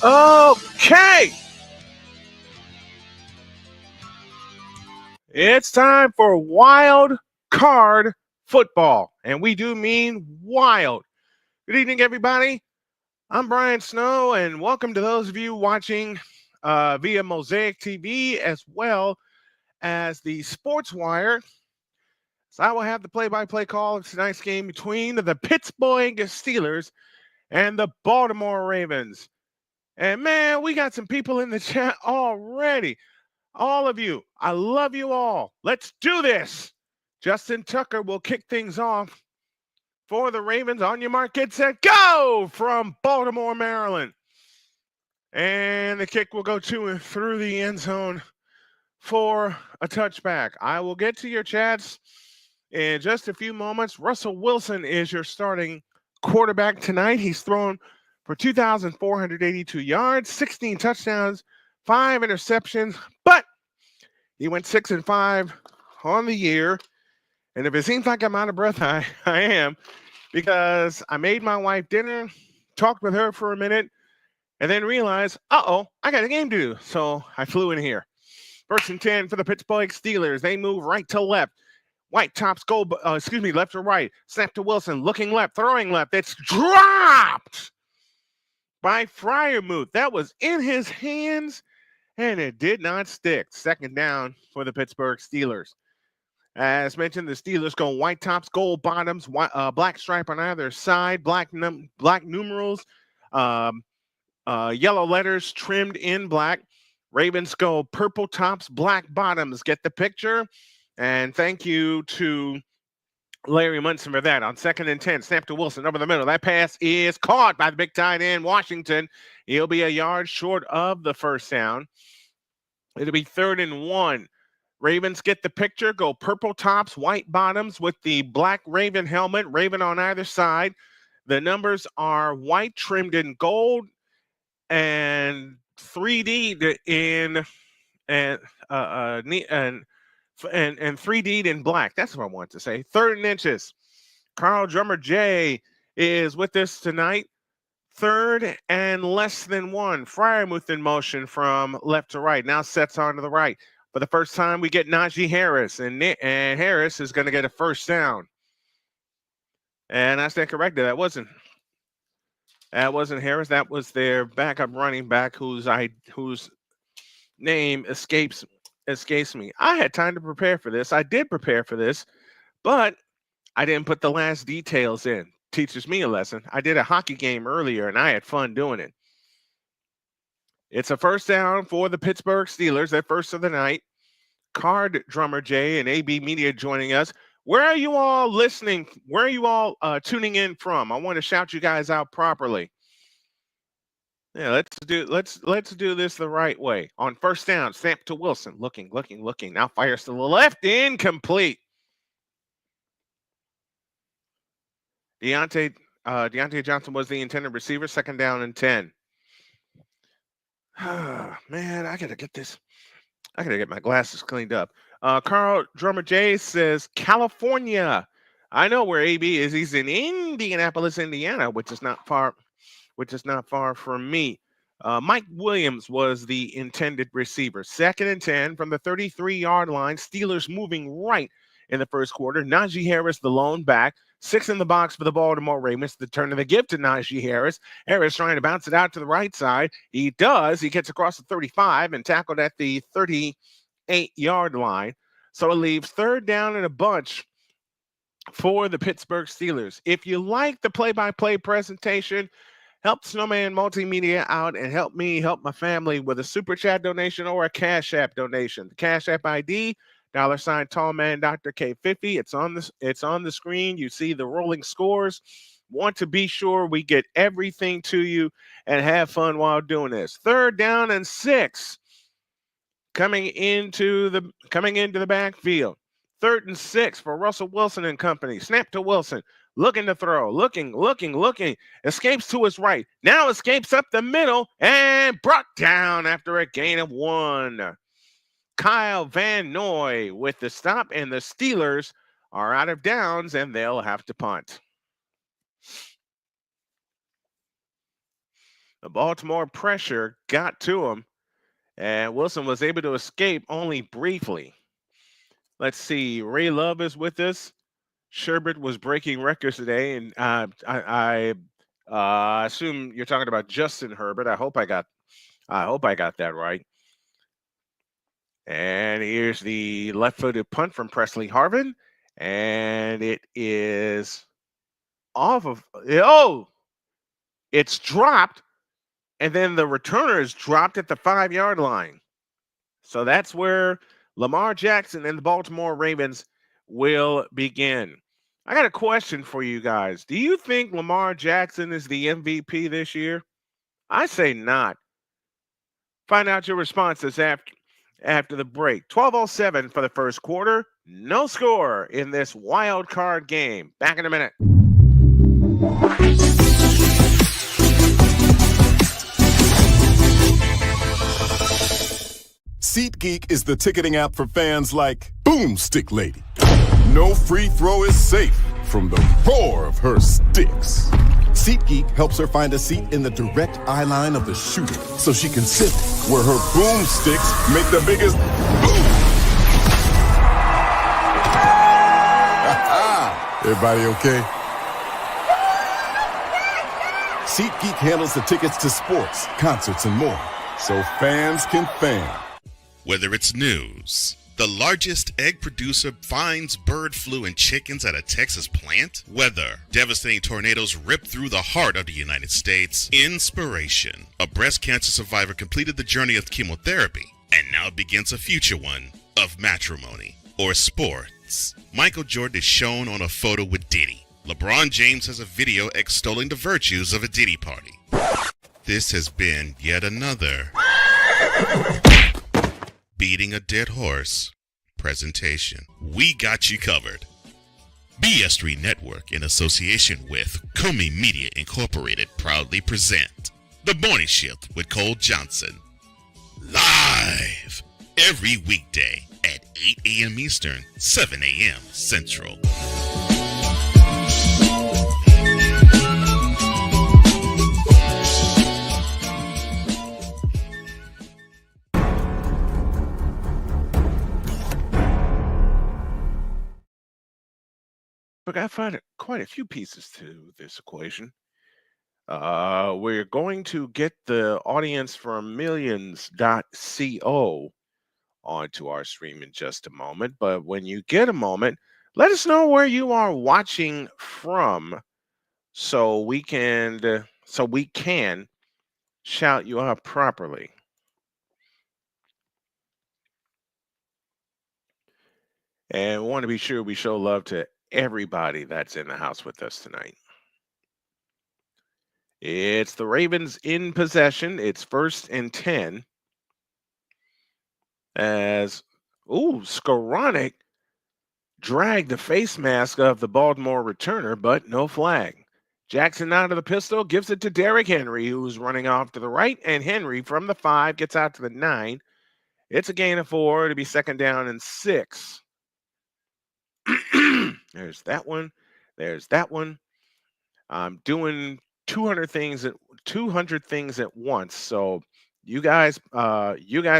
Okay, it's time for wild card football, and we do mean wild. Good evening, everybody. I'm Brian Snow, and welcome to those of you watching via Mosaic TV as well as the Sports Wire. So I will have the play-by-play call of tonight's game between the Pittsburgh Steelers and the Baltimore Ravens. And man, we got some people in the chat already. All of you, I love you all. Let's do this. Justin Tucker will kick things off for the Ravens. On your mark, get set, go from Baltimore, Maryland. And the kick will go to and through the end zone for a touchback. I will get to your chats in just a few moments. Russell Wilson is your starting quarterback tonight. He's thrown for 2,482 yards, 16 touchdowns, 5 interceptions, but he went 6-5 on the year. And if it seems like I'm out of breath, I am, because I made my wife dinner, talked with her for a minute, and then realized, I got a game to do. So I flew in here. 1st and 10 for the Pittsburgh Steelers. They move right to left. White tops go, left to right. Snap to Wilson, looking left, throwing left. It's dropped by Freiermuth. That was in his hands, and it did not stick. 2nd down for the Pittsburgh Steelers. As mentioned, the Steelers go white tops, gold bottoms, black stripe on either side, black numerals, yellow letters trimmed in black. Ravens go purple tops, black bottoms. Get the picture? And thank you to Larry Munson for that. On 2nd and 10, snap to Wilson over the middle. That pass is caught by the big tight end, Washington. He'll be a yard short of the first down. It'll be 3rd and 1. Ravens get the picture, go purple tops, white bottoms with the black Raven helmet, Raven on either side. The numbers are white trimmed in gold and 3D in and 3D in black. That's what I want to say. 3rd and inches. Carl Drummer J is with us tonight. 3rd and less than 1. Freiermuth in motion from left to right. Now sets on to the right. For the first time, we get Najee Harris, and Harris is going to get a first down. And I stand corrected. That wasn't Harris. That was their backup running back, whose name escapes me. I had time to prepare for this. I did prepare for this, but I didn't put the last details in. Teaches me a lesson. I did a hockey game earlier, and I had fun doing it. It's a first down for the Pittsburgh Steelers, their first of the night. Card Drummer J and AB Media joining us. Where are you all listening? Where are you all tuning in from? I want to shout you guys out properly. Yeah, let's do this the right way. On 1st down, snap to Wilson. Looking. Now fires to the left. Incomplete. Deontay Johnson was the intended receiver. 2nd down and 10. Man, I gotta get my glasses cleaned up. Carl Drummer J says California. I know where AB is. He's in Indianapolis, Indiana, which is not far from me. Mike Williams was the intended receiver. 2nd and 10 from the 33-yard line. Steelers moving right in the first quarter. Najee Harris, the lone back. 6 in the box for the Baltimore Ravens. The turn of the gift to Najee Harris. Harris trying to bounce it out to the right side. He does. He gets across the 35 and tackled at the 38-yard line. So it leaves 3rd down and a bunch for the Pittsburgh Steelers. If you like the play-by-play presentation, help Snowman Multimedia out and help me help my family with a Super Chat donation or a Cash App donation. The Cash App ID, $ Tallman Dr. K50. It's on the screen. You see the rolling scores. Want to be sure we get everything to you and have fun while doing this. 3rd down and 6. Coming into the backfield. 3rd and 6 for Russell Wilson and company. Snap to Wilson. Looking to throw. Looking. Escapes to his right. Now escapes up the middle and brought down after a gain of 1. Kyle Van Noy with the stop, and the Steelers are out of downs, and they'll have to punt. The Baltimore pressure got to him, and Wilson was able to escape only briefly. Let's see. Ray Love is with us. Sherbert was breaking records today, and I assume you're talking about Justin Herbert. I hope I got that right. And here's the left-footed punt from Presley Harvin, and it is off of. Oh, it's dropped, and then the returner is dropped at the 5-yard line. So that's where Lamar Jackson and the Baltimore Ravens will begin. I got a question for you guys. Do you think Lamar Jackson is the MVP this year? I say not. Find out your responses after the break. 12:07 for the first quarter. No score in this wild card game. Back in a minute. SeatGeek is the ticketing app for fans like Boomstick Lady. No free throw is safe from the roar of her sticks. SeatGeek helps her find a seat in the direct eye line of the shooter so she can sit where her boomsticks make the biggest boom. Everybody okay? SeatGeek handles the tickets to sports, concerts, and more, so fans can fan. Whether it's news, the largest egg producer finds bird flu in chickens at a Texas plant, weather, devastating tornadoes rip through the heart of the United States, inspiration, a breast cancer survivor completed the journey of chemotherapy, and now begins a future one of matrimony or sports. Michael Jordan is shown on a photo with Diddy. LeBron James has a video extolling the virtues of a Diddy party. This has been yet another Beating a Dead Horse presentation. We got you covered. BS3 Network, in association with Comey Media Incorporated, proudly present The Morning Shift with Cole Johnson. Live every weekday at 8 a.m. Eastern, 7 a.m. Central. But I find quite a few pieces to this equation. We're going to get the audience from millions.co onto our stream in just a moment. But when you get a moment, let us know where you are watching from, so we can shout you out properly. And we want to be sure we show love to everybody that's in the house with us tonight. It's the Ravens in possession. It's 1st and 10. As Skoranek dragged the face mask of the Baltimore returner, but no flag. Jackson out of the pistol, gives it to Derrick Henry, who's running off to the right, and Henry from the 5 gets out to the 9. It's a gain of 4 to be 2nd down and 6. There's that one. There's that one. I'm doing 200 things at once, so you guys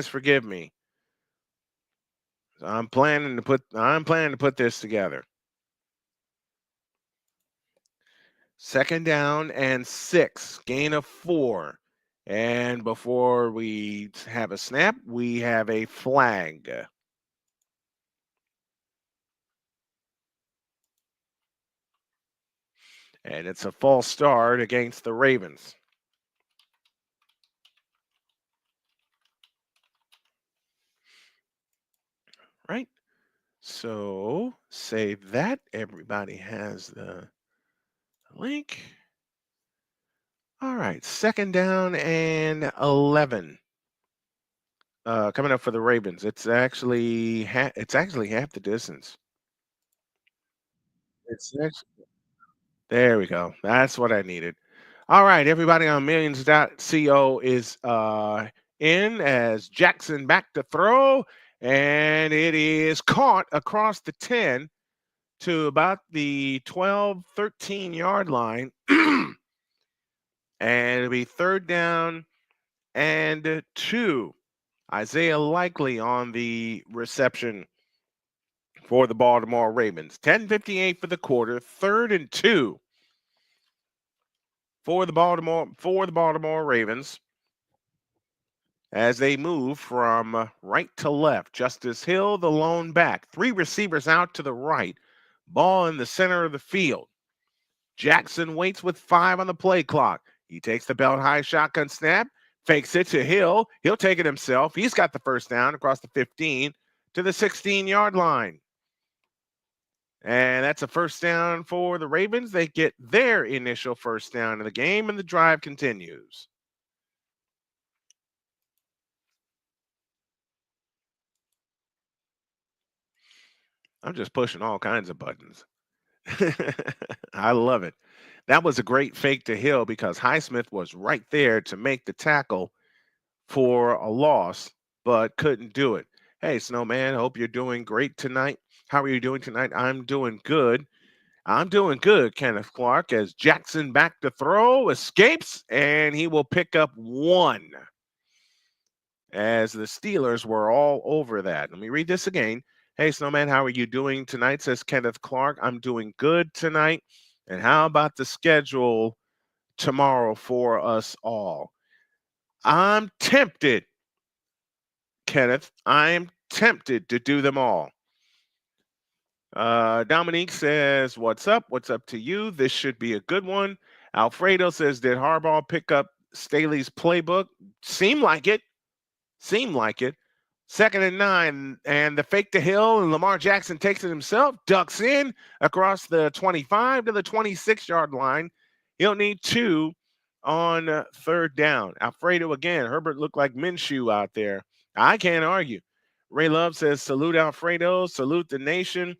forgive me. I'm planning to put this together. 2nd down and 6, gain of 4. And before we have a snap, we have a flag. And it's a false start against the Ravens. Right? So save that. Everybody has the link. All right, 2nd down and 11. Coming up for the Ravens. It's actually half the distance. There we go. That's what I needed. All right, everybody on millions.co is in as Jackson back to throw, and it is caught across the 10 to about the 12, 13-yard line. And it'll be 3rd down and 2. Isaiah Likely on the reception for the Baltimore Ravens. 10:58 for the quarter, 3rd and 2 for the Baltimore Ravens as they move from right to left. Justice Hill, the lone back. 3 receivers out to the right. Ball in the center of the field. Jackson waits with 5 on the play clock. He takes the belt high shotgun snap, fakes it to Hill. He'll take it himself. He's got the first down across the 15 to the 16-yard line. And that's a first down for the Ravens. They get their initial first down in the game, and the drive continues. I'm just pushing all kinds of buttons. I love it. That was a great fake to Hill because Highsmith was right there to make the tackle for a loss, but couldn't do it. Hey, Snowman, hope you're doing great tonight. How are you doing tonight? I'm doing good. I'm doing good, Kenneth Clark, as Jackson back to throw, escapes, and he will pick up 1. As the Steelers were all over that. Let me read this again. Hey, Snowman, how are you doing tonight? Says Kenneth Clark. I'm doing good tonight. And how about the schedule tomorrow for us all? I'm tempted, Kenneth. I'm tempted to do them all. Dominique says, what's up? What's up to you? This should be a good one. Alfredo says, did Harbaugh pick up Staley's playbook? Seemed like it. 2nd and 9, and the fake to Hill, and Lamar Jackson takes it himself, ducks in across the 25 to the 26-yard line. He'll need 2 on 3rd down. Alfredo again. Herbert looked like Minshew out there. I can't argue. Ray Love says, salute Alfredo, salute the nation.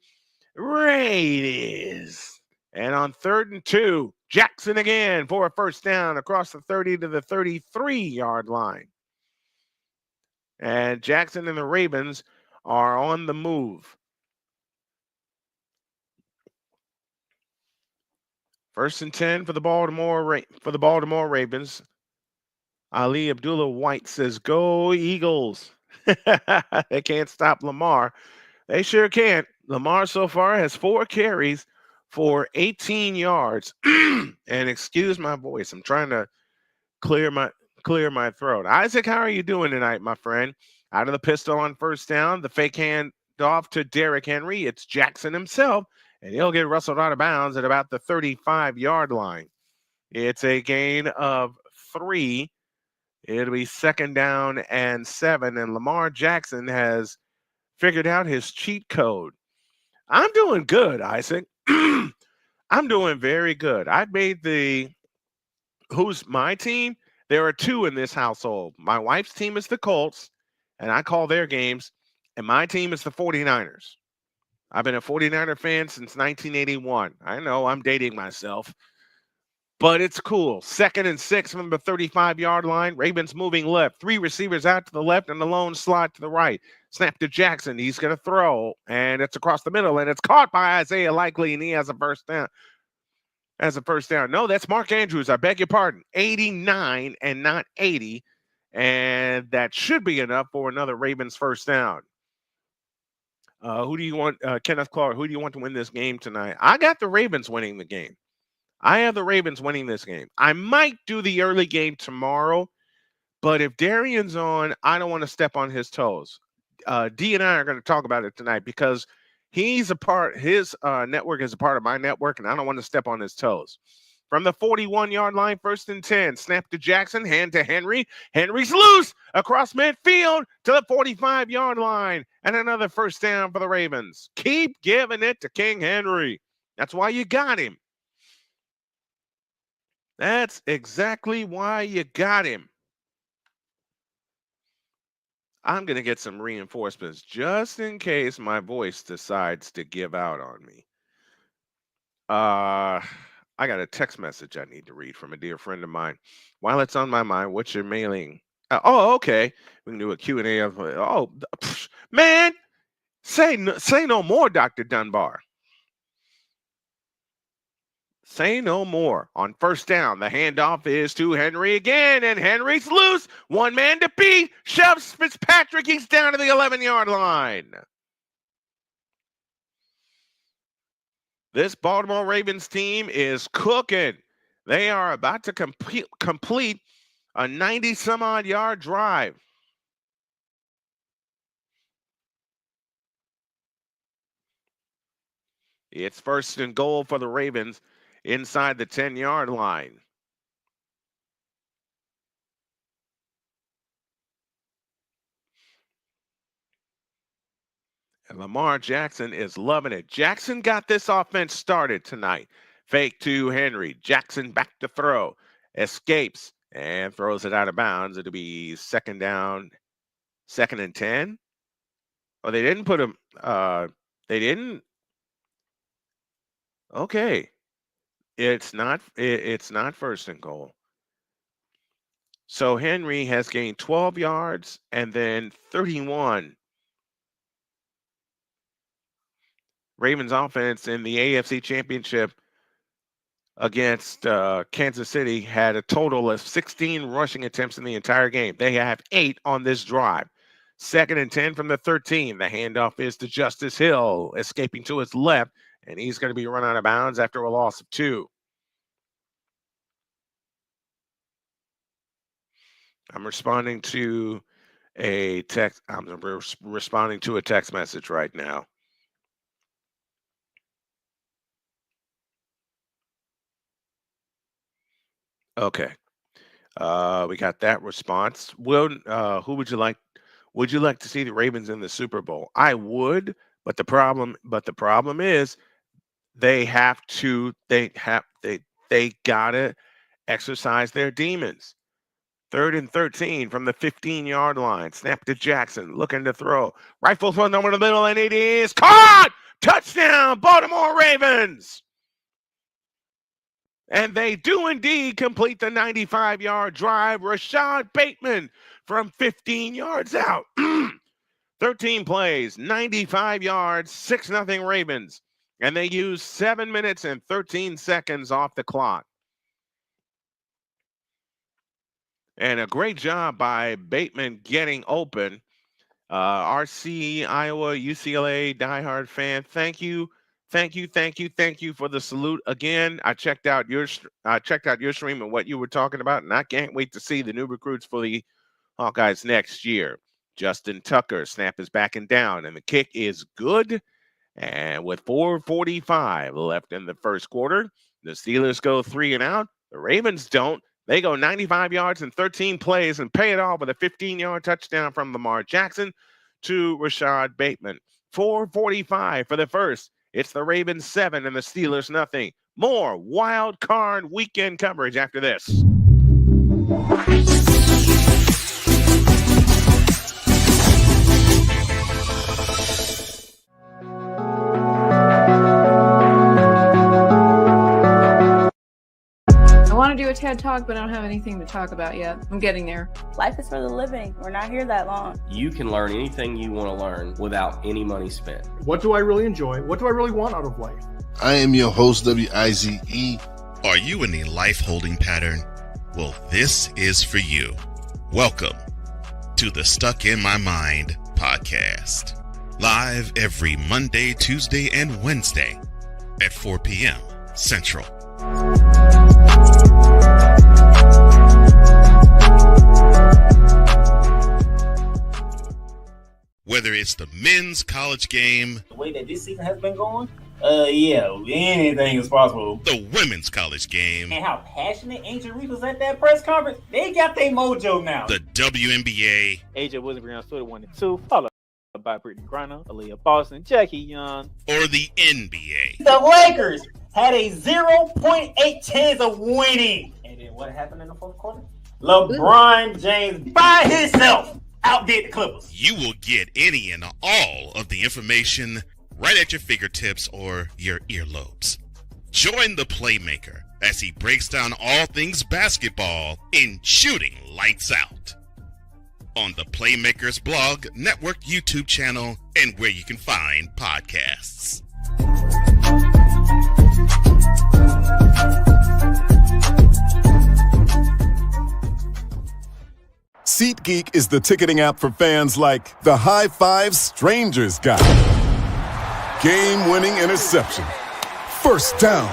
Raiders. And on 3rd and 2, Jackson again for a first down across the 30 to the 33-yard line. And Jackson and the Ravens are on the move. 1st and 10 for the Baltimore Ravens. Ali Abdullah White says, go Eagles. They can't stop Lamar. They sure can't. Lamar so far has 4 carries for 18 yards. And excuse my voice. I'm trying to clear my throat. Isaac, how are you doing tonight, my friend? Out of the pistol on 1st down, the fake hand off to Derrick Henry. It's Jackson himself, and he'll get rustled out of bounds at about the 35-yard line. It's a gain of 3. It'll be 2nd down and 7, and Lamar Jackson has figured out his cheat code. I'm doing good, Isaac. I'm doing very good. I made who's my team? There are 2 in this household. My wife's team is the Colts, and I call their games, and my team is the 49ers. I've been a 49er fan since 1981. I know I'm dating myself, but it's cool. 2nd and 6 from the 35-yard line. Ravens moving left. 3 receivers out to the left and the lone slot to the right. Snap to Jackson. He's going to throw, and it's across the middle, and it's caught by Isaiah Likely, and he has a first down. No, that's Mark Andrews. I beg your pardon. 89 and not 80. And that should be enough for another Ravens first down. Who do you want, Kenneth Clark, who do you want to win this game tonight? I got the Ravens winning the game. I have the Ravens winning this game. I might do the early game tomorrow, but if Darian's on, I don't want to step on his toes. D and I are going to talk about it tonight because his network is a part of my network, and I don't want to step on his toes. From the 41-yard line, 1st and 10. Snap to Jackson, hand to Henry. Henry's loose across midfield to the 45-yard line. And another first down for the Ravens. Keep giving it to King Henry. That's why you got him. That's exactly why you got him. I'm going to get some reinforcements just in case my voice decides to give out on me. I got a text message I need to read from a dear friend of mine. While it's on my mind, what's your mailing? Okay. We can do a Q&A of, man, say no more, Dr. Dunbar. say no more. On first down, the handoff is to Henry again, and Henry's loose. One man to beat. Shoves Fitzpatrick. He's down to the 11-yard line. This Baltimore Ravens team is cooking. They are about to complete a 90-some-odd yard drive. It's first and goal for the Ravens inside the 10-yard line. And Lamar Jackson is loving it. Jackson got this offense started tonight. Fake to Henry. Jackson back to throw. Escapes and throws it out of bounds. It'll be second down, 2nd and 10. Oh, they didn't put him. They didn't. Okay. It's not first and goal. So Henry has gained 12 yards and then 31. Ravens offense in the AFC Championship against Kansas City had a total of 16 rushing attempts in the entire game. They have 8 on this drive. 2nd and 10 from the 13. The handoff is to Justice Hill, escaping to his left, and he's going to be run out of bounds after a loss of 2. I'm responding to a text. I'm responding to a text message right now. Okay. We got that response. Will, who would you like? Would you like to see the Ravens in the Super Bowl? I would, but the problem is they gotta exercise their demons. 3rd and 13 from the 15-yard line. Snap to Jackson, looking to throw. Rifle thrown over the middle, and it is caught! Touchdown, Baltimore Ravens! And they do indeed complete the 95-yard drive. Rashad Bateman from 15 yards out. 13 plays, 95 yards, 6-0 Ravens. And they use 7 minutes and 13 seconds off the clock. And a great job by Bateman getting open. RC, Iowa, UCLA, diehard fan, thank you. Thank you for the salute again. I checked out your stream and what you were talking about, and I can't wait to see the new recruits for the Hawkeyes next year. Justin Tucker, snap is backing down, and the kick is good. And with 4:45 left in the first quarter, the Steelers go 3 and out. The Ravens don't. They go 95 yards and 13 plays and pay it off with a 15-yard touchdown from Lamar Jackson to Rashad Bateman. 4:45 for the first. It's the Ravens 7 and the Steelers nothing. More wild card weekend coverage after this. I want to do a TED Talk, but I don't have anything to talk about yet. I'm getting there. Life is for the living. We're not here that long. You can learn anything you want to learn without any money spent. What do I really enjoy? What do I really want out of life? I am your host, WIZE. Are you in a life holding pattern? Well, this is for you. Welcome to the Stuck in My Mind podcast. Live every Monday, Tuesday, and Wednesday at 4 p.m. Central. Whether it's the men's college game, the way that this season has been going, yeah, anything is possible. The women's college game, and how passionate Angel Reese was at that press conference, they got their mojo now. The WNBA, AJ Williams stood at 1 and 2, followed by Brittany Griner, Aaliyah Boston, Jackie Young, or the NBA. The Lakers had a 0.8 chance of winning. And then what happened in the fourth quarter? LeBron James by himself outdid the Clippers. You will get any and all of the information right at your fingertips or your earlobes. Join the Playmaker as he breaks down all things basketball in Shooting Lights Out on the Playmakers blog, network, YouTube channel, and where you can find podcasts. SeatGeek is the ticketing app for fans like the high five strangers got. Game-winning interception. First down.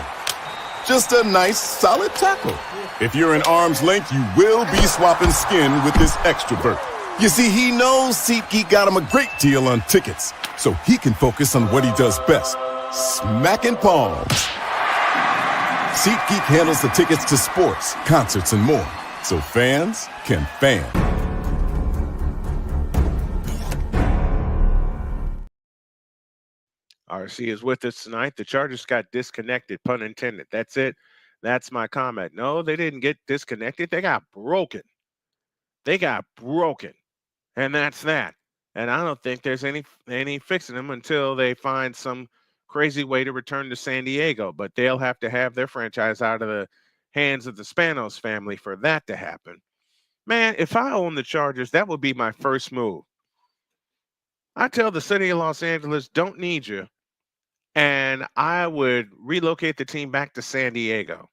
Just a nice, solid tackle. If you're in arm's length, you will be swapping skin with this extrovert. You see, he knows SeatGeek got him a great deal on tickets, so he can focus on what he does best, smacking palms. SeatGeek handles the tickets to sports, concerts, and more, so fans can fan. RC is with us tonight. The Chargers got disconnected, pun intended. That's it. That's my comment. No, they didn't get disconnected. They got broken. They got broken. And that's that. And I don't think there's any fixing them until they find some crazy way to return to San Diego. But they'll have to have their franchise out of the hands of the Spanos family for that to happen. Man, if I own the Chargers, that would be my first move. I tell the city of Los Angeles, don't need you. And I would relocate the team back to San Diego.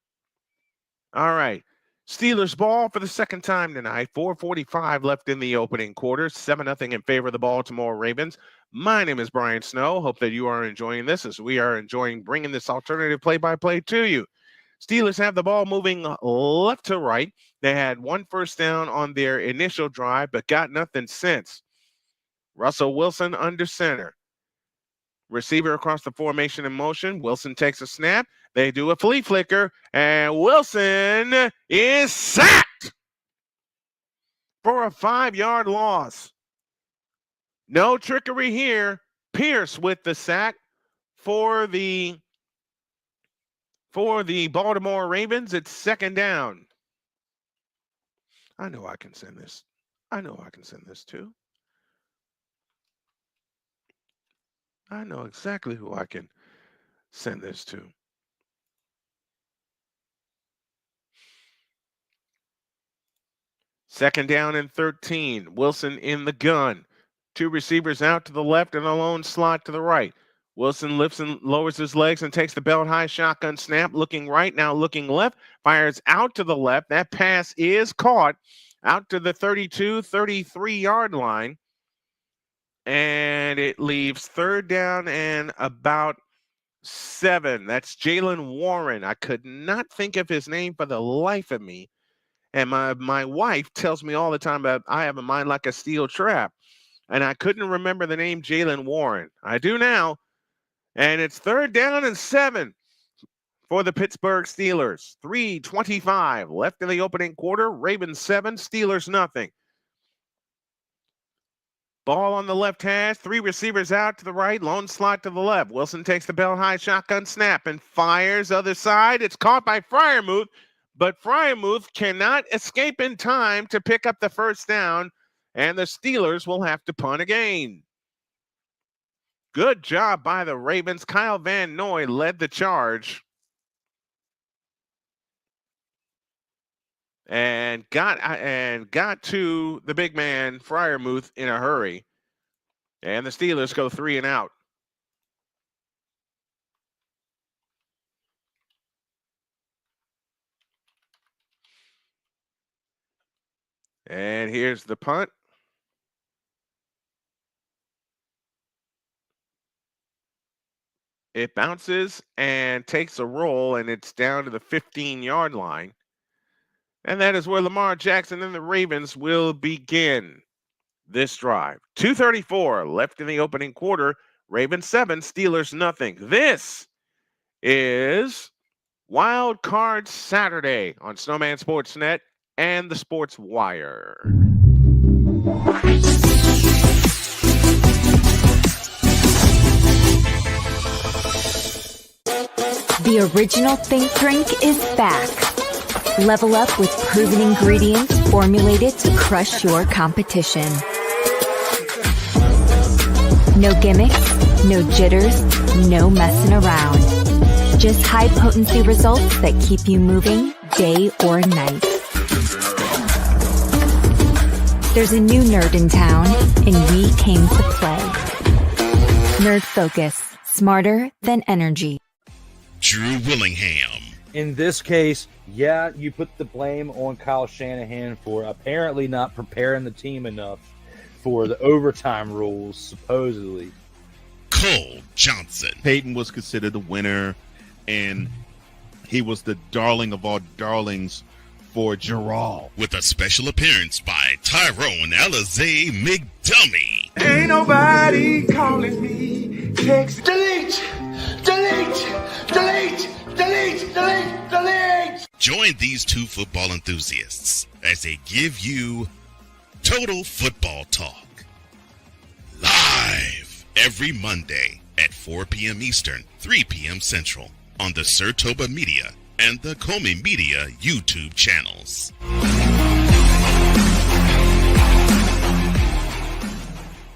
All right. Steelers ball for the second time tonight. 4:45 left in the opening quarter. 7-0 in favor of the Baltimore Ravens. My name is Brian Snow. Hope that you are enjoying this as we are enjoying bringing this alternative play-by-play to you. Steelers have the ball moving left to right. They had one first down on their initial drive, but got nothing since. Russell Wilson under center. Receiver across the formation in motion. Wilson takes a snap. They do a flea flicker, and Wilson is sacked for a 5-yard loss. No trickery here. Pierce with the sack for the Baltimore Ravens. It's second down. I know I can send this. I know I can send this to. I know exactly who I can send this to. Second down and 13. Wilson in the gun. Two receivers out to the left and a lone slot to the right. Wilson lifts and lowers his legs and takes the belt high shotgun snap. Looking right, now looking left. Fires out to the left. That pass is caught out to the 32, 33-yard line. And it leaves third down and about 7. That's Jalen Warren. I could not think of his name for the life of me. And my wife tells me all the time about I have a mind like a steel trap. And I couldn't remember the name Jalen Warren. I do now. And it's third down and 7 for the Pittsburgh Steelers. 3:25 left in the opening quarter. Ravens 7, Steelers nothing. Ball on the left hash, 3 receivers out to the right, lone slot to the left. Wilson takes the bell high shotgun snap and fires other side. It's caught by Freiermuth, but Freiermuth cannot escape in time to pick up the first down, and the Steelers will have to punt again. Good job by the Ravens. Kyle Van Noy led the charge and got to the big man Freiermuth in a hurry. And the Steelers go 3 and out. And here's the punt. It bounces and takes a roll, and it's down to the 15-yard line. And that is where Lamar Jackson and the Ravens will begin this drive. 2:34 left in the opening quarter. Ravens 7, Steelers nothing. This is Wild Card Saturday on Snowman Sportsnet and the Sports Wire. The original Think Drink is back. Level up with proven ingredients formulated to crush your competition. No gimmicks, no jitters, no messing around. Just high-potency results that keep you moving day or night. There's a new nerd in town, and we came to play. Nerd Focus, smarter than energy. Drew Willingham, In this case, yeah, you put the blame on Kyle Shanahan for apparently not preparing the team enough for the overtime rules, supposedly. Cole Johnson. Peyton was considered the winner, and he was the darling of all darlings for Gerald. With a special appearance by Tyrone Alizé McDummy. Ain't nobody calling me. Text delete, delete, delete, delete, delete, delete. Join these two football enthusiasts as they give you Total Football Talk. Live every Monday at 4 p.m. Eastern, 3 p.m. Central on the Sertoba Media and the Comey Media YouTube channels.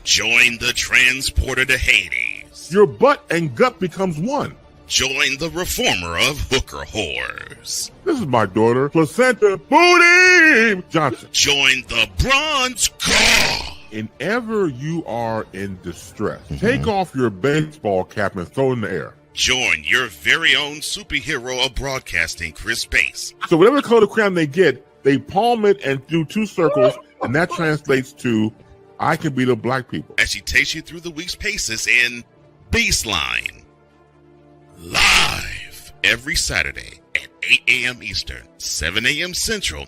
Join the transporter to Hades. Your butt and gut becomes one. Join the reformer of hooker whores. This is my daughter, Placenta Booty Johnson. Join the bronze god. Whenever you are in distress, take off your baseball cap and throw it in the air. Join your very own superhero of broadcasting, Chris Bass. So whatever color crayon they get, they palm it and do 2 circles, and that translates to, I can be the black people. As she takes you through the week's paces in Baseline. Live every Saturday at 8 a.m. Eastern, 7 a.m. Central,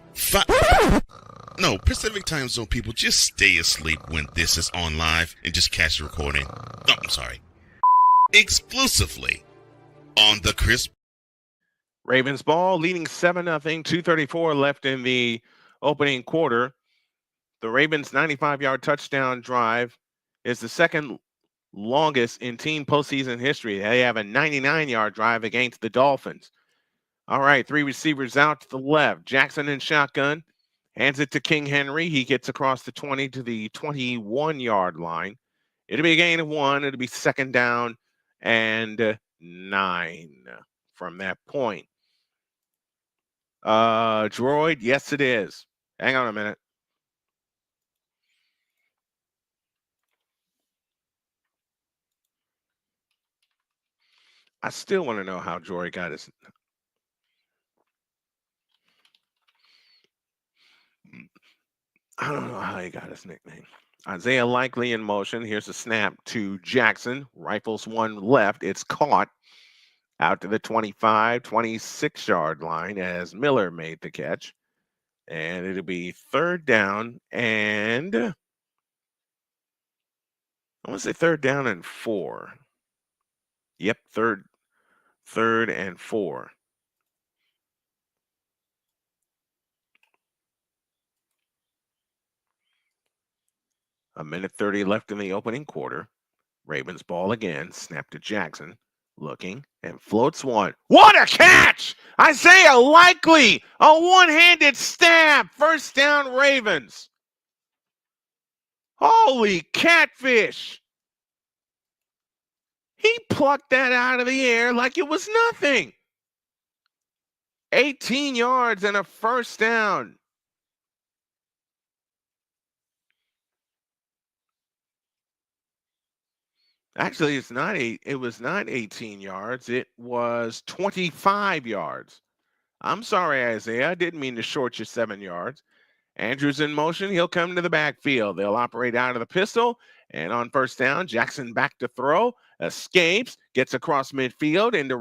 Pacific Time Zone people, just stay asleep when this is on live and just catch the recording. Oh, I'm sorry. Exclusively on the Chris. Ravens ball leading 7-0, 2:34 left in the opening quarter. The Ravens' 95-yard touchdown drive is the second longest in team postseason history. They have a 99-yard drive against the Dolphins. All right, 3 receivers out to the left. Jackson in shotgun. Hands it to King Henry. He gets across the 20 to the 21-yard line. It'll be a gain of 1. It'll be second down and 9 from that point. Droid, yes, it is. Hang on a minute. I still want to know how Droid got his. I don't know how he got his nickname. Isaiah Likely in motion. Here's a snap to Jackson. Rifles one left. It's caught out to the 25, 26-yard line as Miller made the catch. And it'll be third down and I want to say third down and 4. Yep, third and 4. A minute 30 left in the opening quarter. Ravens ball again. Snap to Jackson. Looking and floats one. What a catch! Isaiah Likely! A one-handed stab. First down, Ravens. Holy catfish! He plucked that out of the air like it was nothing. 18 yards and a first down. Actually, it was not 18 yards. It was 25 yards. I'm sorry, Isaiah. I didn't mean to short you 7 yards. Andrews in motion. He'll come to the backfield. They'll operate out of the pistol. And on first down, Jackson back to throw. Escapes. Gets across midfield into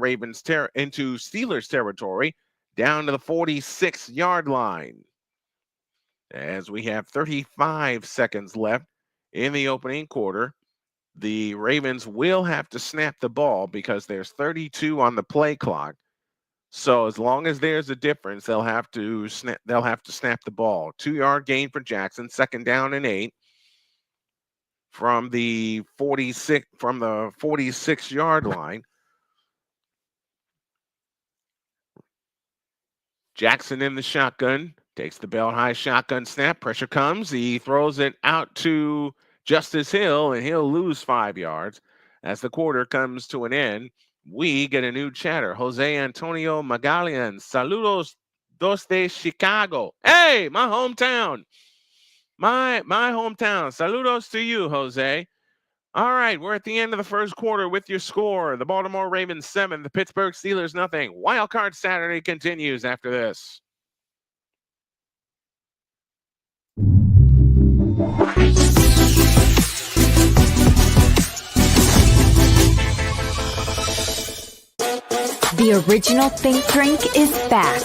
into Steelers territory. Down to the 46-yard line. As we have 35 seconds left in the opening quarter. The Ravens will have to snap the ball because there's 32 on the play clock. So as long as there's a difference, they'll have to snap the ball. 2-yard gain for Jackson, second down and 8 from the 46-yard line. Jackson in the shotgun, takes the belt high shotgun snap. Pressure comes. He throws it out to Justice Hill, and he'll lose 5 yards. As the quarter comes to an end, we get a new chatter. Jose Antonio Magalian, saludos desde Chicago. Hey, my hometown. My hometown. Saludos to you, Jose. All right, we're at the end of the first quarter with your score. The Baltimore Ravens 7, the Pittsburgh Steelers nothing. Wild Card Saturday continues after this. The original Think Drink is back.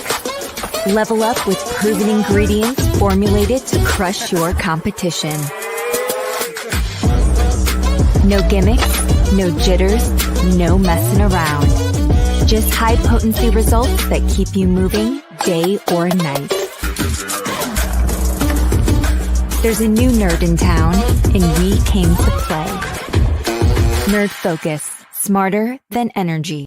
Level up with proven ingredients formulated to crush your competition. No gimmicks, no jitters, no messing around. Just high-potency results that keep you moving day or night. There's a new nerd in town, and we came to play. Nerd Focus, smarter than energy.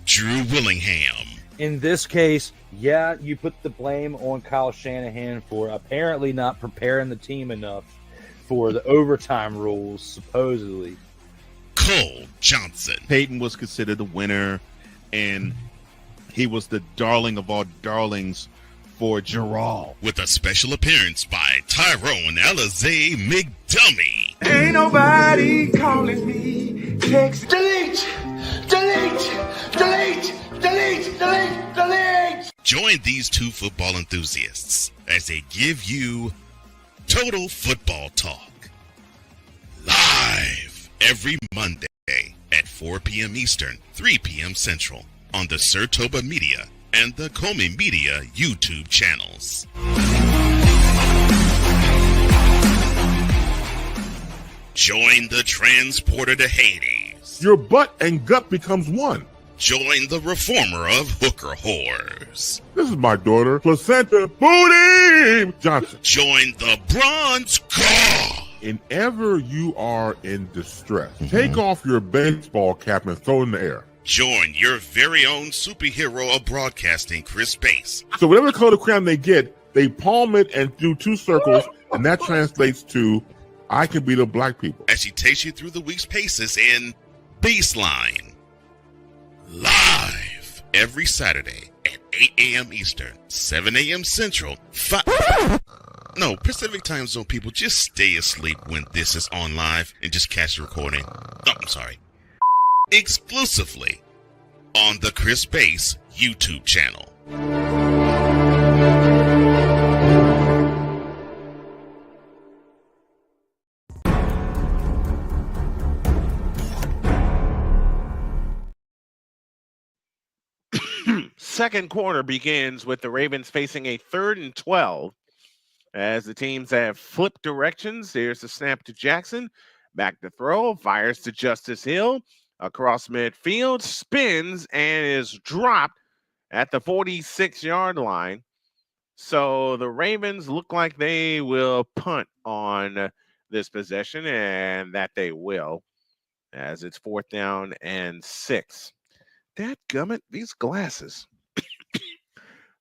Drew Willingham. In this case, yeah, you put the blame on Kyle Shanahan for apparently not preparing the team enough for the overtime rules, supposedly. Cole Johnson. Peyton was considered the winner, and he was the darling of all darlings for Gerald. With a special appearance by Tyrone Alizé McDummy. Ain't nobody calling me. Text delete, delete, delete, delete, delete, delete. Join these two football enthusiasts as they give you Total Football Talk. Live every Monday at 4 p.m. Eastern, 3 p.m. Central on the Sertoba Media and the Comey Media YouTube channels. Join the transporter to Hades. Your butt and gut becomes one. Join the reformer of hooker whores. This is my daughter, Placenta Booty Johnson. Join the bronze god. Whenever you are in distress, take off your baseball cap and throw it in the air. Join your very own superhero of broadcasting, Chris Bass. So whatever color crayon they get, they palm it and do two circles, and that translates to, I can beat up black people. As she takes you through the week's paces in Baseline. Live every Saturday at 8 a.m. Eastern, 7 a.m. Central, No, Pacific Time Zone people, just stay asleep when this is on live and just catch the recording. Oh, I'm sorry. Exclusively on the Chris Bass YouTube channel. Second quarter begins with the Ravens facing a 3rd and 12 as the teams have flipped directions. Here's the snap to Jackson. Back to throw. Fires to Justice Hill. Across midfield. Spins and is dropped at the 46-yard line. So the Ravens look like they will punt on this possession, and that they will, as it's 4th down and 6. Dadgummit, these glasses.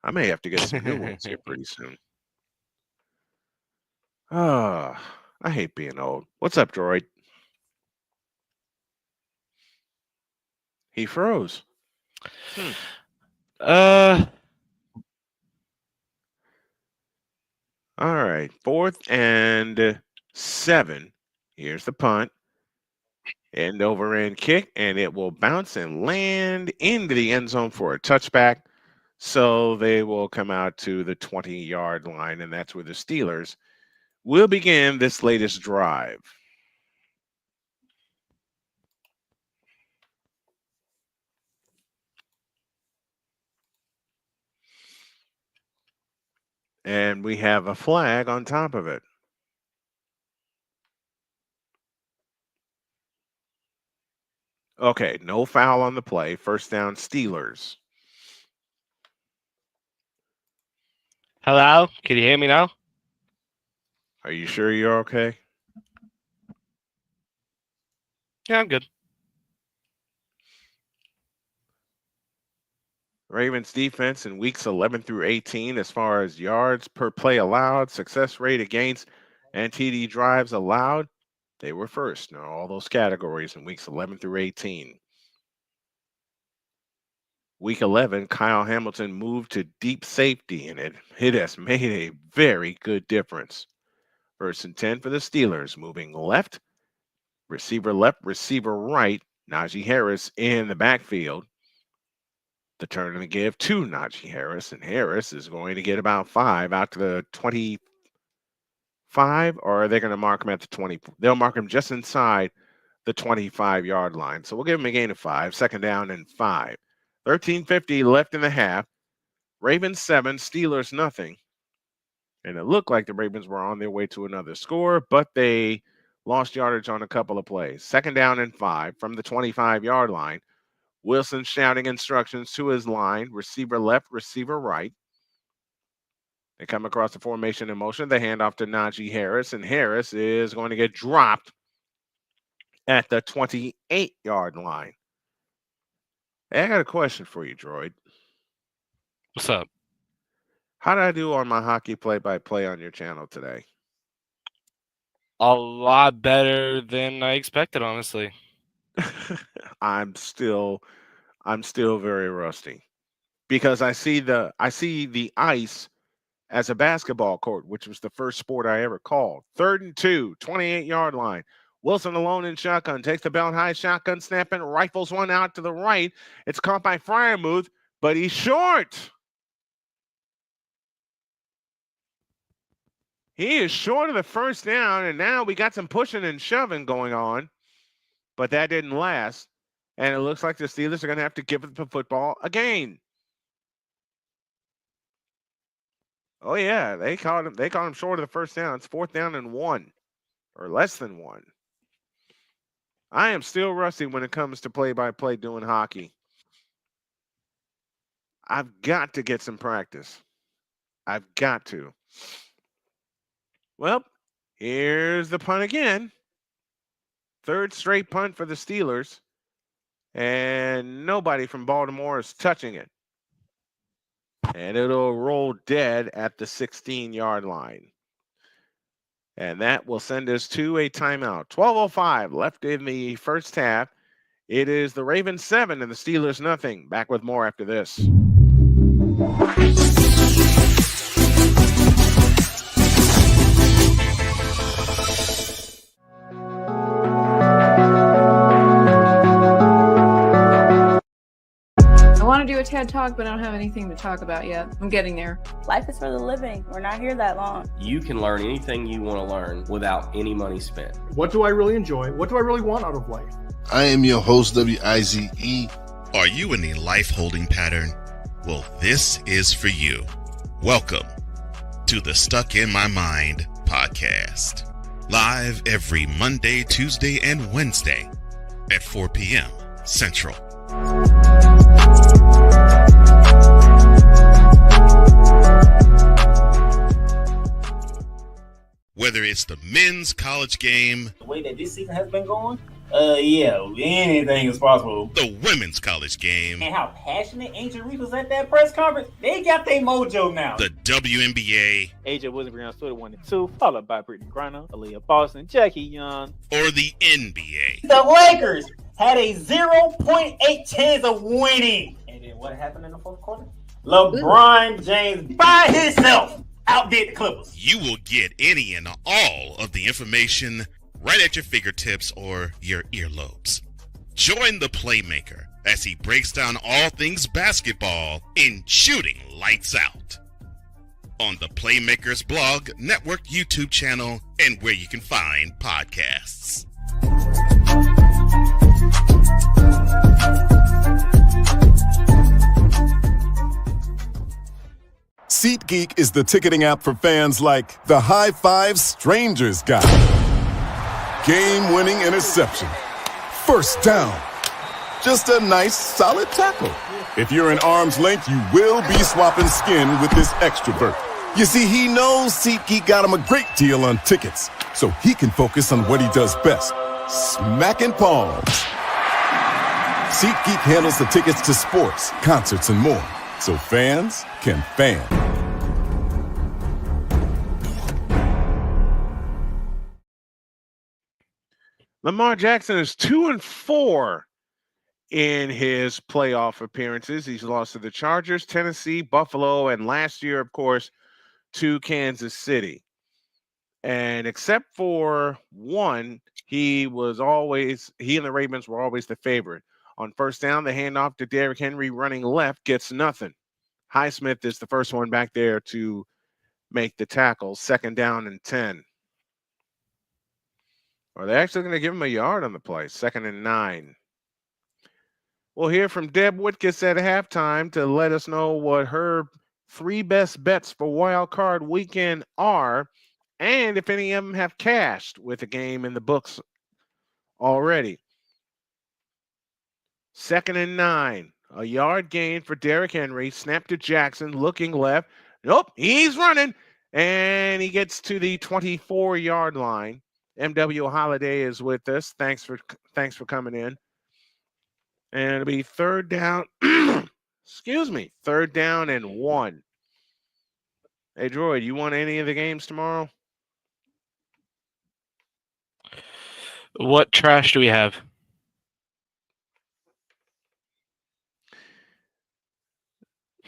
I may have to get some new ones here pretty soon. I hate being old. What's up, droid? He froze. All right, 4th and 7. Here's the punt. End over end kick, and it will bounce and land into the end zone for a touchback. So they will come out to the 20-yard line, and that's where the Steelers will begin this latest drive. And we have a flag on top of it. Okay, no foul on the play. 1st down, Steelers. Hello? Can you hear me now? Are you sure you're okay? Yeah, I'm good. Ravens defense in weeks 11 through 18 as far as yards per play allowed, success rate against, and TD drives allowed, they were first in all those categories in weeks 11 through 18. Week 11, Kyle Hamilton moved to deep safety, and it has made a very good difference. 1st and 10 for the Steelers, moving left. Receiver left, receiver right. Najee Harris in the backfield. The turn and the give to Najee Harris, and Harris is going to get about 5 out to the 25, or are they going to mark him at the 20? They'll mark him just inside the 25-yard line. So we'll give him a gain of 5, second down and 5. 13:50 left in the half. Ravens 7, Steelers nothing. And it looked like the Ravens were on their way to another score, but they lost yardage on a couple of plays. Second down and 5 from the 25-yard line. Wilson shouting instructions to his line. Receiver left, receiver right. They come across the formation in motion. They hand off to Najee Harris, and Harris is going to get dropped at the 28-yard line. Hey, I got a question for you, Droid. What's up? How did I do on my hockey play-by-play on your channel today? A lot better than I expected, honestly. I'm still very rusty because I see the ice as a basketball court, which was the first sport I ever called. 3rd and 2, 28-yard line. Wilson alone in shotgun, takes the belt high, shotgun snapping, rifles one out to the right. It's caught by Freiermuth, but he's short. He is short of the first down, and now we got some pushing and shoving going on, but that didn't last. And it looks like the Steelers are going to have to give the football again. Oh yeah, they caught him short of the first down. It's 4th down and 1, or less than 1. I am still rusty when it comes to play-by-play doing hockey. I've got to get some practice. I've got to. Well, here's the punt again. 3rd straight punt for the Steelers. And nobody from Baltimore is touching it. And it'll roll dead at the 16-yard line. And that will send us to a timeout. 12:05 left in the first half. It is the Ravens 7 and the Steelers nothing. Back with more after this. I want to do a TED Talk, but I don't have anything to talk about yet. I'm getting there. Life is for the living. We're not here that long. You can learn anything you want to learn without any money spent. What do I really enjoy? What do I really want out of life? I am your host, WIZE. Are you in a life holding pattern? Well, this is for you. Welcome to the Stuck in My Mind podcast. Live every Monday, Tuesday, and Wednesday at 4 p.m. Central. Whether it's the men's college game, The way that this season has been going, yeah, anything is possible. the women's college game, And how passionate Ancient Reef was at that press conference, they got their mojo now. the WNBA, AJ Wilson on Twitter 1 and 2, followed by Brittany Griner, Aaliyah Boston, Jackie Young, or the NBA. The Lakers had a 0.8 chance of winning. And then what happened in the fourth quarter? LeBron James by himself outdid the Clippers. You will get any and all of the information right at your fingertips or your earlobes. Join the Playmaker as he breaks down all things basketball in Shooting Lights Out on the Playmakers blog, network, YouTube channel, and where you can find podcasts. SeatGeek is the ticketing app for fans like the high five strangers got. Game-winning interception. First down. Just a nice, solid tackle. If you're in arm's length, you will be swapping skin with this extra berth. You see, he knows SeatGeek got him a great deal on tickets, so he can focus on what he does best, smacking palms. SeatGeek handles the tickets to sports, concerts, and more, so fans can fan. Lamar Jackson is 2-4 in his playoff appearances. He's lost to the Chargers, Tennessee, Buffalo, and last year, of course, to Kansas City. And except for one, he and the Ravens were always the favorite. On first down, the handoff to Derrick Henry running left gets nothing. Highsmith is the first one back there to make the tackle. Second down and 10. Are they actually going to give him a yard on the play? 2nd and 9. We'll hear from Deb Whitkus at halftime to let us know what her 3 best bets for Wild Card Weekend are, and if any of them have cashed with a game in the books already. 2nd and 9. A yard gain for Derrick Henry. Snap to Jackson, looking left. Nope, he's running, and he gets to the 24-yard line. MW Holiday is with us. Thanks for coming in. And it'll be 3rd down. Excuse me, 3rd down and 1. Hey, Droid, you want any of the games tomorrow? What trash do we have?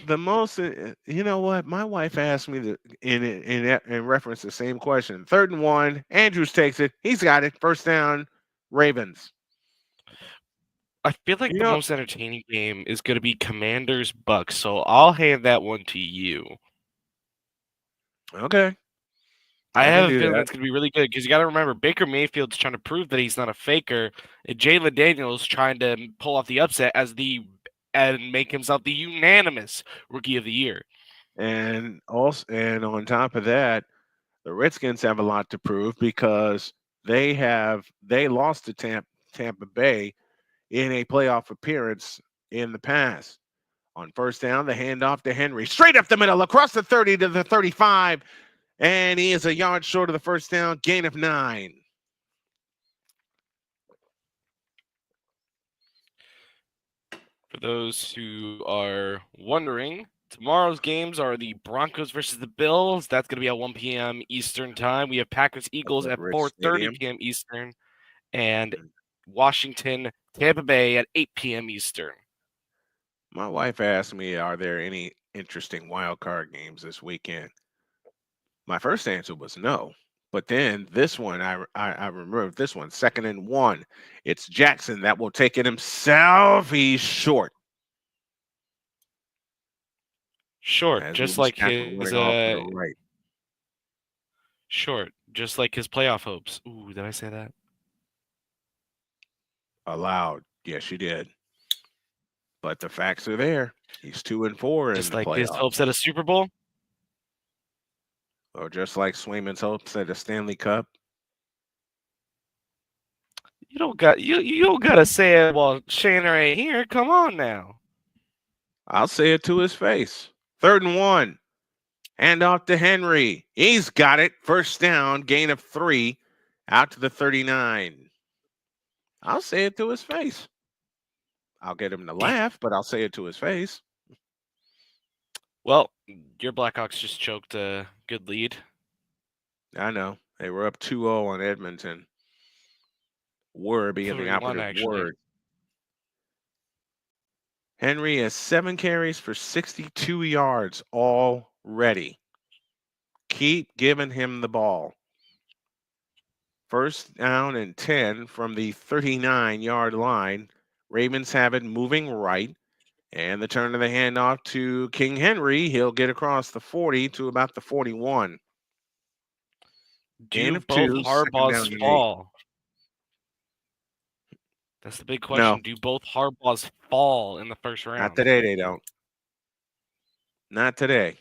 The most, you know what? My wife asked me in reference to the same question. 3rd and 1. Andrews takes it. He's got it. 1st down, Ravens. I feel like the most entertaining game is going to be Commanders Bucks, so I'll hand that one to you. Okay. I have a feeling it's going to be really good because you got to remember Baker Mayfield's trying to prove that he's not a faker, and Jalen Daniels trying to pull off the upset and make himself the unanimous Rookie of the Year. And on top of that, the Redskins have a lot to prove because they lost to Tampa Bay in a playoff appearance in the past. On 1st down, the handoff to Henry. Straight up the middle, across the 30 to the 35. And he is a yard short of the 1st down, gain of 9. For those who are wondering, tomorrow's games are the Broncos versus the Bills. That's going to be at 1 p.m. Eastern time. We have Packers-Eagles at 4:30 p.m. Eastern. And Washington, Tampa Bay at 8 p.m. Eastern. My wife asked me, are there any interesting wild card games this weekend? My first answer was no. But then this one, I remember this one, 2nd and 1. It's Jackson that will take it himself. He's short. Short, just like his right. Short, just like his playoff hopes. Ooh, did I say that? Allowed. Yes, you did. But the facts are there. He's 2-4 just in the playoffs. Just like his hopes at a Super Bowl? Or just like Swayman's hopes at a Stanley Cup? You don't gotta say it while Shannon ain't here. Come on now. I'll say it to his face. 3rd and 1. Hand off to Henry. He's got it. 1st down, gain of 3, out to the 39. I'll say it to his face. I'll get him to laugh, but I'll say it to his face. Well, your Blackhawks just choked a good lead. I know. They were up 2-0 on Edmonton. Were being the operative word. Henry has 7 carries for 62 yards already. Keep giving him the ball. 1st down and 10 from the 39-yard line. Ravens have it moving right. And the turn of the handoff to King Henry. He'll get across the 40 to about the 41. Do both Harbaughs fall? That's the big question. No. Do both Harbaughs fall in the 1st round? Not today, they don't. Not today.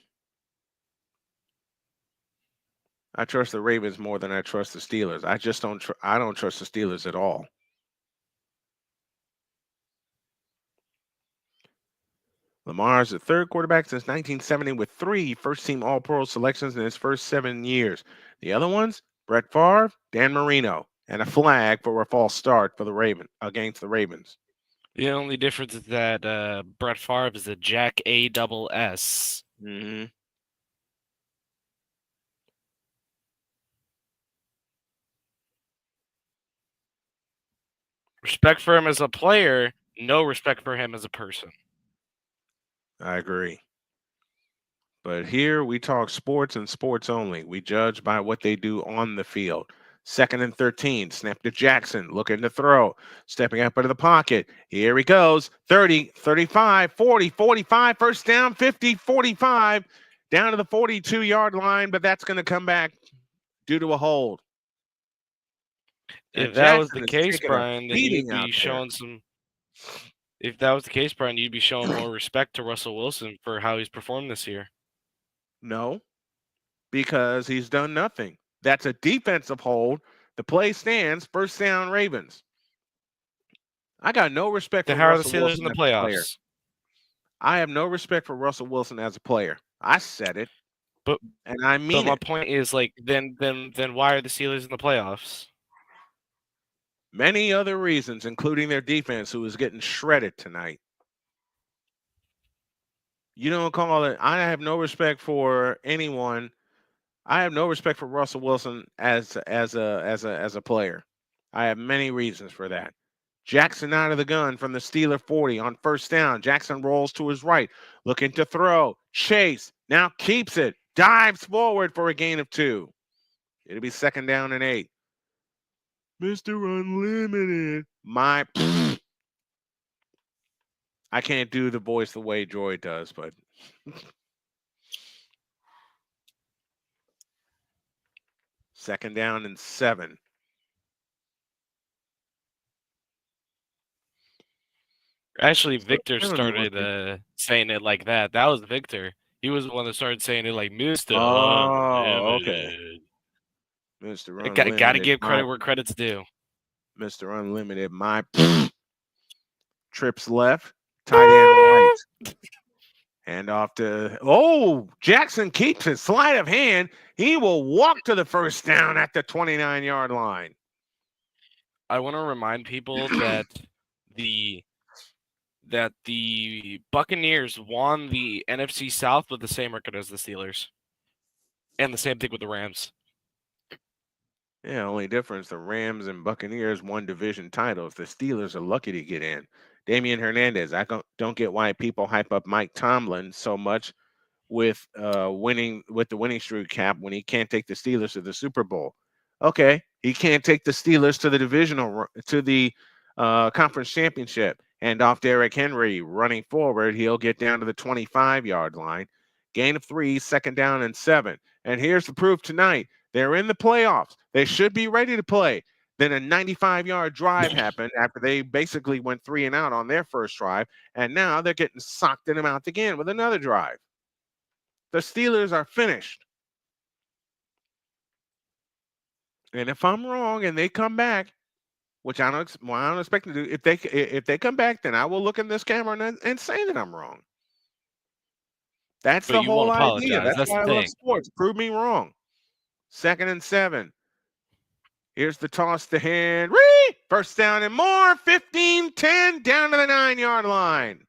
I trust the Ravens more than I trust the Steelers. I just don't. I don't trust the Steelers at all. Lamar's the 3rd quarterback since 1970 with 3 first-team All-Pro selections in his first 7 years. The other ones: Brett Favre, Dan Marino, and a flag for a false start for the against the Ravens. The only difference is that Brett Favre is a Jack A-double-S. Mm-hmm. Respect for him as a player, no respect for him as a person. I agree. But here we talk sports and sports only. We judge by what they do on the field. 2nd and 13. Snap to Jackson. Looking to throw. Stepping up into the pocket. Here he goes. 30, 35, 40, 45. First down, 50, 45. Down to the 42-yard line, but that's going to come back due to a hold. If that was the case, Brian, then you'd be showing some. If that was the case, Brian, you'd be showing more respect to Russell Wilson for how he's performed this year. No, because he's done nothing. That's a defensive hold. The play stands. First down, Ravens. I got no respect for Russell Wilson in the playoffs. I have no respect for Russell Wilson as a player. I said it, and I mean it. But my point is, like, then why are the Steelers in the playoffs? Many other reasons, including their defense, who is getting shredded tonight. You don't call it. I have no respect for anyone. I have no respect for Russell Wilson as a player. I have many reasons for that. Jackson out of the gun from the Steeler 40 on first down. Jackson rolls to his right, looking to throw. Chase now keeps it, dives forward for a gain of 2. It'll be 2nd down and 8. Mr. Unlimited. I can't do the voice the way Joy does, but second down and 7. Actually, Victor started saying it like that. That was Victor. He was the one that started saying it like Mr. Okay. Mr. Unlimited. Got to give credit where credit's due. Mr. Unlimited. My trips left. Tight end right. Hand off to Jackson keeps it. Sleight of hand. He will walk to the first down at the 29-yard line. I want to remind people that the Buccaneers won the NFC South with the same record as the Steelers. And the same thing with the Rams. Yeah, only difference, the Rams and Buccaneers won division titles. The Steelers are lucky to get in. Damian Hernandez, I don't get why people hype up Mike Tomlin so much with the winning streak cap when he can't take the Steelers to the Super Bowl. Okay, he can't take the Steelers to the conference championship. Hand off Derrick Henry running forward. He'll get down to the 25-yard line. Gain of 3, 2nd down and 7. And here's the proof tonight. They're in the playoffs. They should be ready to play. Then a 95-yard drive happened after they basically went 3 and out on their first drive. And now they're getting socked in the mouth again with another drive. The Steelers are finished. And if I'm wrong and they come back, which I don't expect to do, if they come back, then I will look in this camera and say that I'm wrong. That's the whole idea. That's why I love sports. Prove me wrong. 2nd and 7. Here's the toss to Henry. First down and more. 15-10 down to the 9-yard line.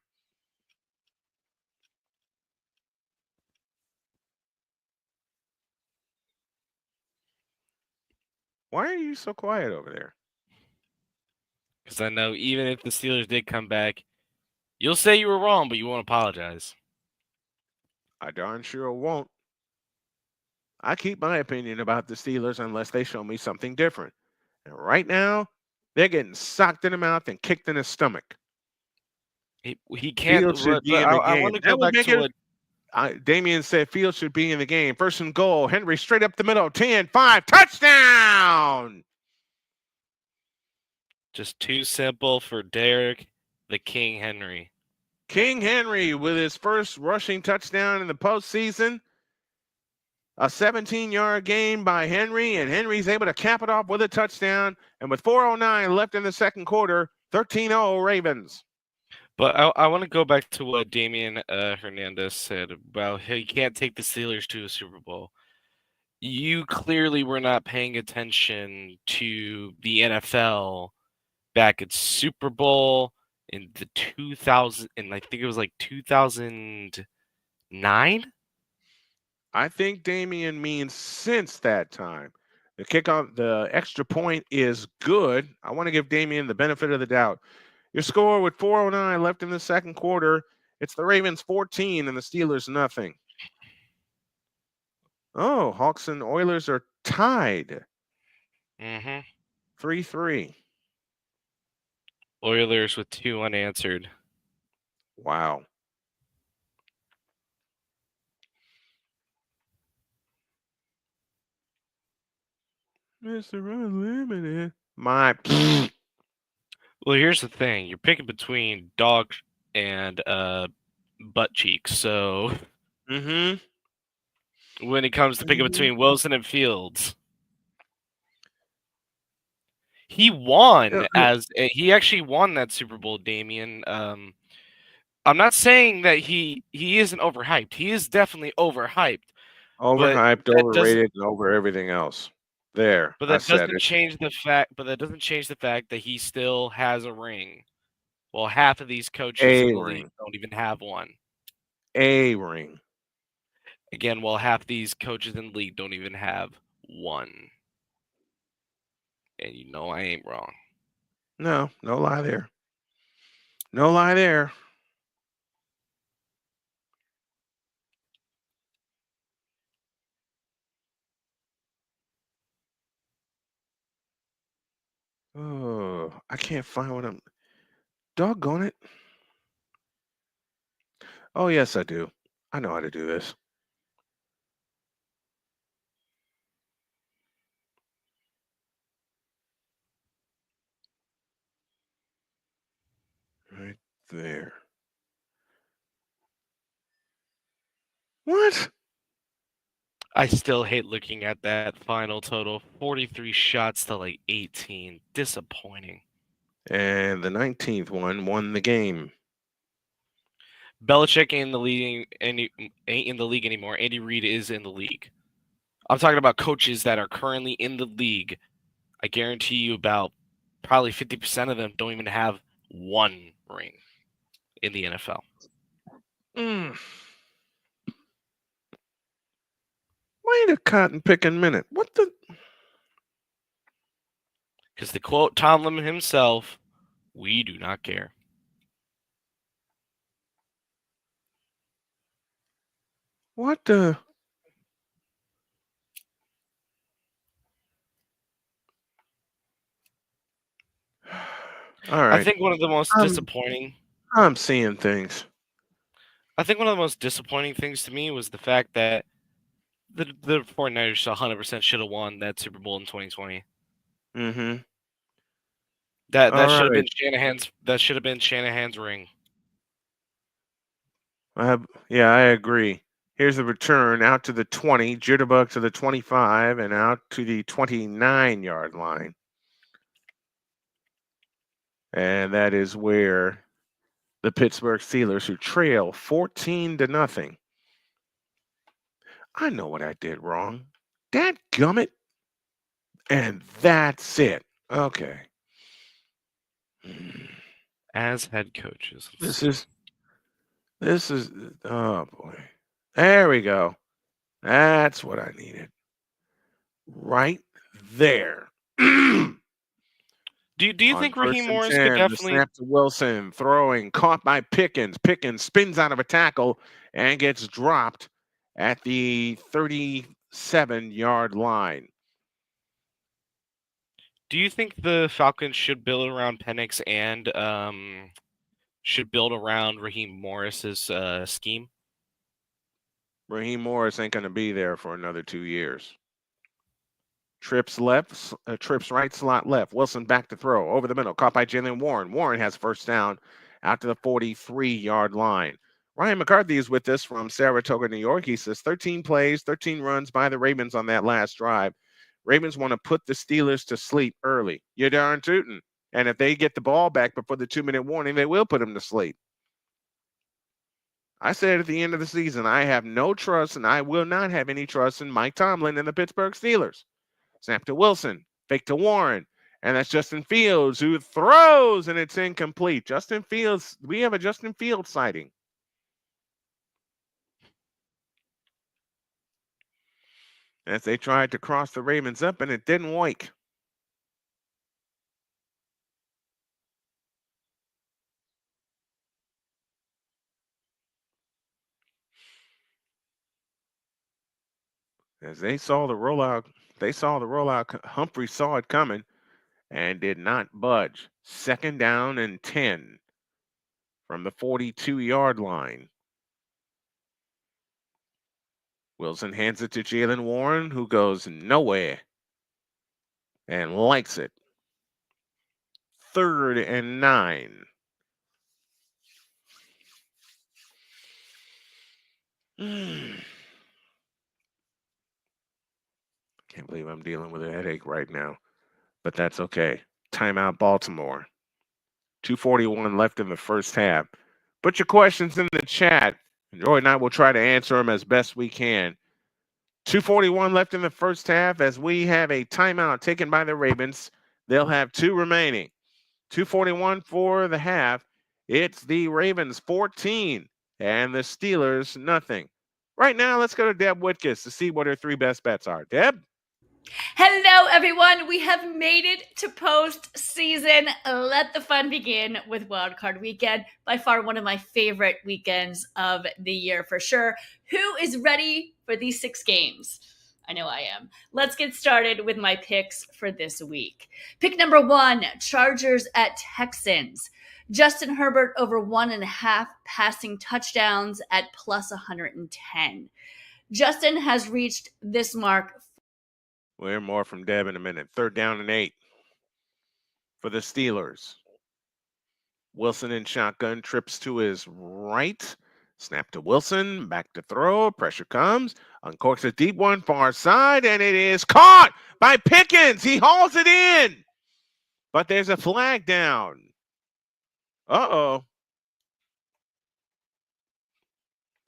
Why are you so quiet over there? Because I know even if the Steelers did come back, you'll say you were wrong, but you won't apologize. I darn sure won't. I keep my opinion about the Steelers unless they show me something different. And right now, they're getting socked in the mouth and kicked in the stomach. He can't. I want to go back to what Damian said. Fields should be in the game. 1st and goal. Henry straight up the middle. 10-5. Touchdown! Just too simple for Derrick the King Henry. King Henry with his first rushing touchdown in the postseason. A 17-yard gain by Henry, and Henry's able to cap it off with a touchdown. And with 4:09 left in the second quarter, 13-0 Ravens. But I want to go back to what Damian Hernandez said about he can't take the Steelers to a Super Bowl. You clearly were not paying attention to the NFL back at Super Bowl in the 2000, and I think it was like 2009. I think Damian means since that time. The kickoff, the extra point is good. I want to give Damian the benefit of the doubt. Your score with 4:09 left in the second quarter. It's the Ravens 14 and the Steelers nothing. Oh, Hawks and Oilers are tied. Mm-hmm. 3-3. Oilers with 2 unanswered. Wow. Mr. Unlimited. My. Well, here's the thing. You're picking between dog and butt cheeks. So when it comes to picking between Wilson and Fields, he won he actually won that Super Bowl, Damian. I'm not saying that he isn't overhyped. He is definitely overhyped. Overhyped, overrated, and over everything else. There. But I that said doesn't it. change the fact. But that doesn't change the fact that he still has a ring. Well, half of these coaches in the league don't even have one. A ring. Again, well, half these coaches in the league don't even have one. And you know I ain't wrong. No lie there. No lie there. Oh, I can't find what I'm. Doggone it. Oh, yes, I do. I know how to do this. Right there. What? I still hate looking at that final total. 43 shots to like 18. Disappointing. And the 19th one won the game. Belichick ain't in the league anymore. Andy Reid is in the league. I'm talking about coaches that are currently in the league. I guarantee you about probably 50% of them don't even have one ring in the NFL. Wait a cotton picking minute. What the? Because to quote Tomlin himself, we do not care. What the? All right. I think one of the most disappointing. I'm seeing things. I think one of the most disappointing things to me was the fact that the 49ers 100% should have won that Super Bowl in 2020. Mm-hmm. That should have been Shanahan's. That should have been Shanahan's ring. I agree. Here's the return out to the 20, jitterbug to the 25, and out to the 29-yard line. And that is where the Pittsburgh Steelers, who trail 14-0. I know what I did wrong. Dadgummit. And that's it. Okay. As head coaches. This is oh boy. There we go. That's what I needed. Right there. Do you think Raheem Morris could definitely snap to Wilson, throwing, caught by Pickens. Pickens spins out of a tackle and gets dropped at the 37-yard line. Do you think the Falcons should build around Penix and should build around Raheem Morris's scheme? Raheem Morris ain't going to be there for another 2 years. Trips left, trips right, slot left. Wilson back to throw, over the middle, caught by Jalen Warren. Warren has first down out to the 43-yard line. Ryan McCarthy is with us from Saratoga, New York. He says 13 plays, 13 runs by the Ravens on that last drive. Ravens want to put the Steelers to sleep early. You're darn tootin'. And if they get the ball back before the 2-minute warning, they will put them to sleep. I said at the end of the season, I have no trust, and I will not have any trust in Mike Tomlin and the Pittsburgh Steelers. Snap to Wilson, fake to Warren, and that's Justin Fields who throws, and it's incomplete. Justin Fields, we have a Justin Fields sighting. As they tried to cross the Ravens up, and it didn't work. As they saw the rollout, Humphrey saw it coming and did not budge. 2nd down and 10 from the 42-yard line. Wilson hands it to Jalen Warren, who goes nowhere and likes it. 3rd and 9. Can't believe I'm dealing with a headache right now, but that's okay. Timeout, Baltimore. 2:41 left in the first half. Put your questions in the chat. Joy and I will try to answer them as best we can. 2:41 left in the first half as we have a timeout taken by the Ravens. They'll have 2 remaining. 2:41 for the half. It's the Ravens 14 and the Steelers nothing. Right now, let's go to Deb Whitkus to see what her 3 best bets are. Deb? Hello, everyone. We have made it to postseason. Let the fun begin with Wildcard Weekend. By far one of my favorite weekends of the year for sure. Who is ready for these 6 games? I know I am. Let's get started with my picks for this week. Pick number 1, Chargers at Texans. Justin Herbert over 1.5 passing touchdowns at plus 110. Justin has reached this mark. We'll hear more from Deb in a minute. 3rd down and 8 for the Steelers. Wilson in shotgun, trips to his right. Snap to Wilson, back to throw. Pressure comes. Uncorks a deep one, far side, and it is caught by Pickens. He hauls it in. But there's a flag down. Uh-oh.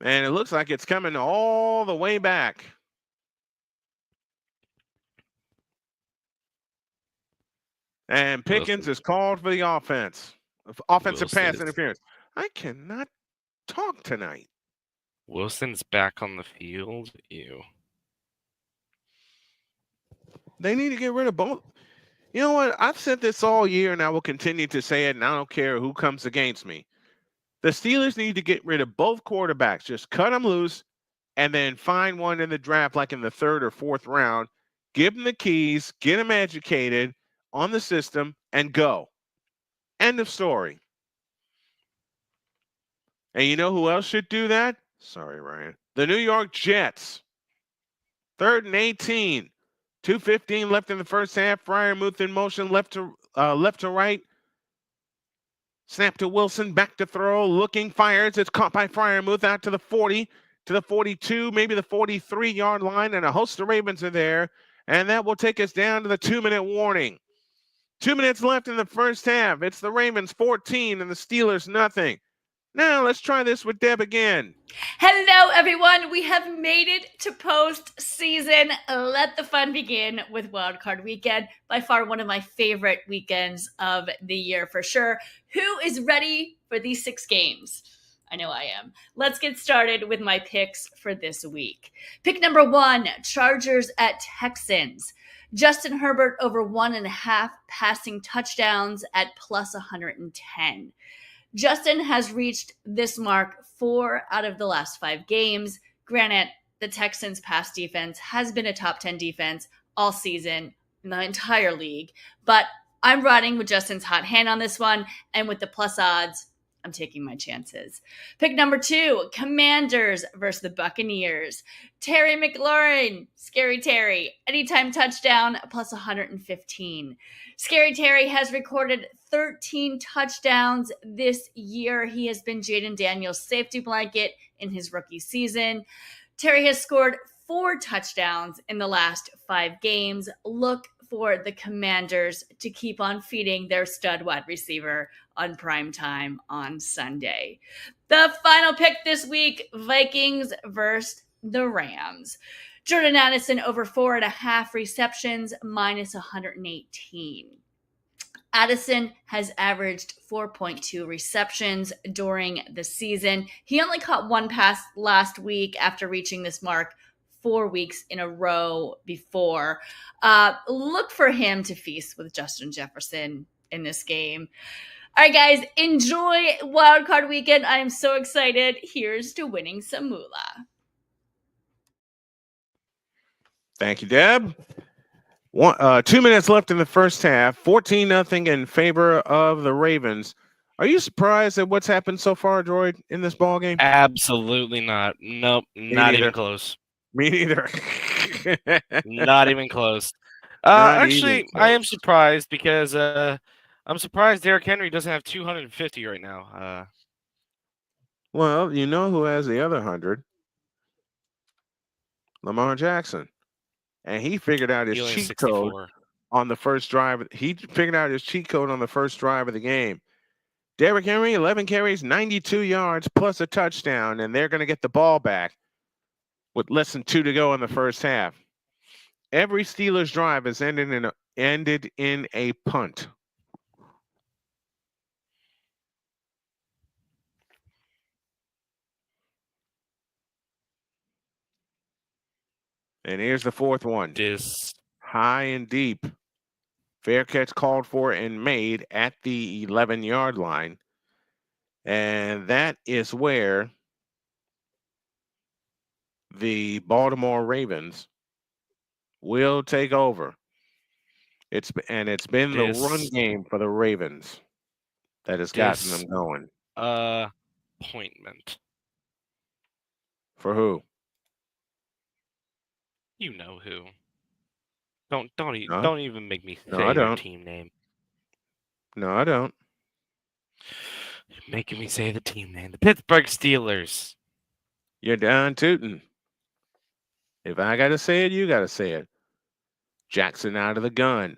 And it looks like it's coming all the way back. And Pickens is called for the offensive pass interference. I cannot talk tonight. Wilson's back on the field. Ew. They need to get rid of both. You know what? I've said this all year, and I will continue to say it, and I don't care who comes against me. The Steelers need to get rid of both quarterbacks. Just cut them loose and then find one in the draft, like in the 3rd or 4th round. Give them the keys, get them educated on the system, and go. End of story. And you know who else should do that? Sorry, Ryan. The New York Jets. 3rd and 18. 2:15 left in the first half. Freiermuth in motion, left to right. Snap to Wilson, back to throw, looking, fires. It's caught by Freiermuth out to the 40, to the 42, maybe the 43-yard line, and a host of Ravens are there. And that will take us down to the 2-minute warning. 2 minutes left in the first half. It's the Ravens 14 and the Steelers nothing. Now let's try this with Deb again. Hello, everyone. We have made it to postseason. Let the fun begin with Wildcard Weekend. By far one of my favorite weekends of the year for sure. Who is ready for these 6 games? I know I am. Let's get started with my picks for this week. Pick number 1, Chargers at Texans. Justin Herbert over 1.5 passing touchdowns at plus 110. Justin has reached this mark 4 out of the last 5 games. Granted, the Texans' pass defense has been a top 10 defense all season in the entire league, but I'm riding with Justin's hot hand on this one, and with the plus odds, I'm taking my chances. Pick number 2, Commanders versus the Buccaneers. Terry McLaurin, Scary Terry, anytime touchdown, plus 115. Scary Terry has recorded 13 touchdowns this year. He has been Jaden Daniels' safety blanket in his rookie season. Terry has scored 4 touchdowns in the last 5 games. Look for the Commanders to keep on feeding their stud wide receiver on prime time on Sunday. The final pick this week, Vikings versus the Rams. Jordan Addison over 4.5 receptions, minus 118. Addison has averaged 4.2 receptions during the season. He only caught 1 pass last week after reaching this mark 4 weeks in a row before. Look for him to feast with Justin Jefferson in this game. All right, guys, enjoy Wildcard Weekend. I am so excited. Here's to winning some moolah. Thank you, Deb. 2 minutes left in the first half. 14-0 in favor of the Ravens. Are you surprised at what's happened so far, Droid, in this ball game? Absolutely not. Nope, not even close. Me neither. Not even close. Not Actually, even I am close. surprised because I'm surprised Derrick Henry doesn't have 250 right now. Well, you know who has the other 100? Lamar Jackson. And he figured out his He only has cheat code 64. on the first drive. He figured out his cheat code on the first drive of the game. Derrick Henry, 11 carries, 92 yards, plus a touchdown, and they're going to get the ball back with less than 2 to go in the first half. Every Steelers drive has ended in a punt. And here's the fourth one. High and deep. Fair catch called for and made at the 11-yard line. And that is where the Baltimore Ravens will take over. It's been the run game for the Ravens that has gotten them going. Appointment. For who? You know who. Don't even make me say I your don't. team name. No, I don't. You're making me say the team name. The Pittsburgh Steelers. You're down tooting. If I got to say it, you got to say it. Jackson out of the gun.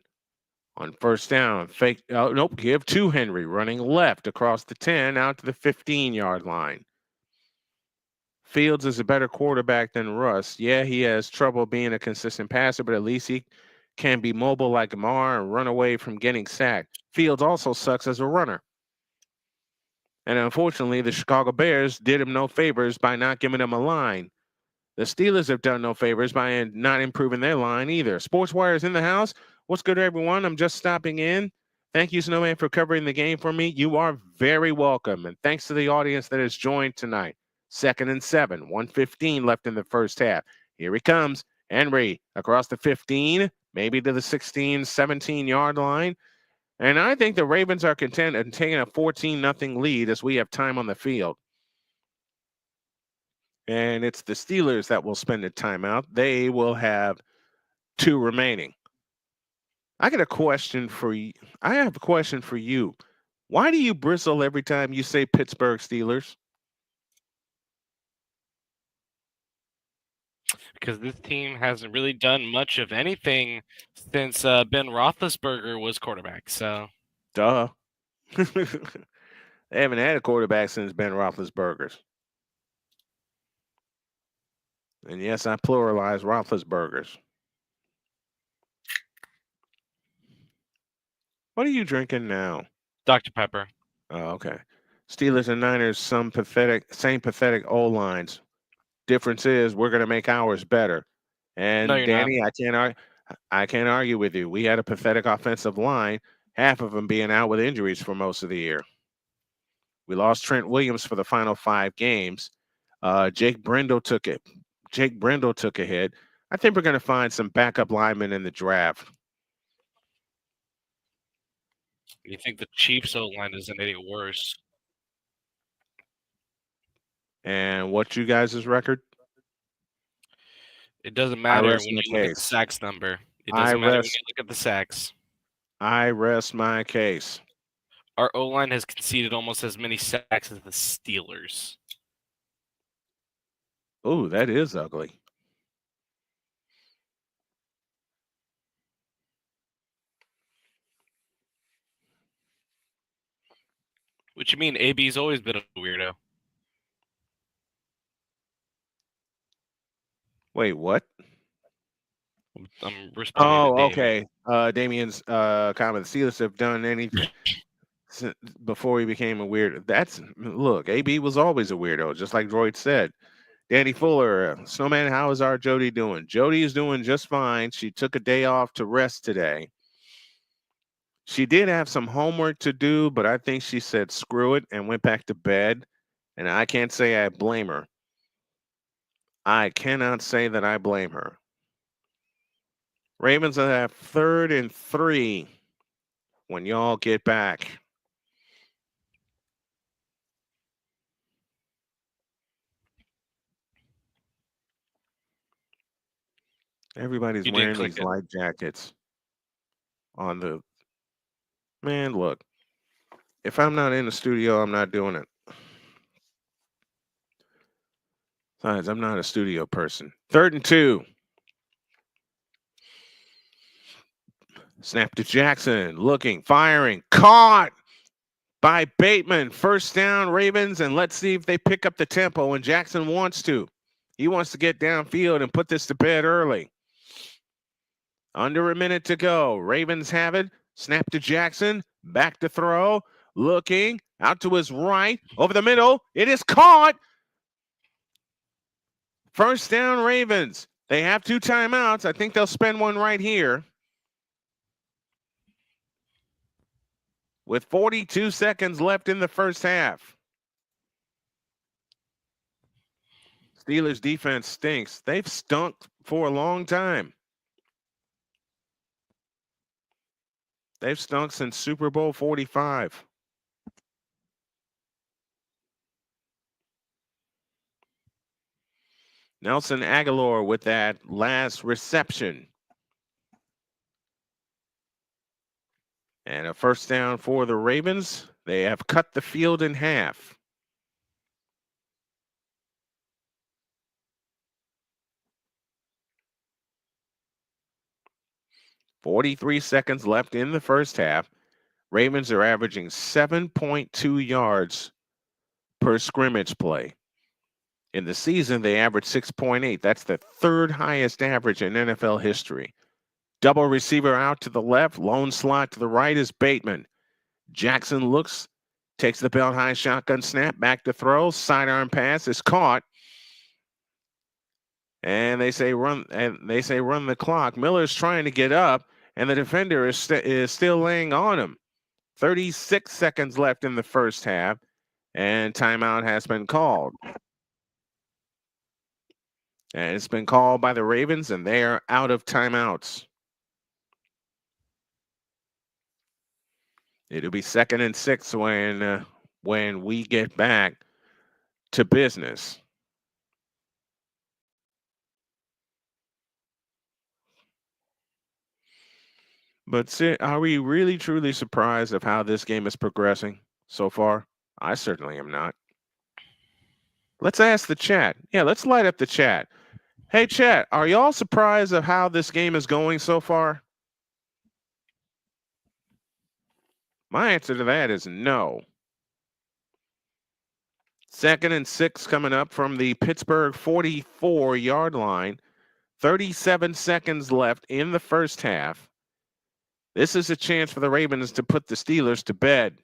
On first down, fake. Oh, nope, give to Henry, running left across the 10 out to the 15-yard line. Fields is a better quarterback than Russ. Yeah, he has trouble being a consistent passer, but at least he can be mobile like Amar and run away from getting sacked. Fields also sucks as a runner. And unfortunately, the Chicago Bears did him no favors by not giving him a line. The Steelers have done no favors by not improving their line either. SportsWire is in the house. What's good, everyone? I'm just stopping in. Thank you, Snowman, for covering the game for me. You are very welcome. And thanks to the audience that has joined tonight. 2nd and 7, 1:15 left in the first half. Here he comes. Henry across the 15, maybe to the 16, 17-yard line. And I think the Ravens are content in taking a 14-0 lead as we have time on the field. And it's the Steelers that will spend the timeout. They will have 2 remaining. I got a question for you. I have a question for you. Why do you bristle every time you say Pittsburgh Steelers? Because this team hasn't really done much of anything since Ben Roethlisberger was quarterback. So, duh. They haven't had a quarterback since Ben Roethlisberger's. And yes, I pluralize Roethlisberger's. What are you drinking now? Dr. Pepper. Oh, okay. Steelers and Niners, same pathetic O-lines. Difference is we're going to make ours better. And No, you're Danny, I can't argue with you. We had a pathetic offensive line, half of them being out with injuries for most of the year. We lost Trent Williams for the final 5 games. Jake Brendel took it. Jake Brendel took a hit. I think we're going to find some backup linemen in the draft. You think the Chiefs O-line is any worse? And what's you guys' record? It doesn't matter when you look at the sacks number. It doesn't matter when you look at the sacks. I rest my case. Our O-line has conceded almost as many sacks as the Steelers. Oh, that is ugly. What you mean? AB's always been a weirdo. Wait, what? I'm responding to Damien. Okay. Damien's comment. The Steelers have done anything before he became a weirdo. Look, AB was always a weirdo, just like Droid said. Danny Fuller, Snowman, how is our Jody doing? Jody is doing just fine. She took a day off to rest today. She did have some homework to do, but I think she said screw it and went back to bed. And I can't say I blame her. I cannot say that I blame her. Ravens will have 3rd and 3 when y'all get back. Everybody's wearing these light jackets on the... Man, look. If I'm not in the studio, I'm not doing it. Besides, I'm not a studio person. 3rd and 2. Snap to Jackson. Looking, firing. Caught by Bateman. 1st down, Ravens. And let's see if they pick up the tempo. And Jackson wants to. He wants to get downfield and put this to bed early. Under a minute to go. Ravens have it. Snap to Jackson. Back to throw. Looking out to his right. Over the middle. It is caught. 1st down, Ravens. They have 2 timeouts. I think they'll spend one right here. With 42 seconds left in the first half. Steelers defense stinks. They've stunk for a long time. They've stunk since Super Bowl 45. Nelson Aguilar with that last reception. And a 1st down for the Ravens. They have cut the field in half. .43 seconds left in the first half. Ravens are averaging 7.2 yards per scrimmage play. In the season, they average 6.8. That's the 3rd highest average in NFL history. Double receiver out to the left. Lone slot to the right is Bateman. Jackson looks, takes the belt high shotgun snap, back to throw. Sidearm pass is caught. And they say run the clock. Miller's trying to get up, and the defender is still laying on him. 36 seconds left in the first half, and timeout has been called. And it's been called by the Ravens, and they are out of timeouts. It'll be 2nd and 6 when we get back to business. But are we really truly surprised of how this game is progressing so far? I certainly am not. Let's ask the chat. Yeah, let's light up the chat. Hey, chat, are y'all surprised of how this game is going so far? My answer to that is no. 2nd and 6 coming up from the Pittsburgh 44-yard line. 37 seconds left in the first half. This is a chance for the Ravens to put the Steelers to bed.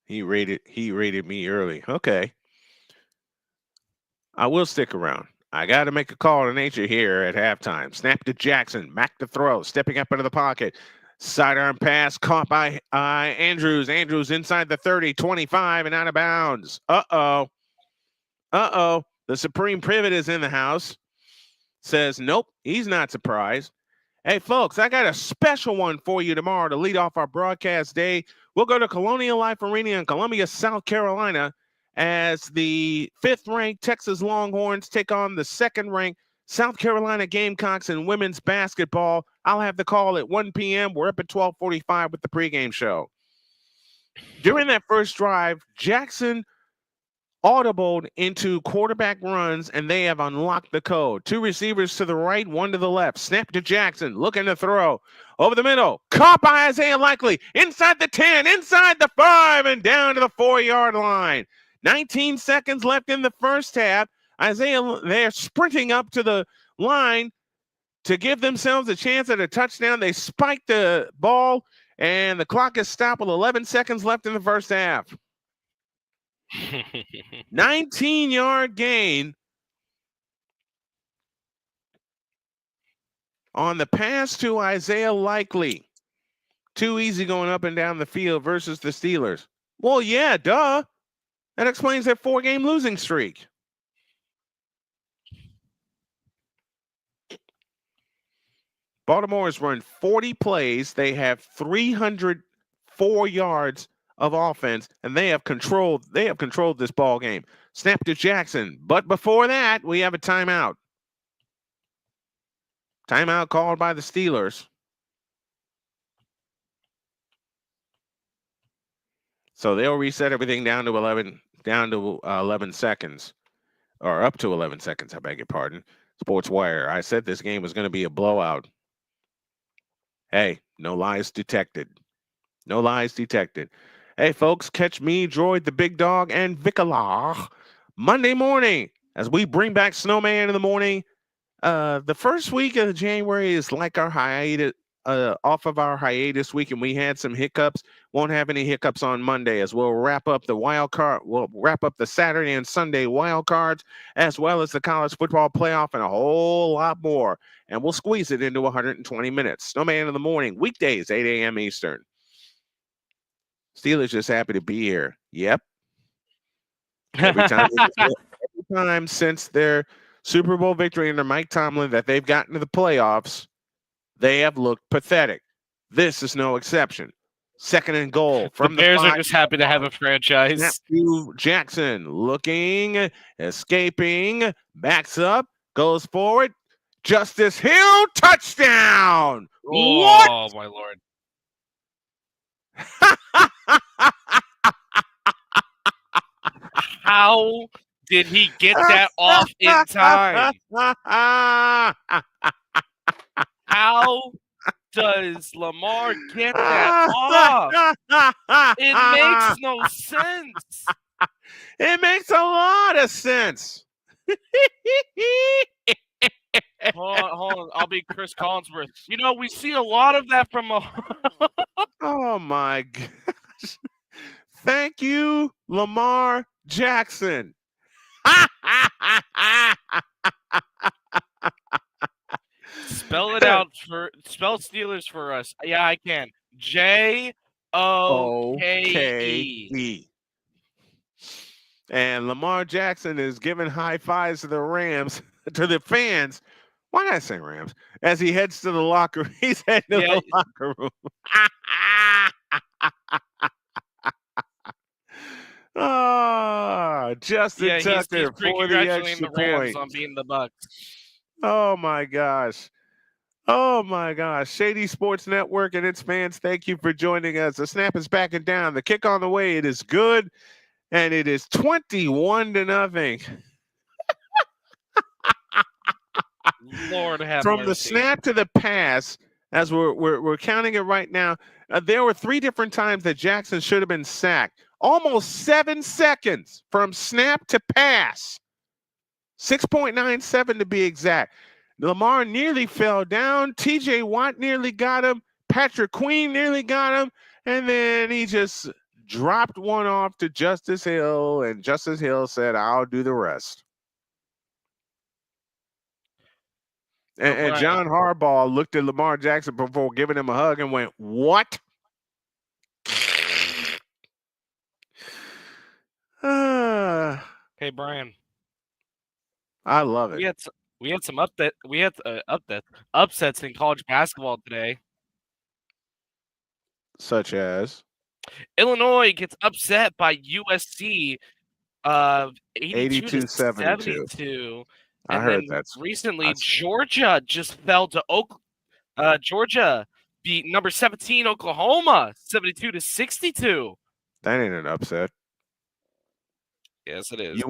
He rated me early. Okay. I will stick around. I got to make a call to nature here at halftime. Snap to Jackson. Back to throw. Stepping up into the pocket. Sidearm pass caught by Andrews. Andrews inside the 30, 25, and out of bounds. Uh-oh. Uh-oh. The Supreme Pivot is in the house. Says, nope, he's not surprised. Hey, folks, I got a special one for you tomorrow to lead off our broadcast day. We'll go to Colonial Life Arena in Columbia, South Carolina, as the 5th-ranked Texas Longhorns take on the 2nd-ranked South Carolina Gamecocks in women's basketball. I'll have the call at 1 p.m. We're up at 12:45 with the pregame show. During that first drive, Jackson audibled into quarterback runs, and they have unlocked the code. 2 receivers to the right, 1 to the left. Snap to Jackson, looking to throw. Over the middle, caught by Isaiah Likely. Inside the 10, inside the 5, and down to the 4-yard line. 19 seconds left in the first half. Isaiah, they're sprinting up to the line to give themselves a chance at a touchdown. They spiked the ball, and the clock is stopped with 11 seconds left in the first half. 19-yard gain on the pass to Isaiah Likely. Too easy going up and down the field versus the Steelers. Well, yeah, duh. That explains their 4-game losing streak. Baltimore has run 40 plays. They have 304 yards of offense, and they have controlled this ball game. Snap to Jackson. But before that, we have a timeout. Timeout called by the Steelers. So they'll reset everything down to 11 seconds, or up to 11 seconds. I beg your pardon. Sports Wire. I said this game was going to be a blowout. Hey, no lies detected. No lies detected. Hey, folks, catch me, Droid the Big Dog, and Vicalar Monday morning as we bring back Snowman in the morning. The first week of January is like our hiatus, off of our hiatus week, and we had some hiccups. Won't have any hiccups on Monday as we'll wrap up the wild card. We'll wrap up the Saturday and Sunday wild cards, as well as the college football playoff and a whole lot more. And we'll squeeze it into 120 minutes. Snowman in the morning, weekdays, 8 a.m. Eastern. Steelers just happy to be here. Yep. Every time since their Super Bowl victory under Mike Tomlin that they've gotten to the playoffs, they have looked pathetic. This is no exception. Second and goal from the Bears are just happy to have a franchise. Snap to Jackson, looking, escaping, backs up, goes forward. Justice Hill, touchdown! Oh, what? My Lord. How did he get that off in time? How does Lamar get that off? It makes no sense. It makes a lot of sense. Hold on. I'll be Chris Collinsworth. You know, we see a lot of that from oh, my gosh. Thank you, Lamar Jackson. Spell it out spell Steelers for us. Yeah, I can. J-O-K-E. And Lamar Jackson is giving high fives to the Rams, to the fans. Why did I say Rams? As he heads to the locker, he's heading to the locker room. Oh, Justin Tucker for the extra point. On beating the Bucks. Oh my gosh. Oh my gosh. Shady Sports Network and its fans, thank you for joining us. The snap is backing down. The kick on the way. It is good. And it is 21-0. Lord have From mercy. the snap to the pass, as we're counting it right now, there were 3 different times that Jackson should have been sacked. Almost 7 seconds from snap to pass. 6.97 to be exact. Lamar nearly fell down. TJ Watt nearly got him. Patrick Queen nearly got him. And then he just dropped one off to Justice Hill, and Justice Hill said, I'll do the rest. And John Harbaugh looked at Lamar Jackson before giving him a hug and went, what? Hey, Brian. I love it. We had some upsets in college basketball today. Such as? Illinois gets upset by USC 82-72. I heard that. Recently, Georgia just fell to Georgia beat number 17 Oklahoma 72-62. That ain't an upset. Yes, it is.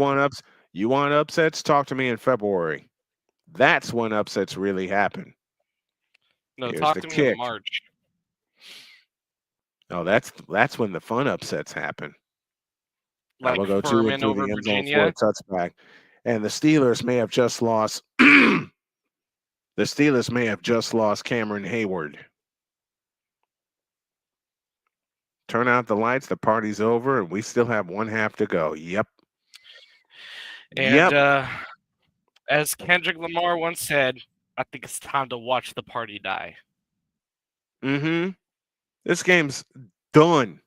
You want upsets? Talk to me in February. That's when upsets really happen. No, Here's talk the to me kick. in March. No, that's when the fun upsets happen. Like we'll go Furman to over the end zone Virginia. for a touchback. And the Steelers may have just lost. The Steelers may have just lost Cameron Hayward. Turn out the lights. The party's over, and we still have 1 half to go. Yep. And as Kendrick Lamar once said, I think it's time to watch the party die. Mm-hmm. This game's done.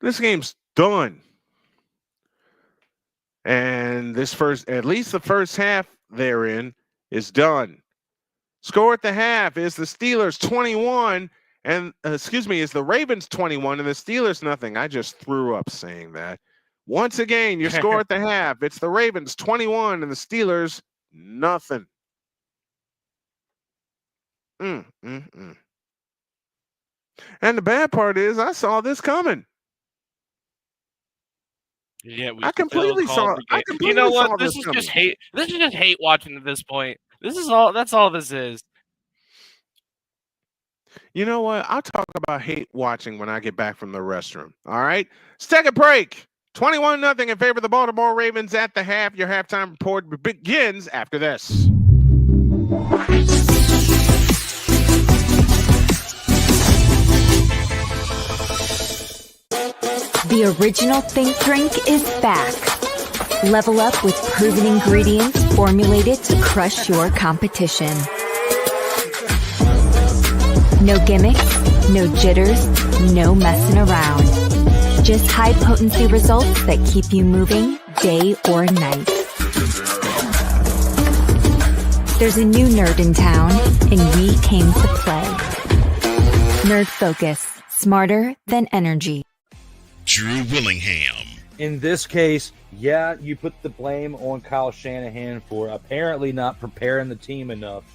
This game's done. And at least the first half therein is done. Score at the half is the Steelers 21 and is the Ravens 21 and the Steelers nothing. I just threw up saying that. Once again, your score at the half, it's the Ravens 21 and the Steelers nothing. And the bad part is I saw this coming. Yeah, I completely saw. You know what? This is just hate. This is just hate watching at this point. This is all. That's all this is. You know what? I'll talk about hate watching when I get back from the restroom. All right. Let's take a break. 21-0 in favor of the Baltimore Ravens at the half. Your halftime report begins after this. The original Think Drink is back. Level up with proven ingredients formulated to crush your competition. No gimmicks, no jitters, no messing around. Just high-potency results that keep you moving day or night. There's a new nerd in town, and we came to play. Nerd Focus, smarter than energy. Drew Willingham. In this case, yeah, you put the blame on Kyle Shanahan for apparently not preparing the team enough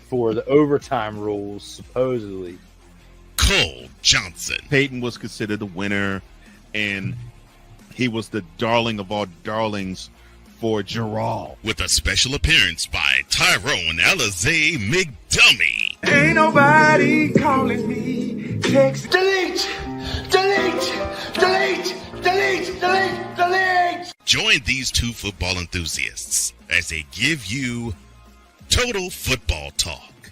for the overtime rules, supposedly. Cole Johnson. Peyton was considered the winner, and he was the darling of all darlings for Gerald. With a special appearance by Tyrone Alizé McDummy. Ain't nobody calling me. Text delete, delete, delete, delete, delete, delete. Join these two football enthusiasts as they give you Total Football Talk.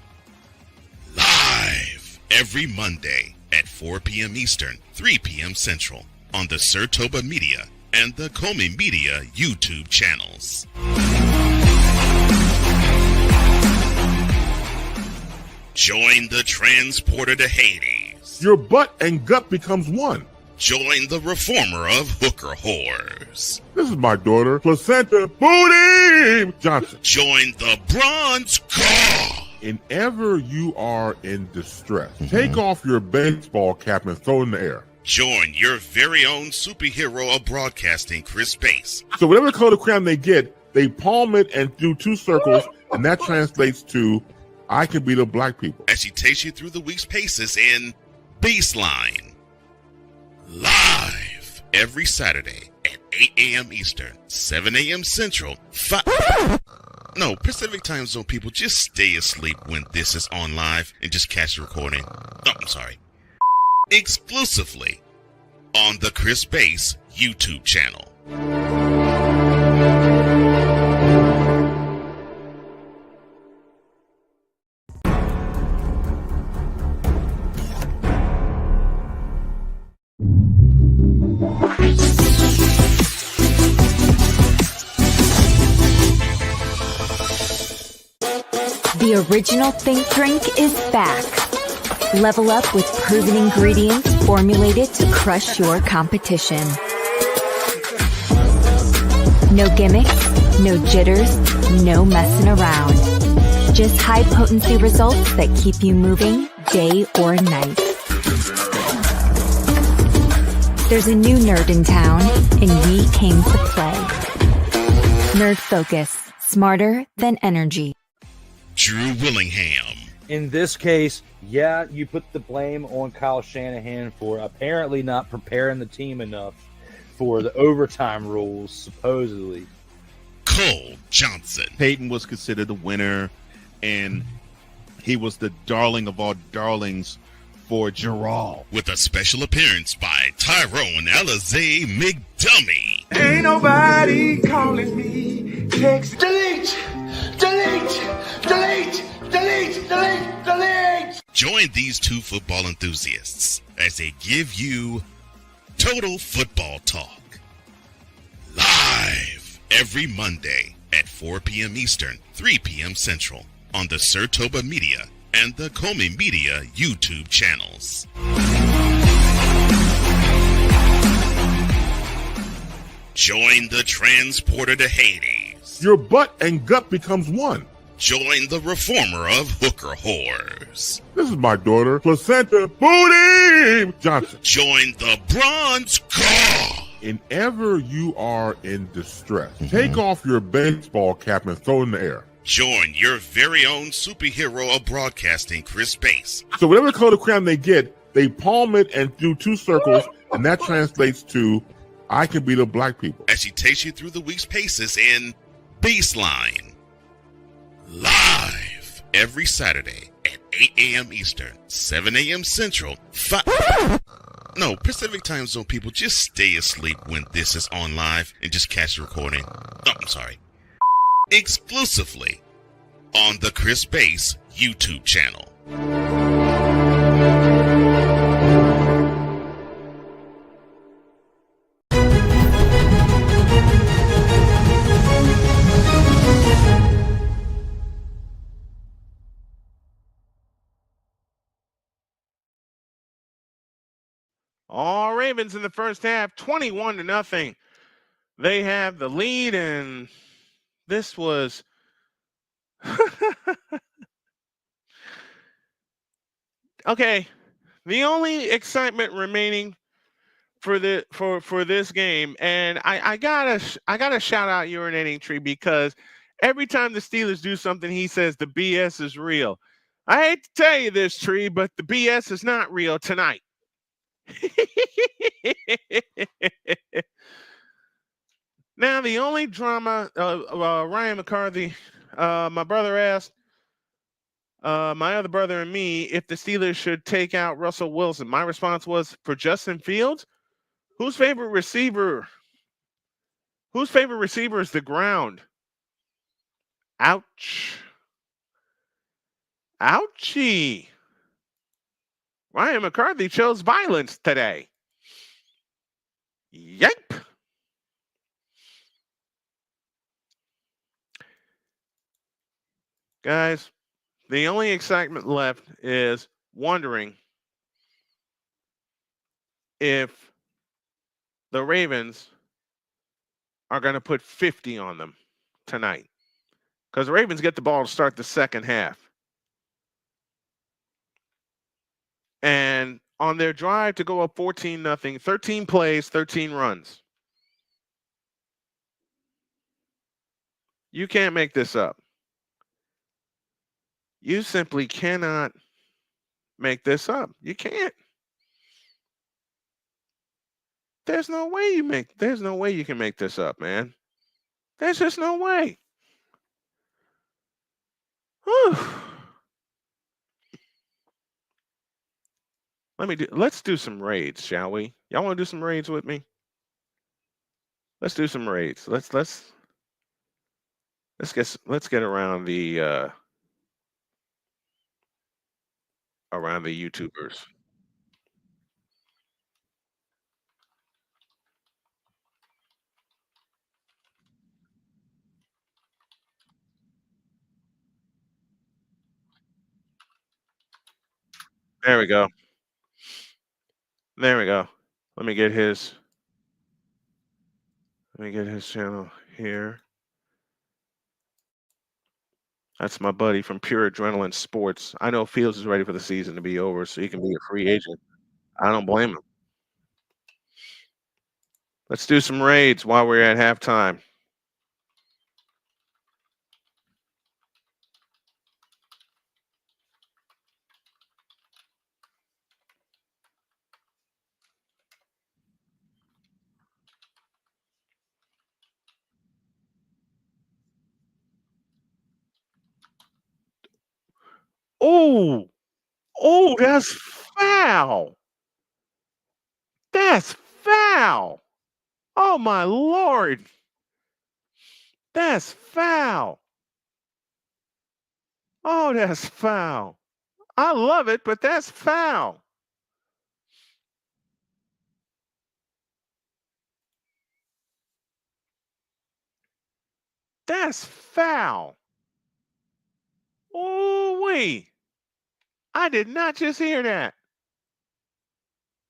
Live every Monday at 4 p.m. Eastern, 3 p.m. Central on the Sertoba Media and the Comey Media YouTube channels. Join the transporter to Hades. Your butt and gut becomes one. Join the reformer of hooker whores. This is my daughter, Placenta Booty Johnson. Join the bronze car. Whenever you are in distress, take off your baseball cap and throw it in the air. Join your very own superhero of broadcasting, Chris Bass. So whatever color crayon they get, they palm it and do two circles, and that translates to, I can beat up black people. As she takes you through the week's paces in Baseline. Live every Saturday at 8 a.m. Eastern, 7 a.m. Central, Pacific Time Zone people, just stay asleep when this is on live and just catch the recording. Exclusively on the Chris Bass YouTube channel. The original Think Drink is back. Level up with proven ingredients formulated to crush your competition. No gimmicks, no jitters, no messing around. Just high-potency results that keep you moving day or night. There's a new nerd in town, and we came to play. Nerd Focus, smarter than energy. Drew Willingham. In this case, yeah, you put the blame on Kyle Shanahan for apparently not preparing the team enough for the overtime rules, supposedly. Cole Johnson. Peyton was considered the winner, and he was the darling of all darlings for Gerald. With a special appearance by Tyrone Alizé McDummy. Ain't nobody calling me. Text delete, delete, delete, delete, delete, delete. Join these two football enthusiasts as they give you Total Football Talk. Live every Monday at 4 p.m. Eastern, 3 p.m. Central on the Sertoba Media and the Comey Media YouTube channels. Join the transporter to Hades. Your butt and gut becomes one. Join the reformer of hooker whores. This is my daughter, Placenta Booty Johnson. Join the bronze car. Whenever you are in distress, take off your baseball cap and throw it in the air. Join your very own superhero of broadcasting, Chris Bass. So whatever color crayon they get, they palm it and do 2 circles, and that translates to, I can beat up black people. As she takes you through the week's paces in Baseline. Live every Saturday at 8 a.m. Eastern, 7 a.m. Central, Pacific Time Zone people, just stay asleep when this is on live and just catch the recording. Exclusively on the Chris Bass YouTube channel. All Ravens in the first half, 21-0. They have the lead, and this was okay. The only excitement remaining for this game, and I gotta shout out Urinating Tree, because every time the Steelers do something, he says the BS is real. I hate to tell you this, Tree, but the BS is not real tonight. Now, the only drama, Ryan McCarthy, my brother asked my other brother and me if the Steelers should take out Russell Wilson. My response was, for Justin Fields, whose favorite receiver is the ground? Ouch. Ouchie. Ryan McCarthy chose violence today. Yep. Guys, the only excitement left is wondering if the Ravens are going to put 50 on them tonight. Because the Ravens get the ball to start the second half. And on their drive to go up 14-0, 13 plays, 13 runs. You can't make this up. You simply cannot make this up. You can't. There's no way you can make this up, man. There's just no way. Whew. Let's do some raids, shall we? Y'all want to do some raids with me? Let's do some raids. Let's get around the YouTubers. There we go. There we go. Let me get his channel here. That's my buddy from Pure Adrenaline Sports. I know Fields is ready for the season to be over, so he can be a free agent. I don't blame him. Let's do some raids while we're at halftime. Oh, that's foul. That's foul. Oh, my Lord. That's foul. Oh, that's foul. I love it, but that's foul. That's foul. Oh, wait. I did not just hear that.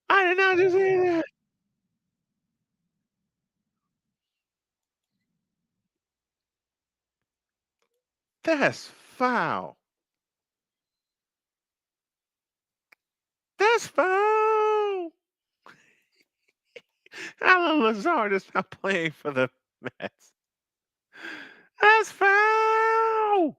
I did not just hear that. That's foul. That's foul. Alan Lazard is not playing for the Mets. That's foul.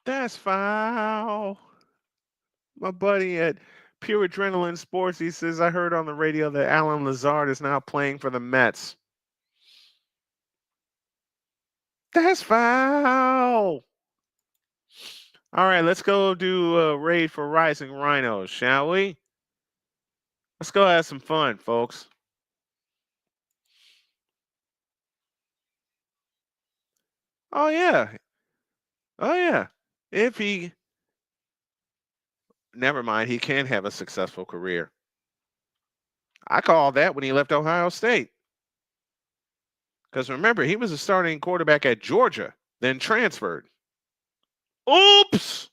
That's foul. My buddy at Pure Adrenaline Sports, he says, I heard on the radio that Alan Lazard is now playing for the Mets. That's foul. All right, let's go do a raid for Rising Rhinos, shall we? Let's go have some fun, folks. Oh, yeah. Oh, yeah. If he... Never mind, he can have a successful career. I called that when he left Ohio State. Because remember, he was a starting quarterback at Georgia, then transferred. Oops!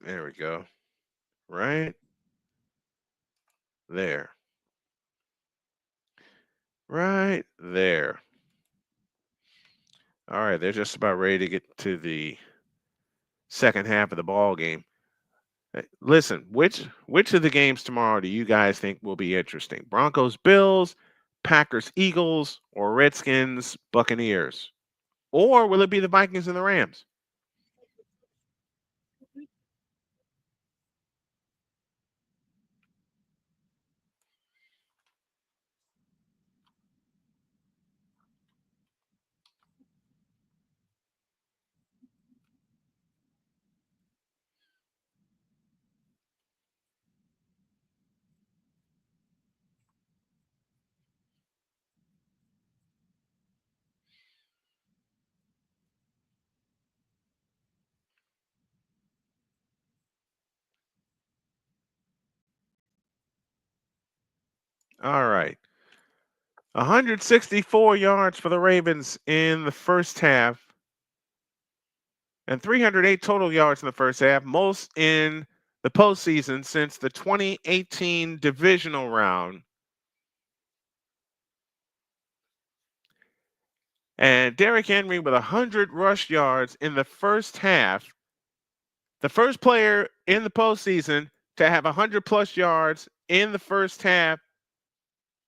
There we go. Right there. Right there. All right, they're just about ready to get to the second half of the ball game. Listen, which of the games tomorrow do you guys think will be interesting? Broncos, Bills, Packers, Eagles, or Redskins, Buccaneers? Or will it be the Vikings and the Rams? All right. 164 yards for the Ravens in the first half and 308 total yards in the first half, most in the postseason since the 2018 divisional round. And Derrick Henry with 100 rush yards in the first half. The first player in the postseason to have 100-plus yards in the first half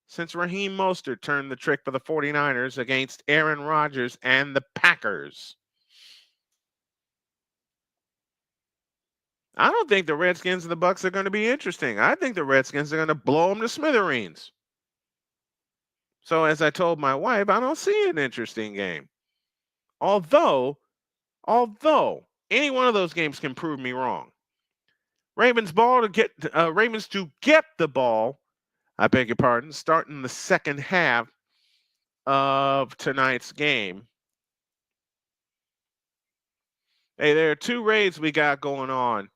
since Raheem Mostert turned the trick for the 49ers against Aaron Rodgers and the Packers. I don't think the Redskins and the Bucs are going to be interesting. I think the Redskins are going to blow them to smithereens. So as I told my wife, I don't see an interesting game. Although any one of those games can prove me wrong. Ravens to get the ball, I beg your pardon, starting the second half of tonight's game. Hey, there are two raids we got going on.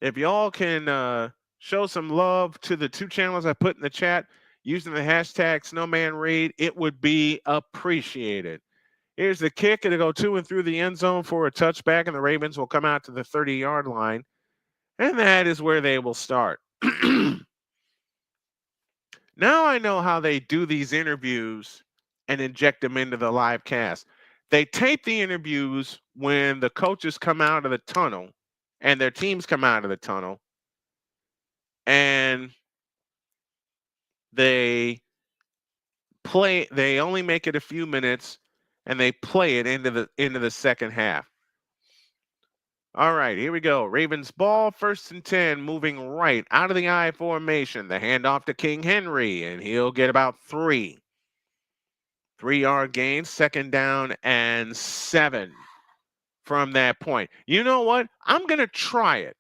If y'all can show some love to the two channels I put in the chat using the hashtag #SnowmanRaid, it would be appreciated. Here's the kick. It'll go to and through the end zone for a touchback, and the Ravens will come out to the 30-yard line. And that is where they will start. Now I know how they do these interviews and inject them into the live cast. They tape the interviews when the coaches come out of the tunnel and their teams come out of the tunnel. And they only make it a few minutes and they play it into the second half. All right, here we go. Ravens ball, 1st and 10, moving right out of the I formation. The handoff to King Henry, and he'll get about 3. 3-yard gain, 2nd down and 7 from that point. You know what? I'm going to try it.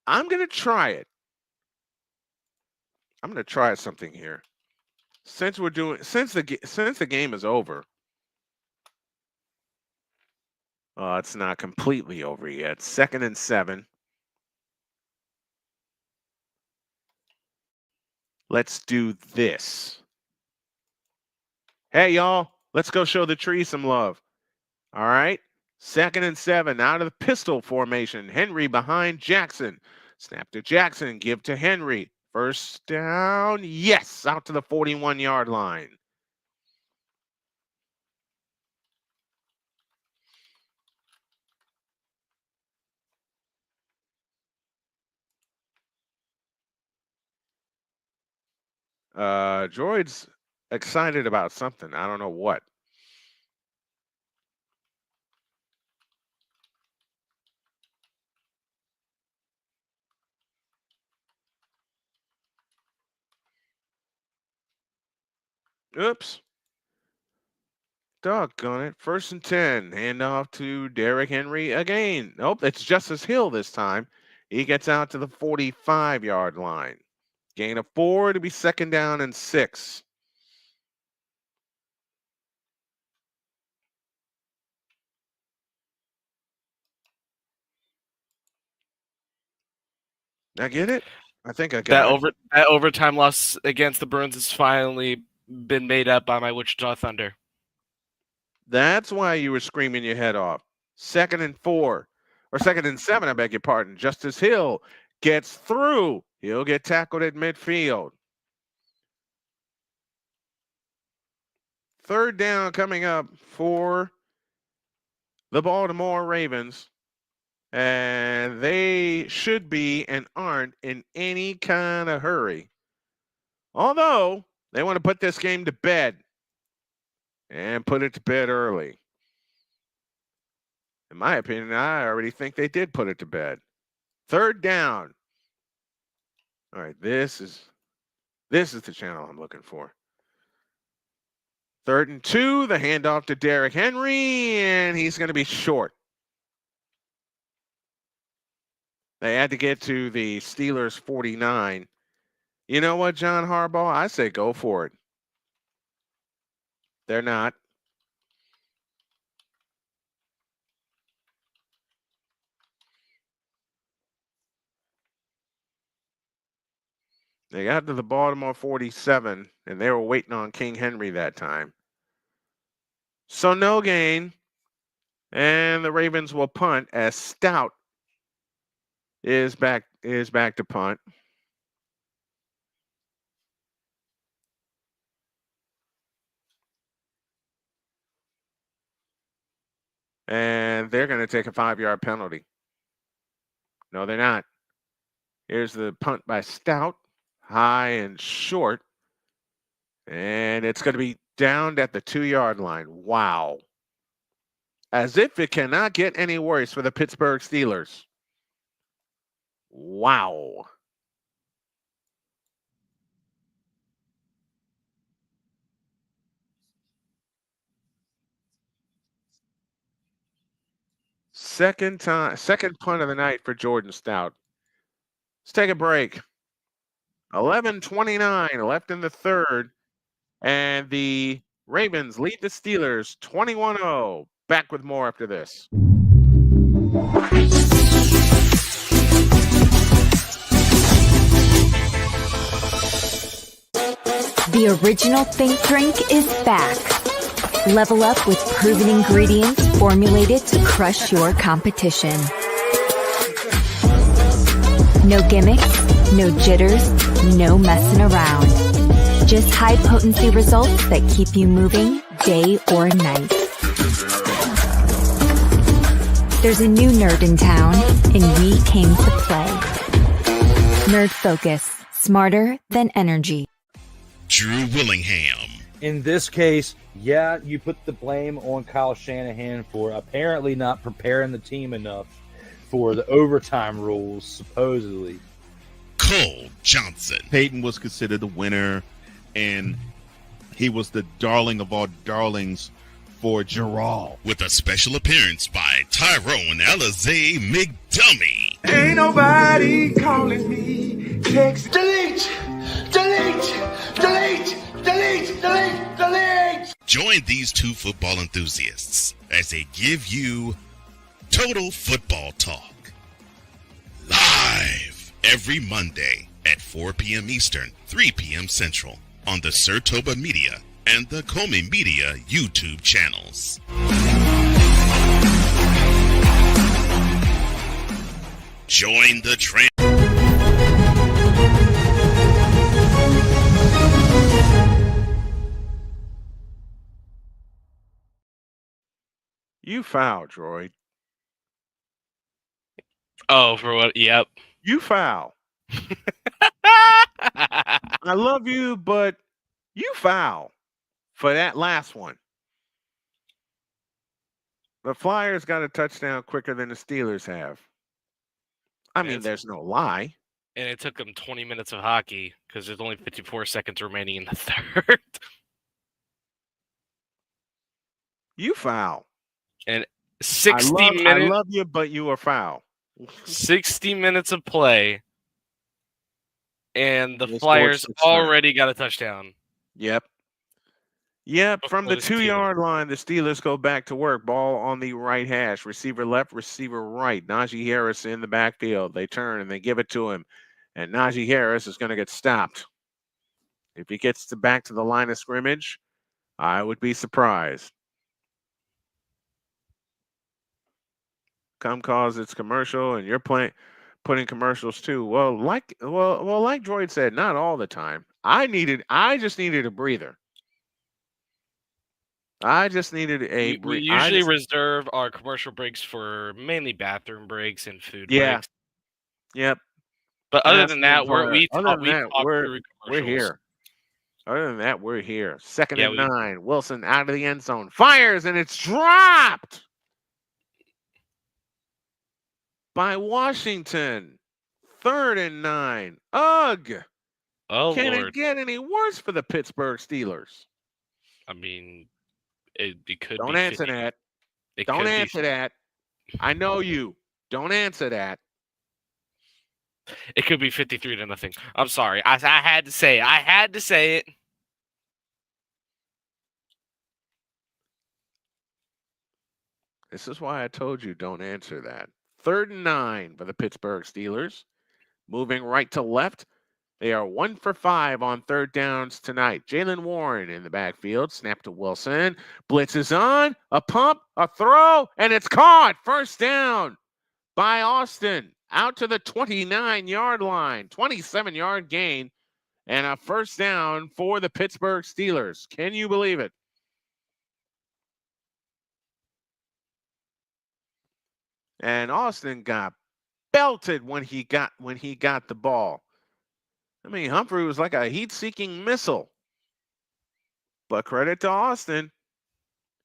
I'm going to try something here. Since the game is over. It's not completely over yet. 2nd and 7. Let's do this. Hey, y'all, let's go show the tree some love. All right. 2nd and 7 out of the pistol formation. Henry behind Jackson. Snap to Jackson. Give to Henry. First down. Yes, out to the 41-yard line. Droid's excited about something. I don't know what. Oops. Doggone it. 1st and 10. Handoff to Derrick Henry again. Nope, it's Justice Hill this time. He gets out to the 45-yard line. Gain of 4 to be 2nd down and 6. I get it. I think I got it. That overtime loss against the Bruins has finally been made up by my Wichita Thunder. That's why you were screaming your head off. 2nd and 4. Or 2nd and 7, I beg your pardon. Justice Hill gets through. He'll get tackled at midfield. 3rd down coming up for the Baltimore Ravens. And they should be and aren't in any kind of hurry. Although they want to put this game to bed and put it to bed early. In my opinion, I already think they did put it to bed. 3rd down. All right, this is the channel I'm looking for. 3rd and 2, the handoff to Derrick Henry, and he's going to be short. They had to get to the Steelers 49. You know what, John Harbaugh? I say go for it. They're not. They got to the Baltimore 47, and they were waiting on King Henry that time. So no gain, and the Ravens will punt as Stout is back to punt. And they're going to take a 5-yard penalty. No, they're not. Here's the punt by Stout. High and short. And it's going to be downed at the 2-yard line. Wow. As if it cannot get any worse for the Pittsburgh Steelers. Wow. Second punt of the night for Jordan Stout. Let's take a break. 11:29 left in the 3rd. And the Ravens lead the Steelers 21-0. Back with more after this. The original Think Drink is back. Level up with proven ingredients formulated to crush your competition. No gimmicks, no jitters, no messing around. Just high-potency results that keep you moving day or night. There's a new nerd in town, and we came to play. Nerd Focus. Smarter than energy. Drew Willingham. In this case, yeah, you put the blame on Kyle Shanahan for apparently not preparing the team enough for the overtime rules, supposedly. Cole Johnson. Peyton was considered the winner, and he was the darling of all darlings for Gerald. With a special appearance by Tyrone Alizé McDummy. Ain't nobody calling me. Text. Delete. Join these two football enthusiasts as they give you Total Football Talk. Live every Monday at 4 p.m. Eastern, 3 p.m. Central on the Sertoba Media and the Comey Media YouTube channels. Join the train. You foul, droid. Oh, for what? Yep. You foul. I love you, but you foul for that last one. The Flyers got a touchdown quicker than the Steelers have. I mean, there's no lie. And it took them 20 minutes of hockey because there's only 54 seconds remaining in the third. You foul. And 60 minutes. I love you, but you are foul. 60 minutes of play. And the Flyers already got a touchdown. Yep. From the 2-yard line, the Steelers go back to work. Ball on the right hash. Receiver left, receiver right. Najee Harris in the backfield. They turn and they give it to him. And Najee Harris is going to get stopped. If he gets back to the line of scrimmage, I would be surprised. Come cause it's commercial, and you're putting commercials too. Well, like Droid said, not all the time. I just needed a breather. I just needed a breather. We usually reserve our commercial breaks for mainly bathroom breaks and food breaks. Yep. But other than that, we're here. Other than that, we're here. Second and 9. Wilson out of the end zone. Fires, and it's dropped by Washington. 3rd and 9. Ugh. Oh, Can Lord. it get any worse for the Pittsburgh Steelers? I mean, it could Don't be. answer that. Don't answer that. I know you. Don't answer that. It could be 53-0. I'm sorry. I had to say it. I had to say it. This is why I told you don't answer that. 3rd and 9 for the Pittsburgh Steelers. Moving right to left. They are 1 for 5 on 3rd downs tonight. Jaylen Warren in the backfield. Snap to Wilson. Blitz is on. A pump, a throw, and it's caught. 1st down by Austin. Out to the 29-yard line. 27-yard gain. And a 1st down for the Pittsburgh Steelers. Can you believe it? And Austin got belted when he got the ball. I mean, Humphrey was like a heat-seeking missile. But credit to Austin.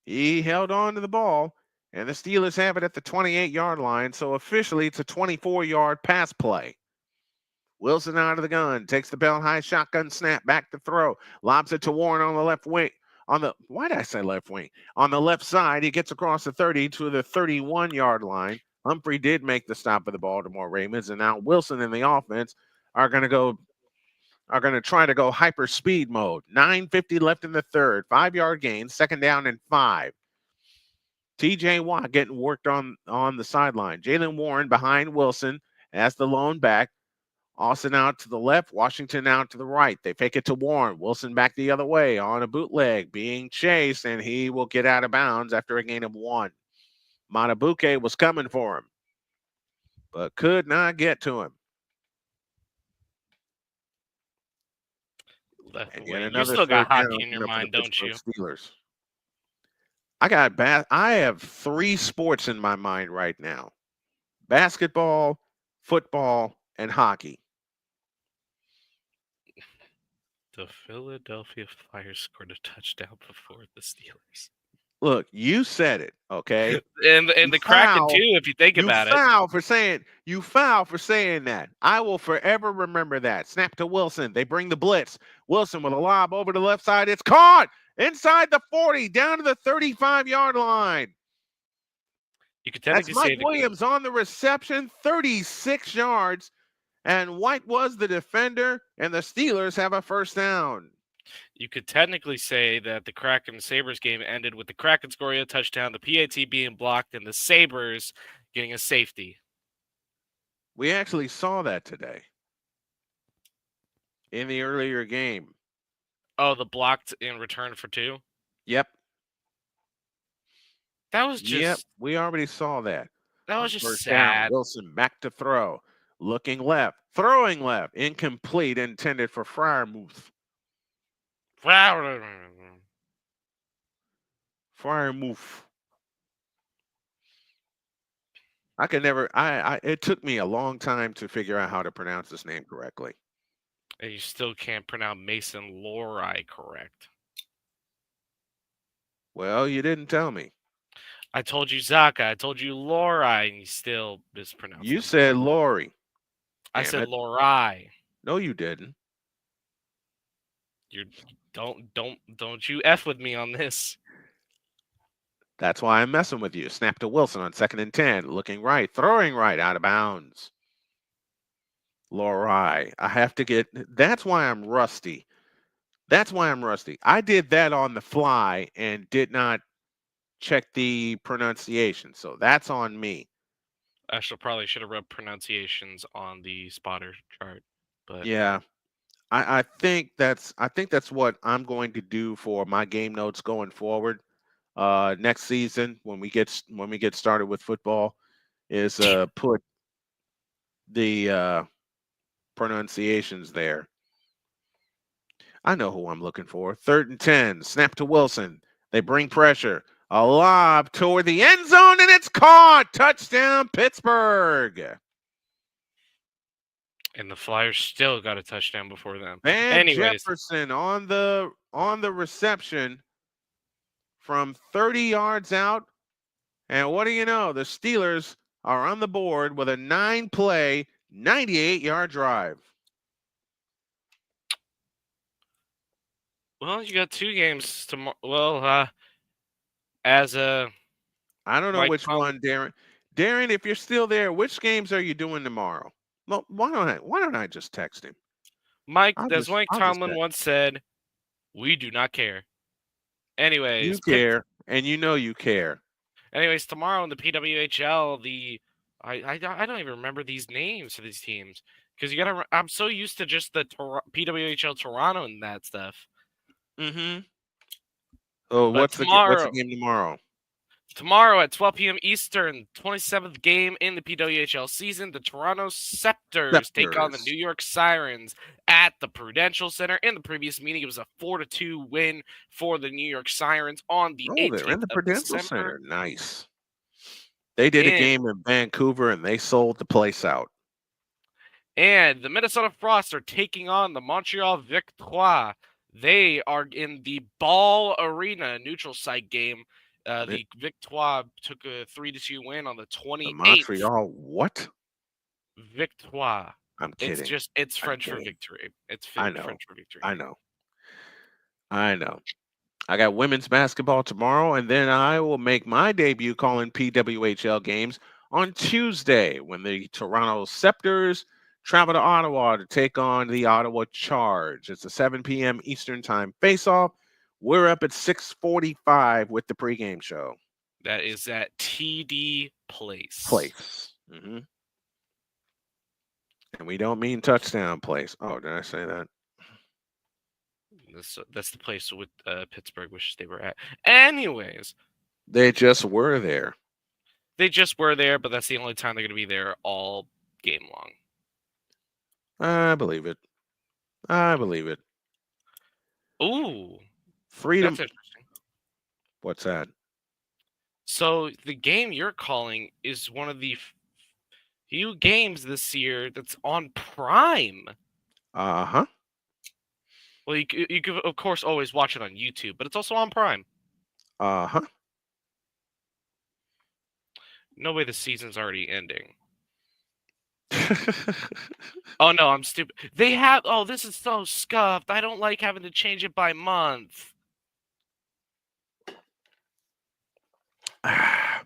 He held on to the ball, and the Steelers have it at the 28-yard line, so officially it's a 24-yard pass play. Wilson out of the gun, takes the belt high shotgun snap, back to throw, lobs it to Warren on the left wing. Why did I say left wing? On the left side, he gets across the 30 to the 31-yard line. Humphrey did make the stop of the Baltimore Ravens, and now Wilson and the offense are going to try to go hyper speed mode. 9:50 left in the third. 5-yard gain. 2nd down and 5. TJ Watt getting worked on the sideline. Jaylen Warren behind Wilson as the lone back. Austin out to the left. Washington out to the right. They fake it to Warren. Wilson back the other way on a bootleg, being chased, and he will get out of bounds after a gain of 1. Matabuke was coming for him, but could not get to him. You still got hockey in your mind, don't you? Steelers. I have 3 sports in my mind right now: basketball, football, and hockey. The Philadelphia Flyers scored a touchdown before the Steelers. Look, you said it, okay? and the Kraken too, if you think about it. You foul for saying that. I will forever remember that. Snap to Wilson. They bring the blitz. Wilson with a lob over the left side. It's caught. inside the 40, down to the 35-yard line. You could That's technically Mike Williams on the reception, 36 yards, and White was the defender, and the Steelers have a first down. You could technically say that the Kraken Sabres game ended with the Kraken scoring a touchdown, the PAT being blocked, and the Sabres getting a safety. We actually saw that today in the earlier game. Oh, the blocked in return for 2? Yep. That was just... Yep, we already saw that. That was just first sad. Down. Wilson back to throw. Looking left. Throwing left. Incomplete. Intended for Freiermuth. Freiermuth. I could never... It took me a long time to figure out how to pronounce this name correctly. And you still can't pronounce Mason Lorai correct. Well, you didn't tell me. I told you Zaka. I told you Lorai, and you still mispronounced You it. said Lori. I said Lorai. No, you didn't. Don't you F with me on this. That's why I'm messing with you. Snap to Wilson on 2nd and 10. Looking right. Throwing right. Out of bounds. Lorai. I have to get... That's why I'm rusty. I did that on the fly and did not check the pronunciation. So that's on me. I probably should have read pronunciations on the spotter chart. But yeah. I think that's what I'm going to do for my game notes going forward. Next season when we get started with football is put the pronunciations there. I know who I'm looking for. 3rd and 10. Snap to Wilson. They bring pressure. A lob toward the end zone, and it's caught. Touchdown, Pittsburgh. And the Flyers still got a touchdown before them. Van Jefferson on the reception from 30 yards out. And what do you know? The Steelers are on the board with a 9-play, 98-yard drive. Well, you got 2 games tomorrow. Well, as a... I don't know which one, Darren. Darren, if you're still there, which games are you doing tomorrow? Well, why don't I just text him? Mike Tomlin once said, "We do not care." Anyways, you care, and you know you care. Anyways, tomorrow in the PWHL, I don't even remember these names for these teams because I'm so used to just the PWHL Toronto and that stuff. Mm-hmm. Oh, what's the game tomorrow? Tomorrow at 12 p.m. Eastern, 27th game in the PWHL season, the Toronto Scepters take on the New York Sirens at the Prudential Center. In the previous meeting, it was a 4-2 win for the New York Sirens on the 18th they're in the Prudential December. Center. Nice. They did a game in Vancouver, and they sold the place out. And the Minnesota Frost are taking on the Montreal Victoire. They are in the Ball Arena neutral site game. The Victoire took a 3-2 win on the 28th. The Montreal what? Victoire. I'm kidding. It's French for victory. It's French for victory. I know. I got women's basketball tomorrow, and then I will make my debut calling PWHL games on Tuesday when the Toronto Scepters travel to Ottawa to take on the Ottawa Charge. It's a 7 p.m. Eastern Time face-off. We're up at 6:45 with the pregame show. That is at TD Place. Mm-hmm. And we don't mean touchdown place. Oh, did I say that? That's the place with Pittsburgh wishes they were at. Anyways. They just were there. But that's the only time they're going to be there all game long. I believe it. Ooh. Freedom. That's interesting. What's that? So the game you're calling is one of the few games this year that's on Prime. Uh-huh. Well, you could, of course, always watch it on YouTube, but it's also on Prime. Uh-huh. No way the season's already ending. Oh, no, I'm stupid. This is so scuffed. I don't like having to change it by month. For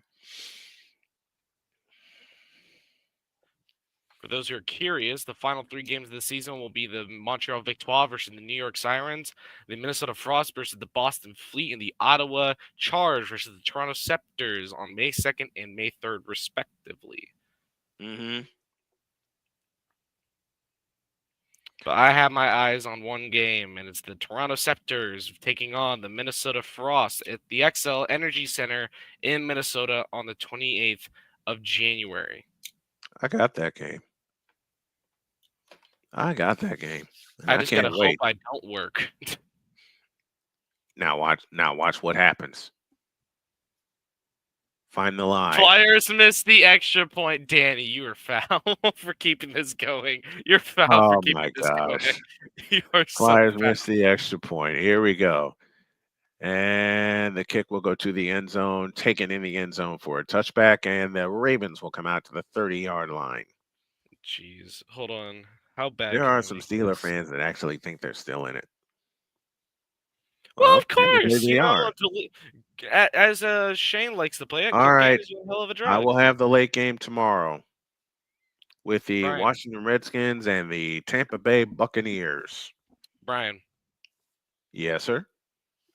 those who are curious, the final 3 games of the season will be the Montreal Victoire versus the New York Sirens, the Minnesota Frost versus the Boston Fleet, and the Ottawa Charge versus the Toronto Scepters on May 2nd and May 3rd, respectively. Mm-hmm. But I have my eyes on one game, and it's the Toronto Scepters taking on the Minnesota Frost at the XL Energy Center in Minnesota on the 28th of January. I got that game. I just gotta wait. hope I don't work. Now watch what happens. Find the line. Flyers missed the extra point. Danny, you are foul for keeping this going. You're foul for keeping this going. You are Flyers so missed the extra point. Here we go. And the kick will go to the end zone, taken in the end zone for a touchback, and the Ravens will come out to the 30-yard line. Jeez, hold on. How bad? There are some Steeler fans that actually think they're still in it. Well, of course. They are. As Shane likes to play it. All right. Is a hell of a drug. I will have the late game tomorrow with the Brian. Washington Redskins and the Tampa Bay Buccaneers. Brian. Yes, sir.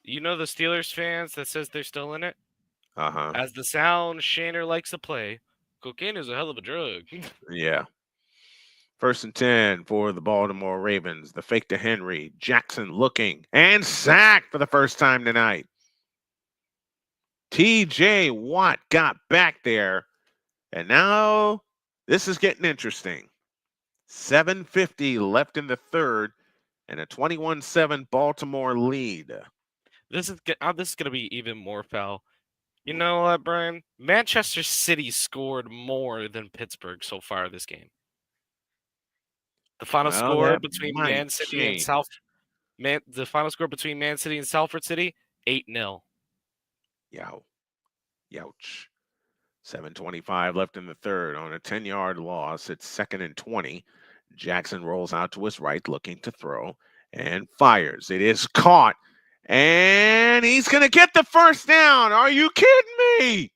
You know the Steelers fans that says they're still in it? Uh-huh. As the sound Shaner likes to play, cocaine is a hell of a drug. Yeah. 1st and 10 for the Baltimore Ravens. The fake to Henry. Jackson looking and sacked for the first time tonight. TJ Watt got back there. And now this is getting interesting. 7:50 left in the third and a 21-7 Baltimore lead. This is going to be even more foul. You know what, Brian? Manchester City scored more than Pittsburgh so far this game. The final score between Man City and Salford City, 8-0. Youch. 7:25 left in the third on a 10-yard loss. It's 2nd and 20. Jackson rolls out to his right looking to throw and fires. It is caught. And he's going to get the first down. Are you kidding me?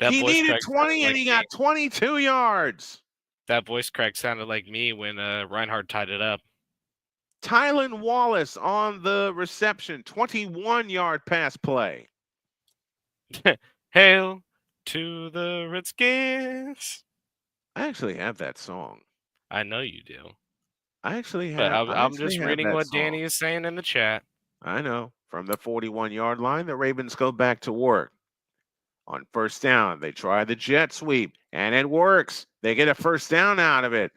He needed 20 and he got 22 yards. That voice crack sounded like me when Reinhardt tied it up. Tylan Wallace on the reception, 21-yard pass play. Hail to the Redskins. I actually have that song. I know you do. I actually have. But I'm just reading what Danny is saying in the chat. I know. From the 41-yard line, the Ravens go back to work. On 1st down, they try the jet sweep, and it works. They get a first down out of it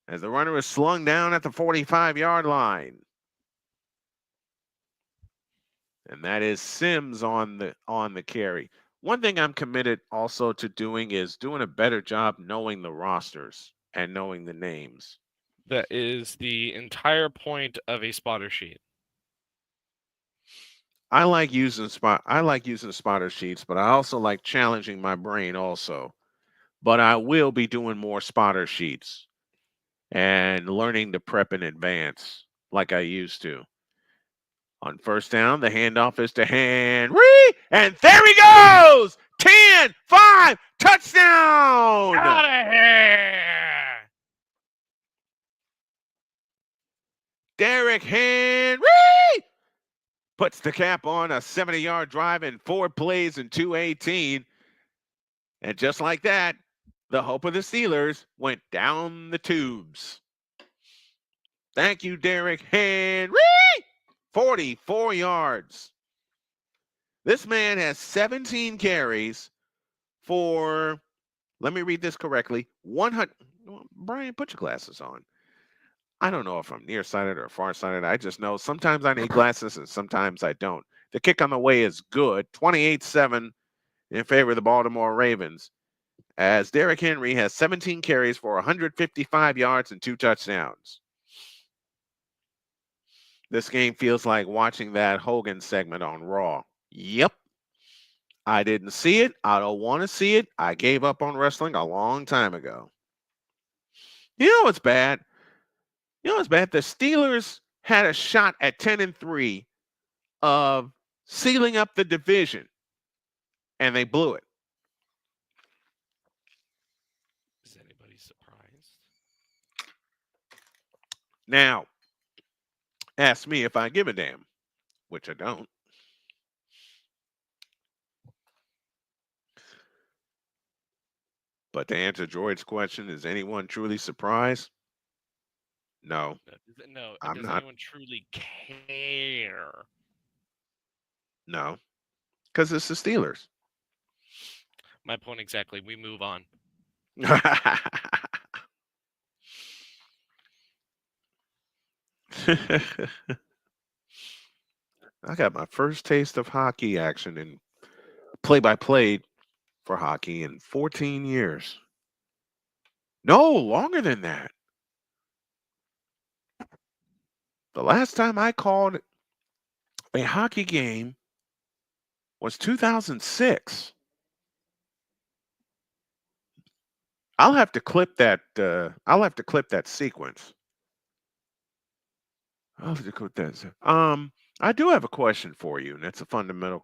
as the runner is slung down at the 45-yard line. And that is Sims on the carry. One thing I'm committed also to doing is doing a better job knowing the rosters and knowing the names. That is the entire point of a spotter sheet. I like using spotter sheets, but I also like challenging my brain also. But I will be doing more spotter sheets and learning to prep in advance like I used to. On 1st down, the handoff is to Henry, and there he goes! 10-5, touchdown! Out of here! Derrick Henry puts the cap on a 70-yard drive in 4 plays and 2:18. And just like that, the hope of the Steelers went down the tubes. Thank you, Derrick Henry. 44 yards. This man has 17 carries for, let me read this correctly, 100. Brian, put your glasses on. I don't know if I'm nearsighted or farsighted. I just know sometimes I need glasses and sometimes I don't. The kick on the way is good. 28-7 in favor of the Baltimore Ravens, as Derrick Henry has 17 carries for 155 yards and 2 touchdowns. This game feels like watching that Hogan segment on Raw. Yep. I didn't see it. I don't want to see it. I gave up on wrestling a long time ago. You know what's bad? The Steelers had a shot at 10-3 of sealing up the division, and they blew it. Is anybody surprised? Now, ask me if I give a damn, which I don't. But to answer Droid's question, is anyone truly surprised? No. No. I'm does not. anyone truly care? No. Because it's the Steelers. My point exactly. We move on. I got my first taste of hockey action and play-by-play for hockey in 14 years. No, longer than that. The last time I called a hockey game was 2006. I'll have to clip that. I'll have to clip that sequence. I'll have to clip that. I do have a question for you, and it's a fundamental.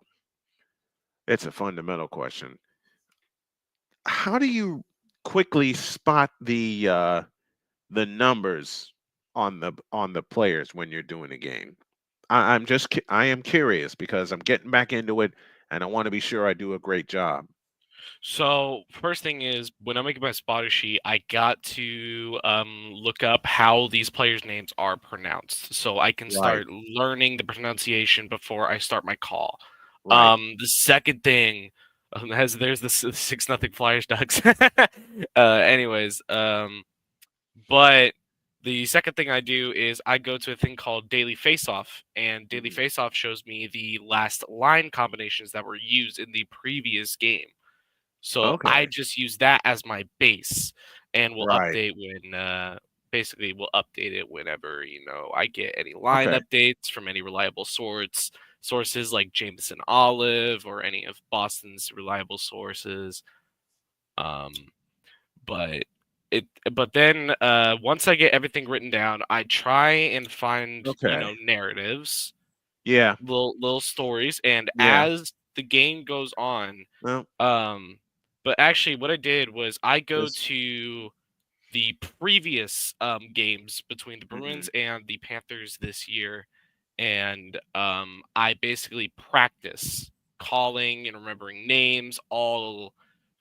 It's a fundamental question. How do you quickly spot the numbers on the players when you're doing a game? I am curious because I'm getting back into it, and I want to be sure I do a great job. So first thing is when I'm making my spotter sheet, I got to look up how these players' names are pronounced, so I can start learning the pronunciation before I start my call. Right. The second thing, there's the 6-0 Flyers Ducks. Anyways, but the second thing I do is I go to a thing called Daily Faceoff, and Daily Faceoff shows me the last line combinations that were used in the previous game. So I just use that as my base, and we'll update when basically we'll update it whenever I get any line updates from any reliable sources like Jameson Olive or any of Boston's reliable sources. But then once I get everything written down, I try and find narratives, little stories, and as the game goes on, but actually what I did was I go to the previous games between the Bruins and the Panthers this year, and I basically practice calling and remembering names all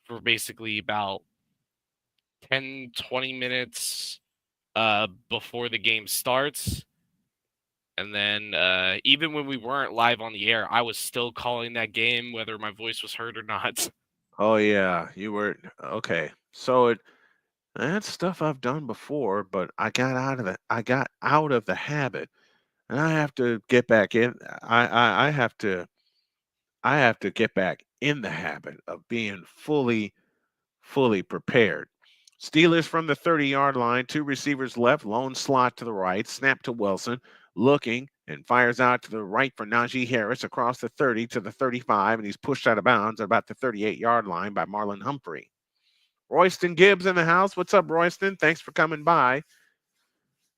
for basically about 10-20 minutes before the game starts. And then even when we weren't live on the air, I was still calling that game whether my voice was heard or not. Oh yeah, you were okay. So that's stuff I've done before, but I got out of the habit, and I have to get back in. I have to get back in the habit of being fully prepared. Steelers from the 30-yard line, 2 receivers left, lone slot to the right, snap to Wilson, looking and fires out to the right for Najee Harris across the 30 to the 35, and he's pushed out of bounds at about the 38-yard line by Marlon Humphrey. Royston Gibbs in the house. What's up, Royston? Thanks for coming by.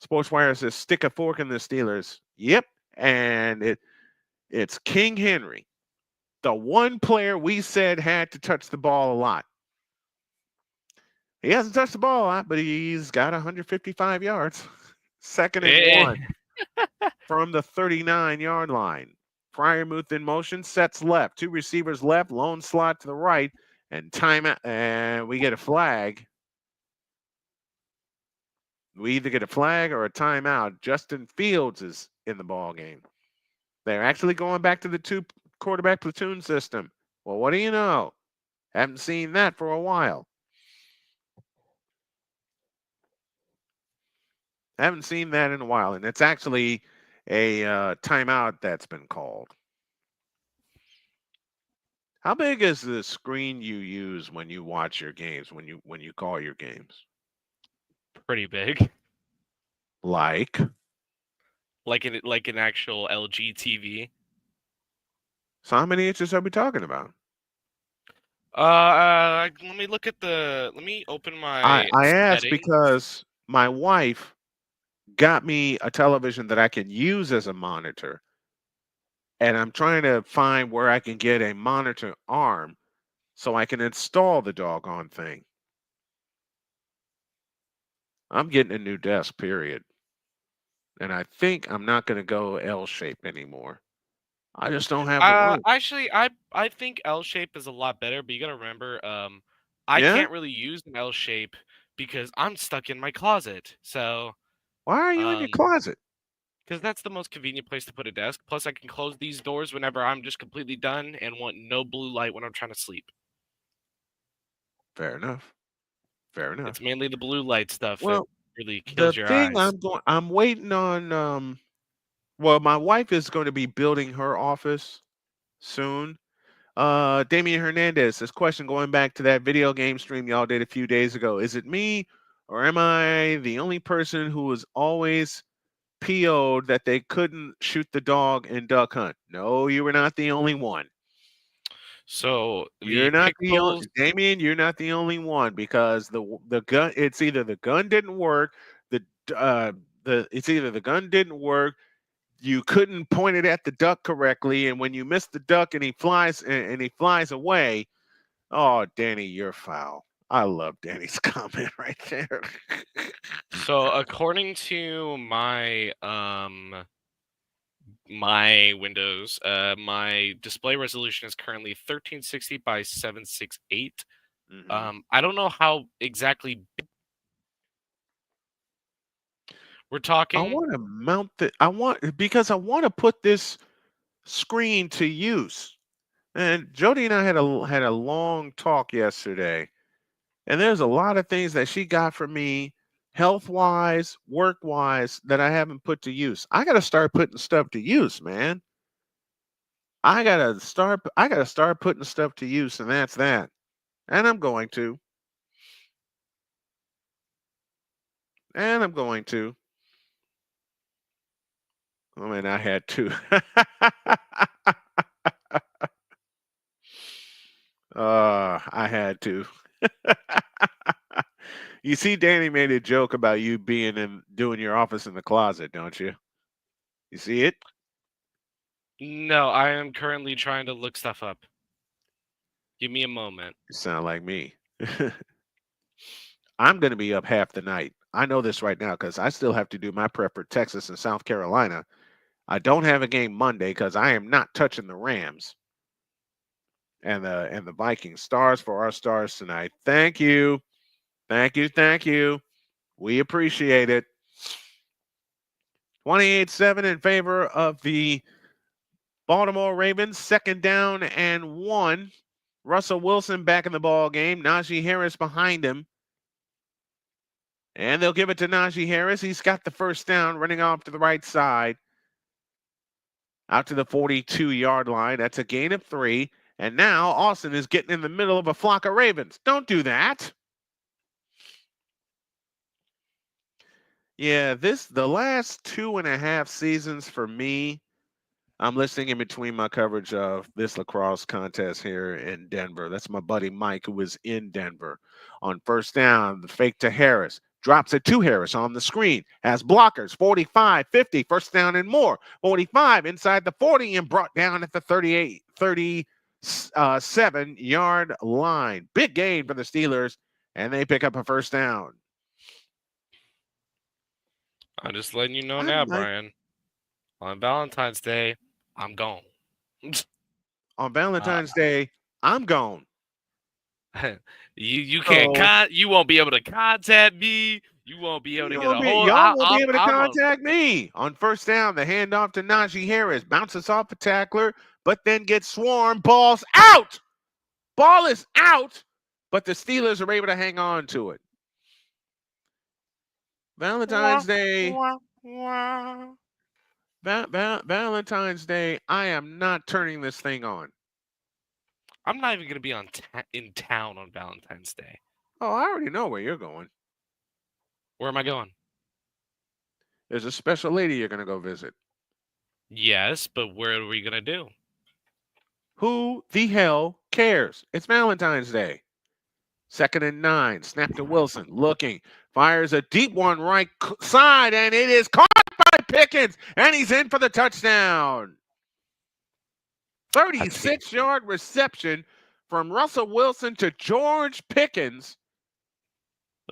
SportsWire says, stick a fork in the Steelers. Yep, and it's King Henry, the one player we said had to touch the ball a lot. He hasn't touched the ball a lot, but he's got 155 yards. Second and 1 from the 39-yard line. Fryermuth in motion, sets left. 2 receivers left, lone slot to the right, and timeout. And we get a flag. We either get a flag or a timeout. Justin Fields is in the ball game. They're actually going back to the 2 quarterback platoon system. Well, what do you know? Haven't seen that for a while. Haven't seen that in a while, and it's actually a timeout that's been called. How big is the screen you use when you watch your games, when you call your games? Pretty big. Like an actual LG TV. So how many inches are we talking about? Let me look at let me open my I asked because my wife got me a television that I can use as a monitor, and I'm trying to find where I can get a monitor arm so I can install the doggone thing. I'm getting a new desk, period. And I think I'm not going to go L shape anymore. I just don't have the room. Actually, I think L shape is a lot better, but you gotta remember, I Yeah? can't really use an L shape because I'm stuck in my closet. So, Why are you in your closet? because that's the most convenient place to put a desk. Plus, I can close these doors whenever I'm just completely done and want no blue light when I'm trying to sleep. Fair enough. Fair enough. It's mainly the blue light stuff that Well, really the kills your thing eyes. I'm waiting on. Well, my wife is going to be building her office soon. Damian Hernandez, this question going back to that video game stream y'all did a few days ago. Is it me or am I the only person who was always PO'd that they couldn't shoot the dog in duck hunt? No, you were not the only one. So You're the not the only pixels. Damien, you're not the only one because the gun, it's either the gun didn't work, it's either the gun didn't work, you couldn't point it at the duck correctly, and when you miss the duck and he flies away, oh Danny, you're foul. I love Danny's comment right there. So according to my Windows, my display resolution is currently 1360 by 768. I don't know how exactly big we're talking. I want to mount because I want to put this screen to use. And Jody and I had a long talk yesterday, and there's a lot of things that she got from me, health wise, work wise, that I haven't put to use. I got to start putting stuff to use, man. I gotta start putting stuff to use, and that's that. And I'm going to. And I'm going to. I mean, I had to. I had to. You see, Danny made a joke about you doing your office in the closet, don't you? You see it? No, I am currently trying to look stuff up. Give me a moment. You sound like me. I'm going to be up half the night. I know this right now because I still have to do my prep for Texas and South Carolina. I don't have a game Monday because I am not touching the Rams and the Vikings. Stars for our stars tonight. Thank you. Thank you. Thank you. We appreciate it. 28-7 in favor of the Baltimore Ravens. 2nd down and 1. Russell Wilson back in the ball game. Najee Harris behind him. And they'll give it to Najee Harris. He's got the first down, running off to the right side. Out to the 42-yard line. That's a gain of 3. And now Austin is getting in the middle of a flock of Ravens. Don't do that. Yeah, the last 2.5 seasons for me, I'm listening in between my coverage of this lacrosse contest here in Denver. That's my buddy Mike, who was in Denver. On first down, the fake to Harris. Drops it to Harris on the screen. Has blockers, 45, 50, first down and more. 45 inside the 40 and brought down at the 37-yard line. Big gain for the Steelers, and they pick up a first down. I'm just letting you know now, Brian. On Valentine's Day, I'm gone. On Valentine's Day, I'm gone. You can't you won't be able to contact me. You won't be able to get a hold. Y'all won't be able to contact me. On first down, the handoff to Najee Harris bounces off a tackler, but then gets swarmed. Ball's out. Ball is out, but the Steelers are able to hang on to it. Valentine's Day. Valentine's Day. I am not turning this thing on. I'm not even going to be in town on Valentine's Day. Oh, I already know where you're going. Where am I going? There's a special lady you're going to go visit. Yes, but where are we going to do? Who the hell cares? It's Valentine's Day. 2nd and 9. Snap to Wilson. Looking. Fires a deep one right side, and it is caught by Pickens, and he's in for the touchdown. 36-yard reception from Russell Wilson to George Pickens.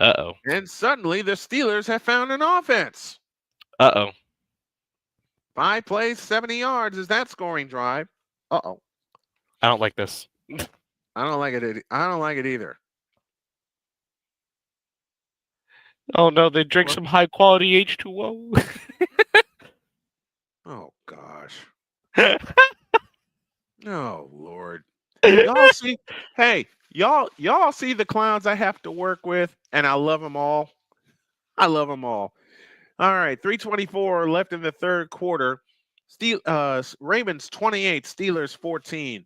Uh-oh. And suddenly the Steelers have found an offense. Uh-oh. 5 plays, 70 yards is that scoring drive. Uh-oh. I don't like this. I don't like it. I don't like it either. Oh no, they drink some high quality H2O. Oh gosh. Oh Lord. Y'all see? Hey, y'all see the clowns I have to work with, and I love them all. I love them all. All right, 3:24 left in the third quarter. Ravens 28, Steelers 14.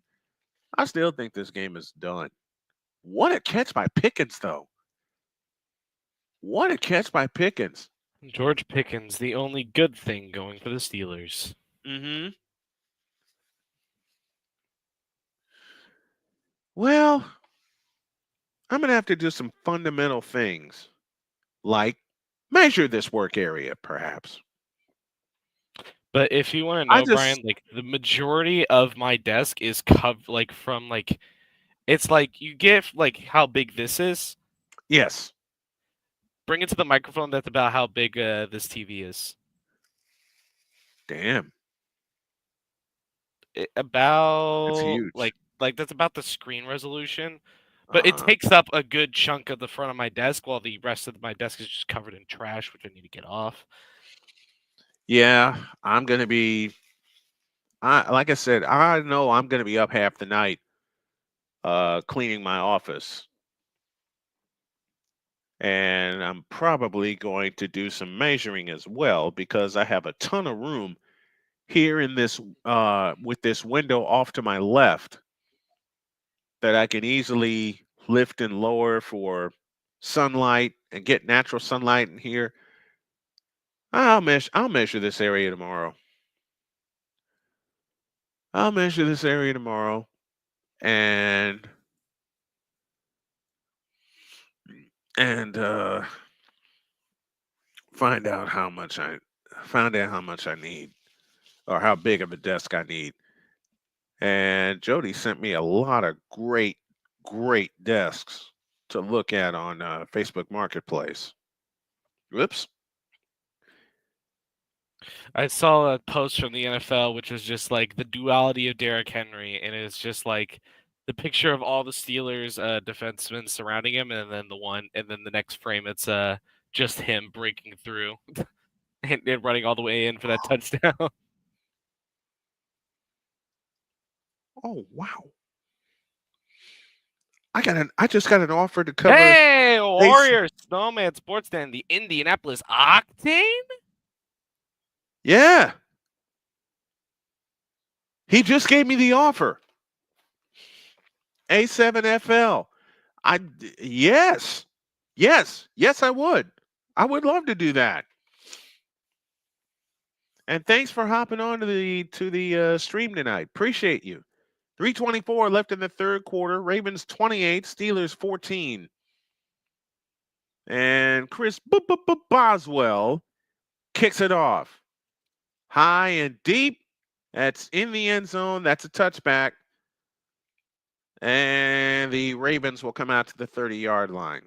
I still think this game is done. What a catch by Pickens, though. What a catch by Pickens. George Pickens, the only good thing going for the Steelers. Mm-hmm. Well, I'm going to have to do some fundamental things, like measure this work area, perhaps. But if you want to know, Brian, like the majority of my desk is from it's like you get like how big this is. Yes. Bring it to the microphone. That's about how big this TV is. Damn. That's huge. Like that's about the screen resolution. But it takes up a good chunk of the front of my desk, while the rest of my desk is just covered in trash, which I need to get off. Yeah, I'm going to be, like I said, I know I'm going to be up half the night cleaning my office. And I'm probably going to do some measuring as well, because I have a ton of room here in this, with this window off to my left, that I can easily lift and lower for sunlight and get natural sunlight in here. I'll measure this area tomorrow. I'll measure this area tomorrow and find out how much I need, or how big of a desk I need. And Jody sent me a lot of great desks to look at on Facebook Marketplace. Whoops. I saw a post from the NFL, which was just like the duality of Derrick Henry, and it's just like the picture of all the Steelers defensemen surrounding him, and then the next frame, it's just him breaking through and running all the way in for that touchdown. Oh wow! I just got an offer to cover. Hey, Warriors Snowman Sports Den, the Indianapolis Octane. Yeah. He just gave me the offer. A7FL. Yes, I would. I would love to do that. And thanks for hopping on to the stream tonight. Appreciate you. 3:24 left in the third quarter. Ravens 28, Steelers 14. And Chris Boswell kicks it off. High and deep. That's in the end zone. That's a touchback. And the Ravens will come out to the 30-yard line.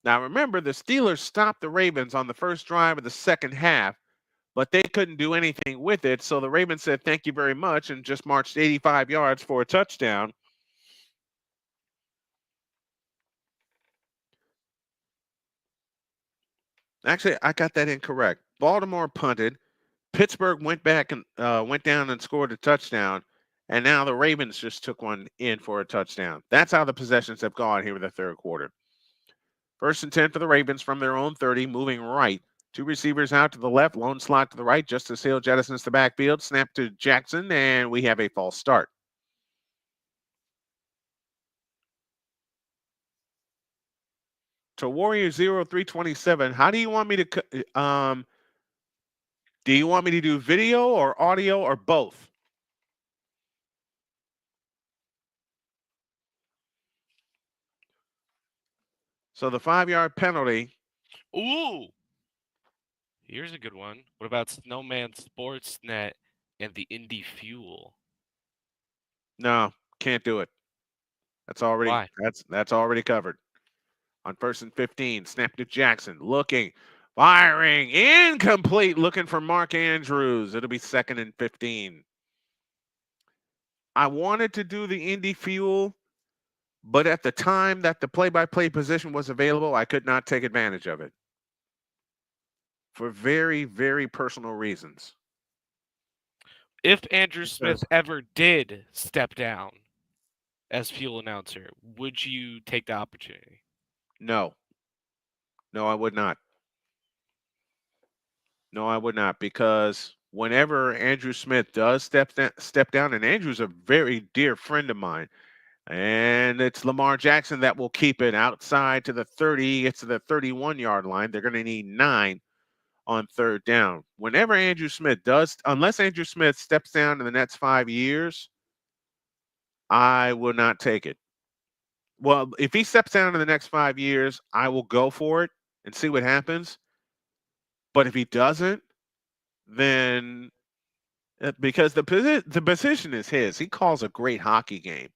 Now, remember, the Steelers stopped the Ravens on the first drive of the second half, but they couldn't do anything with it. So the Ravens said, thank you very much, and just marched 85 yards for a touchdown. Actually, I got that incorrect. Baltimore punted. Pittsburgh went back and went down and scored a touchdown. And now the Ravens just took one in for a touchdown. That's how the possessions have gone here in the third quarter. 1st and 10 for the Ravens from their own 30, moving right. 2 receivers out to the left, lone slot to the right. Justice Hill jettisons the backfield, snap to Jackson, and we have a false start. To Warrior 0327, how do you want me to do you want me to do video or audio or both? So the 5-yard penalty Ooh. Here's a good one. What about Snowman Sportsnet and the Indy Fuel? No, can't do it. That's already covered. On 1st and 15, snap to Jackson, looking, firing, incomplete, looking for Mark Andrews. It'll be 2nd and 15. I wanted to do the Indy Fuel, but at the time that the play-by-play position was available, I could not take advantage of it for very, very personal reasons. If Andrew Smith ever did step down as fuel announcer, would you take the opportunity? No. No, I would not. No, I would not, because whenever Andrew Smith does step down, and Andrew's a very dear friend of mine, and it's Lamar Jackson that will keep it outside to the 30, it's to the 31-yard line. They're going to need 9 on 3rd down. Whenever Andrew Smith does, unless Andrew Smith steps down in the next 5 years, I will not take it. Well, if he steps down in the next 5 years, I will go for it and see what happens. But if he doesn't, then because the position is his, he calls a great hockey game.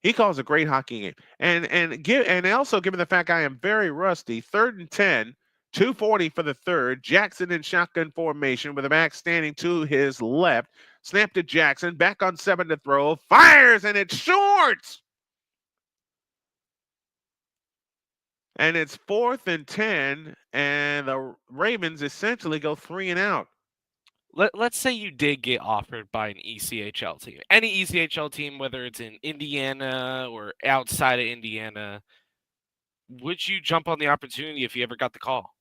He calls a great hockey game, and also given the fact I am very rusty. 3rd and 10, 2:40 for the 3rd. Jackson in shotgun formation with a back standing to his left. Snap to Jackson, back on 7 to throw, fires, and it's short. And it's 4th and 10, and the Ravens essentially go 3 and out. Let's say you did get offered by an ECHL team. Any ECHL team, whether it's in Indiana or outside of Indiana, would you jump on the opportunity if you ever got the call?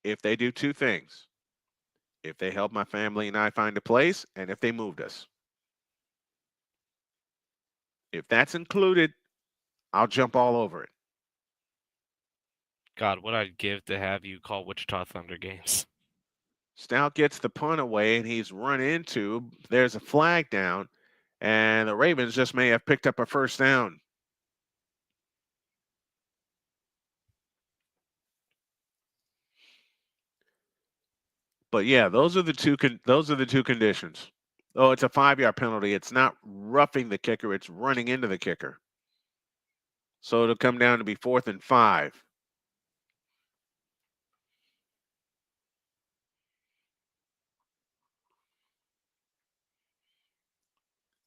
If they do 2 things. If they help my family and I find a place, and if they moved us. If that's included, I'll jump all over it. God, what I'd give to have you call Wichita Thunder games. Stout gets the punt away, and he's run into. There's a flag down, and the Ravens just may have picked up a 1st down. But yeah, those are the two conditions. Oh, it's a 5-yard penalty. It's not roughing the kicker; it's running into the kicker. So it'll come down to be 4th and 5.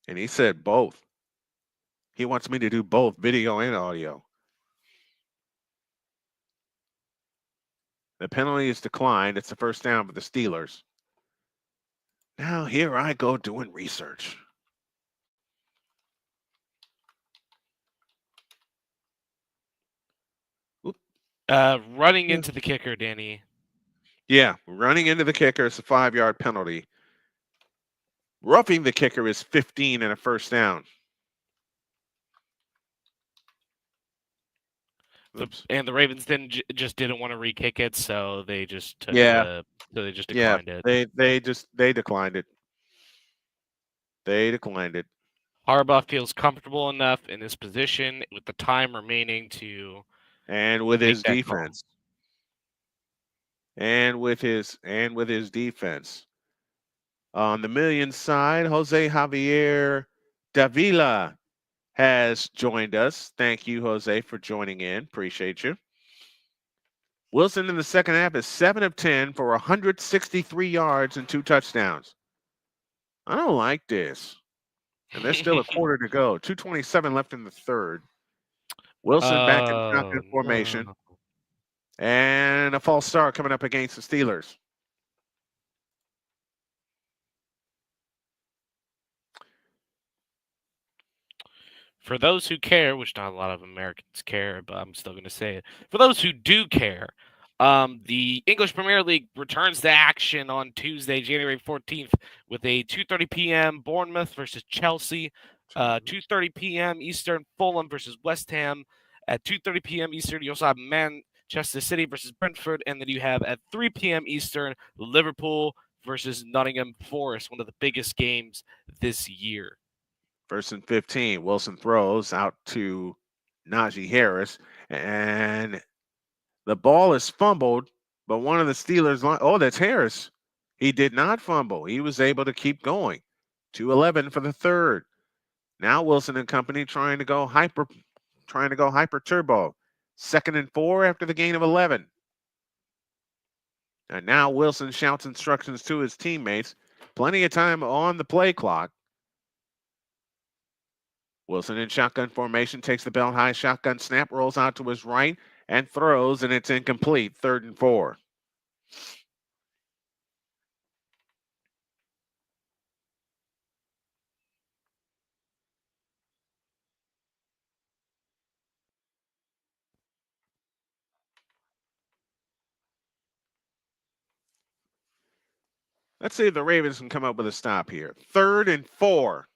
And he said both. He wants me to do both video and audio. The penalty is declined. It's the 1st down for the Steelers. Now here I go doing research. Running into the kicker, Danny. Yeah, running into the kicker is a 5-yard penalty. Roughing the kicker is 15 and a 1st down. And the Ravens just didn't want to re-kick it, so they just took so they just declined it. They declined it. They declined it. Harbaugh feels comfortable enough in this position with the time remaining to with his defense. And with his defense. On the Millions side, Jose Javier Davila has joined us. Thank you, Jose, for joining in. Appreciate you. Wilson in the second half is 7 of 10 for 163 yards and 2 touchdowns. I don't like this. And there's still a quarter to go. 2:27 left in the 3rd. Wilson back in shotgun formation. No. And a false start coming up against the Steelers. For those who care, which not a lot of Americans care, but I'm still going to say it. For those who do care, the English Premier League returns to action on Tuesday, January 14th, with a 2:30 p.m. Bournemouth versus Chelsea, 2:30 p.m. Eastern Fulham versus West Ham. At 2:30 p.m. Eastern, you also have Manchester City versus Brentford, and then you have at 3 p.m. Eastern, Liverpool versus Nottingham Forest, one of the biggest games this year. 1st and 15. Wilson throws out to Najee Harris, and The ball is fumbled, but one of the Steelers, that's Harris. He did not fumble. He was able to keep going. 2-11 for the third. Now Wilson and company trying to go hyper turbo. 2nd and 4 after the gain of 11. And now Wilson shouts instructions to his teammates. Plenty of time on the play clock. Wilson in shotgun formation takes the belt high shotgun snap, rolls out to his right, and throws, and it's incomplete. 3rd and 4. Let's see if the Ravens can come up with a stop here. 3rd and 4.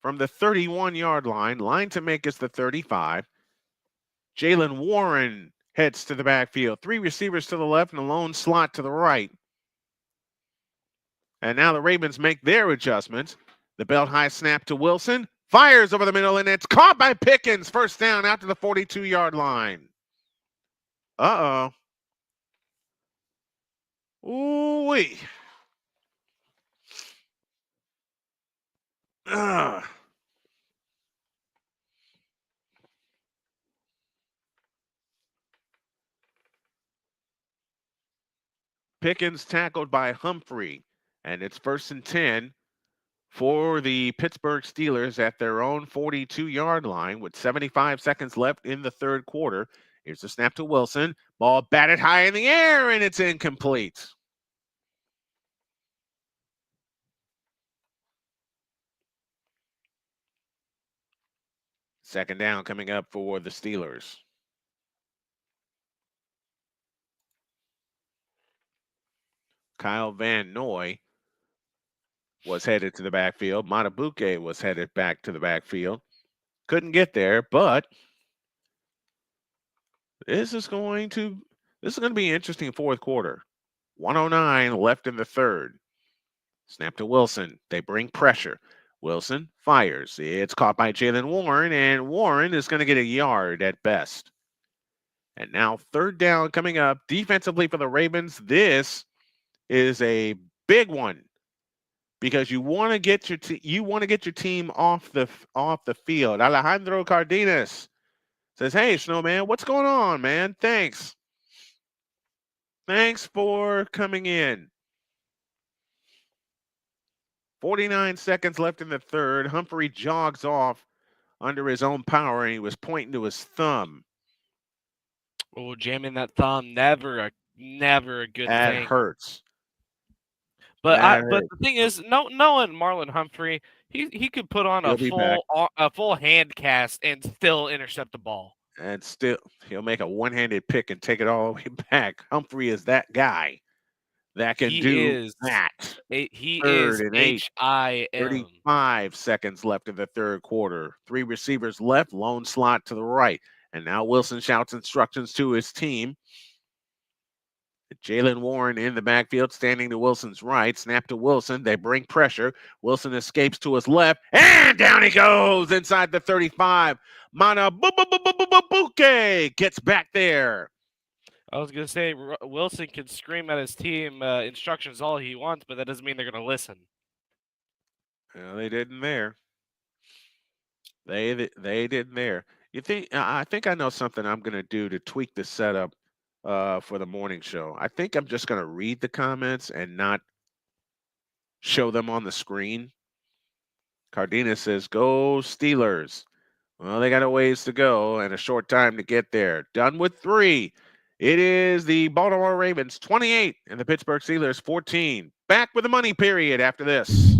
From the 31-yard line. Line to make is the 35. Jalen Warren heads to the backfield. 3 receivers to the left and a lone slot to the right. And now the Ravens make their adjustments. The belt high snap to Wilson. Fires over the middle, and it's caught by Pickens. 1st down out to the 42-yard line. Uh-oh. Ooh-wee. Pickens tackled by Humphrey, and it's 1st and 10 for the Pittsburgh Steelers at their own 42-yard line with 75 seconds left in the 3rd quarter. Here's the snap to Wilson. Ball batted high in the air, and it's incomplete. Second down coming up for the Steelers. Kyle Van Noy was headed to the backfield. Matabuke was headed back to the backfield. Couldn't get there, but this is going to be an interesting 4th quarter. 1:09 left in the 3rd. Snap to Wilson. They bring pressure. Wilson fires. It's caught by Jalen Warren, and Warren is going to get a yard at best. And now 3rd down coming up defensively for the Ravens. This is a big one because you want to get your team off the field. Alejandro Cardenas says, "Hey, Snowman, what's going on, man? Thanks for coming in." 49 seconds left in the 3rd. Humphrey jogs off under his own power, and he was pointing to his thumb. Oh, jamming that thumb, never a good thing. That hurts. But the thing is, knowing Marlon Humphrey, he could put on a full hand cast and still intercept the ball. And still, he'll make a one-handed pick and take it all the way back. Humphrey is that guy that can do that. He is HIM. 35 seconds left in the 3rd quarter. 3 receivers left, lone slot to the right. And now Wilson shouts instructions to his team. Jalen Warren in the backfield, standing to Wilson's right. Snap to Wilson. They bring pressure. Wilson escapes to his left, and down he goes inside the 35. Matabuke gets back there. I was going to say, Wilson can scream at his team instructions all he wants, but that doesn't mean they're going to listen. Well, they didn't there. They didn't there. I think I know something I'm going to do to tweak the setup for the morning show. I think I'm just going to read the comments and not show them on the screen. Cardenas says, "Go Steelers." Well, they got a ways to go and a short time to get there. Done with 3. It is the Baltimore Ravens 28 and the Pittsburgh Steelers 14. Back with the money period after this.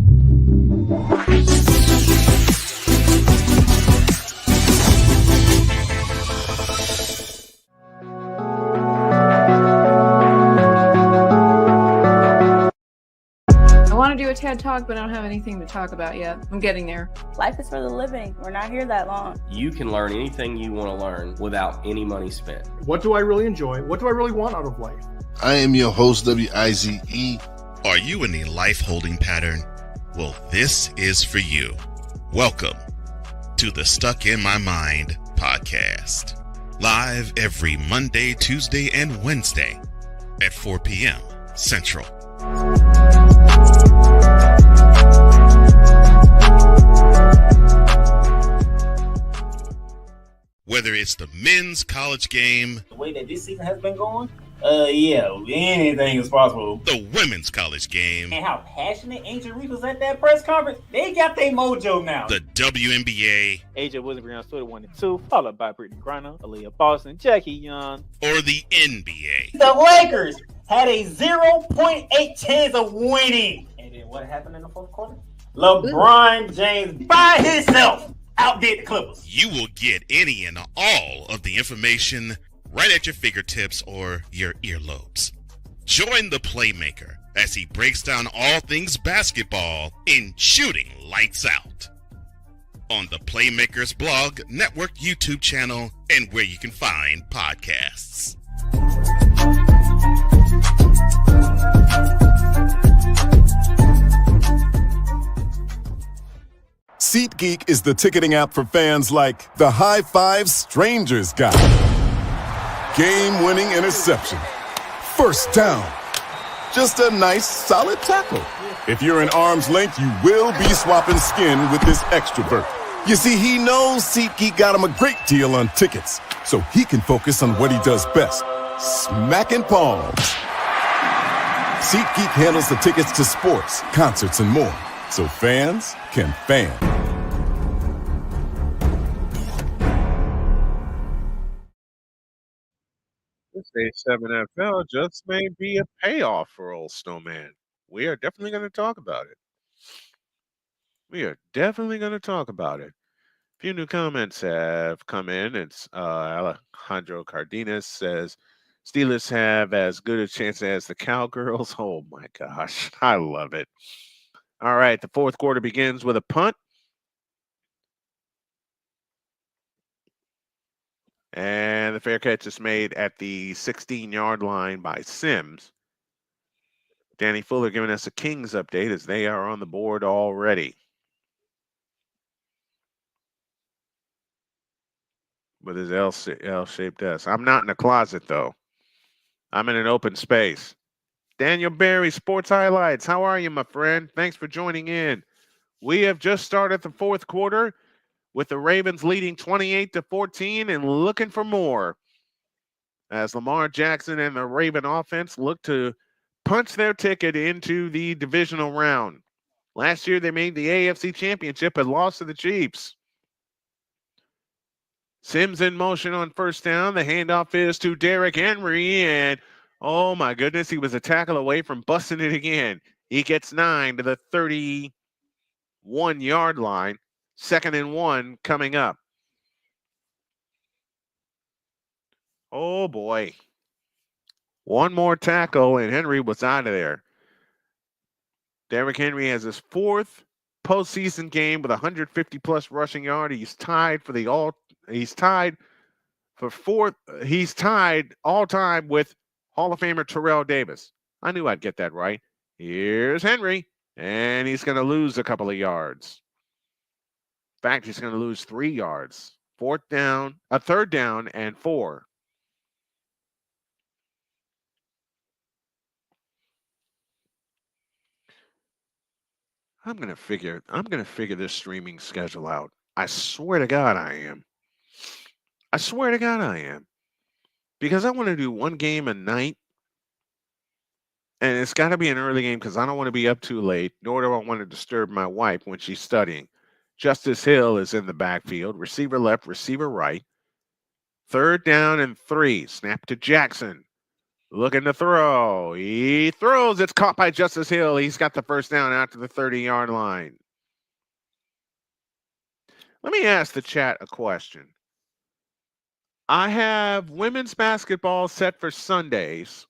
I want to do a TED Talk, but I don't have anything to talk about yet. I'm getting there. Life is for the living. We're not here that long. You can learn anything you want to learn without any money spent. What do I really enjoy? What do I really want out of life? I am your host, WIZE. Are you in a life holding pattern? Well, this is for you. Welcome to the Stuck in My Mind podcast. Live every Monday, Tuesday, and Wednesday at 4 p.m. Central. Whether it's the men's college game, The way that this season has been going, yeah, anything is possible. the women's college game, And how passionate Ancient Reef was at that press conference, they got their mojo now. the WNBA, AJ Wilson Brown Twitter 1 and 2, followed by Brittany Griner, Aaliyah Boston, Jackie Young, or the NBA. The Lakers had a 0.8 chance of winning. And then what happened in the fourth quarter? LeBron James by himself outdid the Clippers. You will get any and all of the information right at your fingertips or your earlobes. Join the Playmaker as he breaks down all things basketball in Shooting Lights Out on the Playmakers blog, network, YouTube channel, and where you can find podcasts. SeatGeek is the ticketing app for fans like the high five strangers got. Game-winning interception. First down. Just a nice, solid tackle. If you're in arm's length, you will be swapping skin with this extrovert. You see, he knows SeatGeek got him a great deal on tickets, so he can focus on what he does best, smacking palms. SeatGeek handles the tickets to sports, concerts, and more, so fans can fan. This A7 FL just may be a payoff for old Snowman. We are definitely going to talk about it. We are definitely going to talk about it. A few new comments have come in. It's Alejandro Cardenas says, Steelers have as good a chance as the Cowgirls. Oh my gosh, I love it. All right, the fourth quarter begins with a punt. And the fair catch is made at the 16-yard line by Sims. Danny Fuller giving us a Kings update as they are on the board already. With his L-shaped S. I'm not in a closet, though. I'm in an open space. Daniel Berry, Sports Highlights. How are you, my friend? Thanks for joining in. We have just started the fourth quarter with the Ravens leading 28-14 and looking for more as Lamar Jackson and the Raven offense look to punch their ticket into the divisional round. Last year, they made the AFC Championship and lost to the Chiefs. Sims in motion on first down. The handoff is to Derrick Henry, and oh my goodness, he was a tackle away from busting it again. He gets 9 to the 31-yard line. 2nd and 1 coming up. Oh boy. One more tackle, and Henry was out of there. Derrick Henry has his 4th postseason game with 150-plus rushing yard. He's tied all-time with Hall of Famer Terrell Davis. I knew I'd get that right. Here's Henry, and he's going to lose a couple of yards. In fact, he's going to lose 3 yards. 3rd down and 4. I'm going to figure this streaming schedule out. I swear to God I am. Because I want to do one game a night. And it's got to be an early game because I don't want to be up too late, nor do I want to disturb my wife when she's studying. Justice Hill is in the backfield. Receiver left, receiver right. 3rd down and 3. Snap to Jackson. Looking to throw. He throws. It's caught by Justice Hill. He's got the first down out to the 30-yard line. Let me ask the chat a question. I have women's basketball set for Sundays.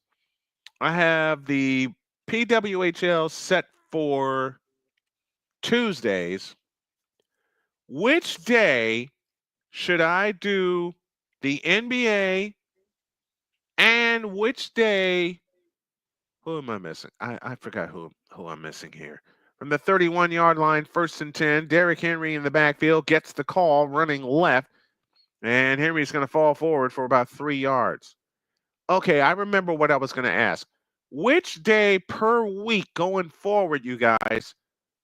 I have the PWHL set for Tuesdays. Which day should I do the NBA, and which day? Who am I missing? I forgot who I'm missing here. From the 31-yard line, 1st and 10, Derrick Henry in the backfield gets the call, running left. And Henry's going to fall forward for about 3 yards. Okay, I remember what I was going to ask. Which day per week going forward, you guys,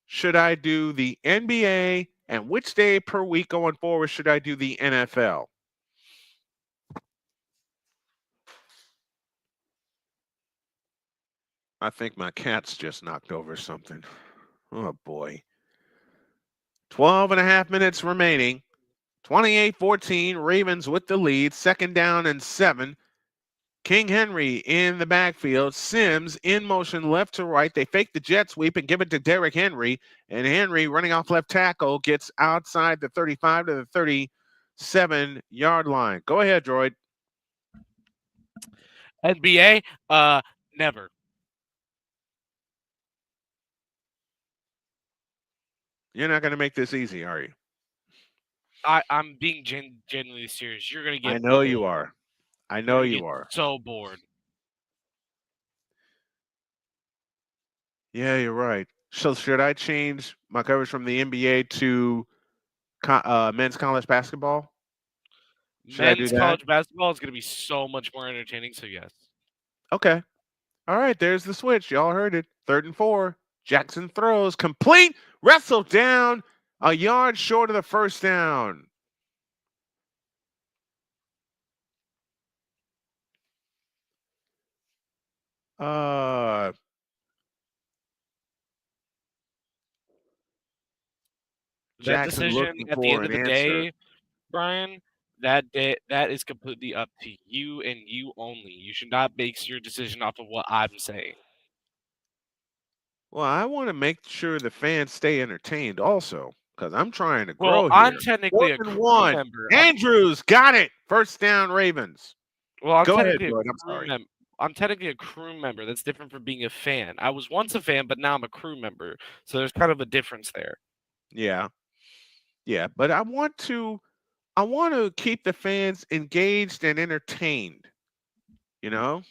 should I do the NBA, and which day per week going forward should I do the NFL? I think my cat's just knocked over something. Oh, boy. 12 and a half minutes remaining. 28-14, Ravens with the lead. 2nd down and 7. King Henry in the backfield. Sims in motion left to right. They fake the jet sweep and give it to Derrick Henry. And Henry, running off left tackle, gets outside the 35 to the 37-yard line. Go ahead, Droid. NBA, never. You're not going to make this easy, are you? I'm being genuinely serious. You're going to get I know you are. I know you are. So bored. Yeah, you're right. So should I change my coverage from the NBA to men's college basketball? Should I do Men's that? college basketball is going to be so much more entertaining, so yes. Okay. All right, there's the switch. Y'all heard it. 3rd and 4. Jackson throws. Complete. Wrestled down. A yard short of the first down. That Jackson decision looking at the for end of an the answer. day, Brian, that is completely up to you and you only. You should not base your decision off of what I'm saying. Well, I want to make sure the fans stay entertained also, because I'm trying to grow Well, here. I'm technically a 4th and crew 1. member. Andrews got it. First down, Ravens. Well, I'm Go ahead, technically Jordan. I'm sorry. I'm technically a crew member. That's different from being a fan. I was once a fan, but now I'm a crew member. So there's kind of a difference there. Yeah. Yeah, but I want to keep the fans engaged and entertained. You know?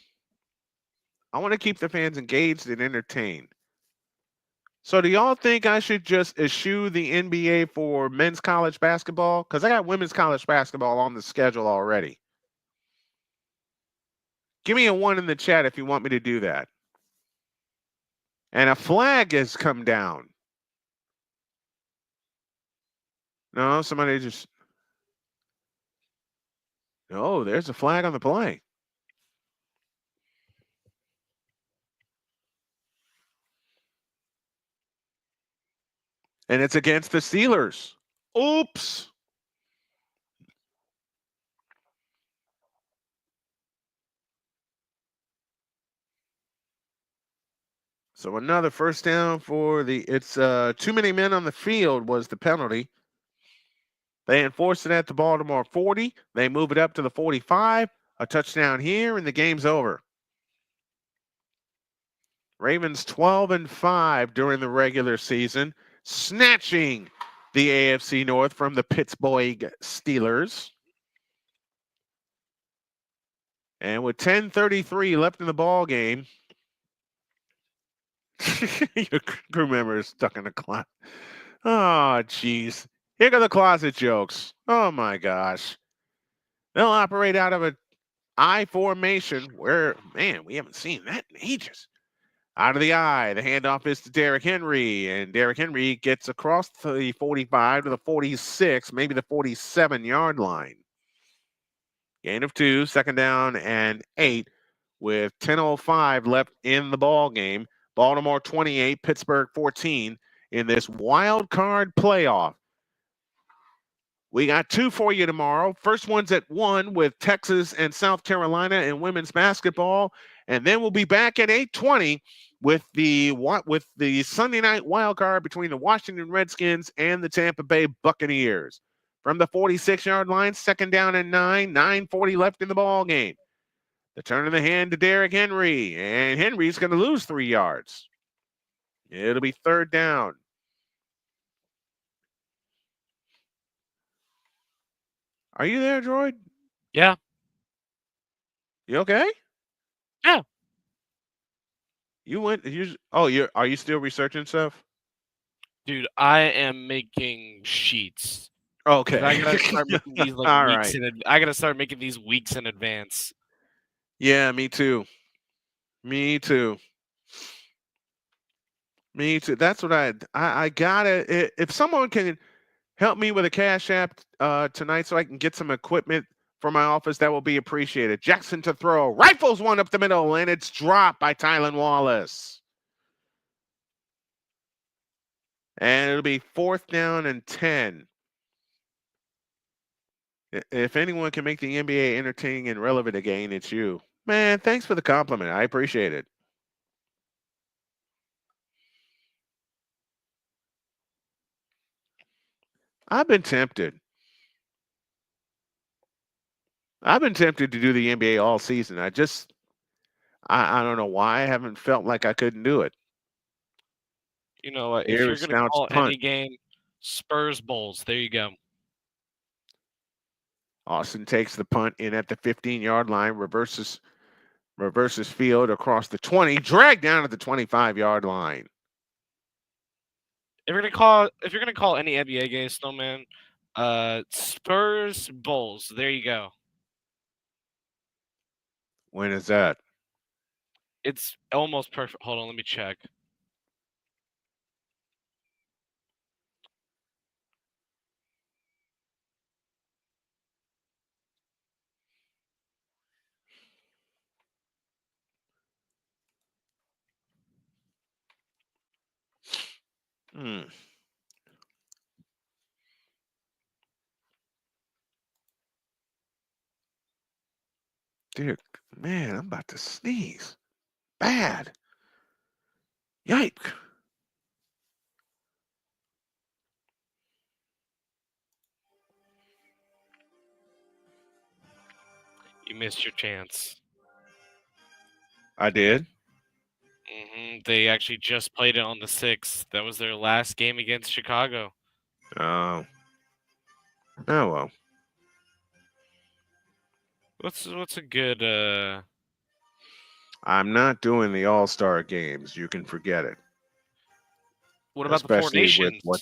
I want to keep the fans engaged and entertained. So do y'all think I should just eschew the NBA for men's college basketball? Because I got women's college basketball on the schedule already. Give me a 1 in the chat if you want me to do that. And a flag has come down. No, somebody just... Oh, there's a flag on the play. And it's against the Steelers. Oops. So another first down for it's too many men on the field was the penalty. They enforced it at the Baltimore 40. They move it up to the 45. A touchdown here, and the game's over. Ravens 12-5 during the regular season, snatching the AFC North from the Pittsburgh Steelers. And with 10:33 left in the ball game, your crew member is stuck in the closet. Oh, jeez. Here go the closet jokes. Oh, my gosh. They'll operate out of an I formation where, man, we haven't seen that in ages. Out of the I, the handoff is to Derrick Henry, and Derrick Henry gets across the 45 to the 46, maybe the 47-yard line. Gain of 2, 2nd down and 8 with 10:05 left in the ball game. Baltimore 28, Pittsburgh 14 in this wild card playoff. We got 2 for you tomorrow. First one's at 1 with Texas and South Carolina in women's basketball. And then we'll be back at 8:20 with the Sunday night wild card between the Washington Redskins and the Tampa Bay Buccaneers. From the 46-yard line, 2nd down and 9, 9:40 left in the ball game. The turn of the hand to Derrick Henry, and Henry's going to lose 3 yards. It'll be 3rd down. Are you there, Droid? Yeah. You okay? Yeah. Are you still researching stuff? Dude, I am making sheets. Okay. I gotta start making these like All weeks right. I gotta start making these weeks in advance. Yeah, me too. Me too. Me too. That's what I gotta. If someone can help me with a cash app tonight, so I can get some equipment for my office, that will be appreciated. Jackson to throw, rifles one up the middle, and it's dropped by Tylan Wallace. And it'll be 4th down and 10. If anyone can make the NBA entertaining and relevant again, it's you. Man, thanks for the compliment. I appreciate it. I've been tempted. I've been tempted to do the NBA all season. I don't know why I haven't felt like I couldn't do it. You know what? If Here you're is gonna Scout's call punt. any game, Spurs Bulls. There you go. Austin takes the punt in at the 15-yard line, reverses field across the 20, dragged down at the 25-yard line. If you're gonna call any NBA game, Snowman, Spurs Bulls. There you go. When is that? It's almost perfect. Hold on, let me check. Dear man, I'm about to sneeze. Bad. Yike. You missed your chance. I did. They actually just played it on the 6th. That was their last game against Chicago. Oh. Oh well. What's a good I'm not doing the All-Star games. You can forget it. What about the Four Especially with Nations? what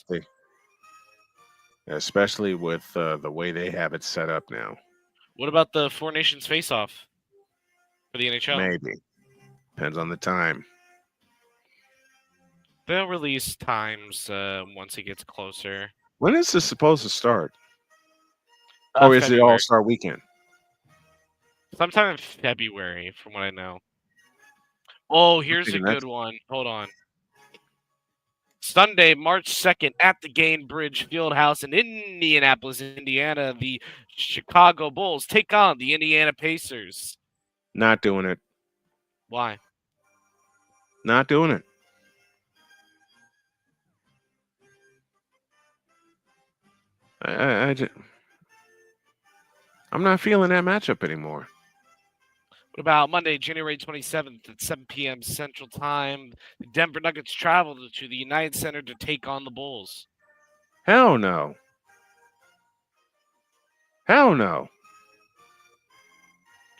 especially with the way they have it set up now. What about the Four Nations face-off for the NHL? Maybe. Depends on the time. They'll release times once it gets closer. When is this supposed to start? Or is it February. All-Star weekend? Sometime in February, from what I know. Oh, here's a good one. Hold on. Sunday, March 2nd, at the Gainbridge Fieldhouse in Indianapolis, Indiana, the Chicago Bulls take on the Indiana Pacers. Not doing it. Why? Not doing it. I'm not feeling that matchup anymore. What about Monday, January 27th at 7 p.m. Central Time? The Denver Nuggets travel to the United Center to take on the Bulls. Hell no. Hell no.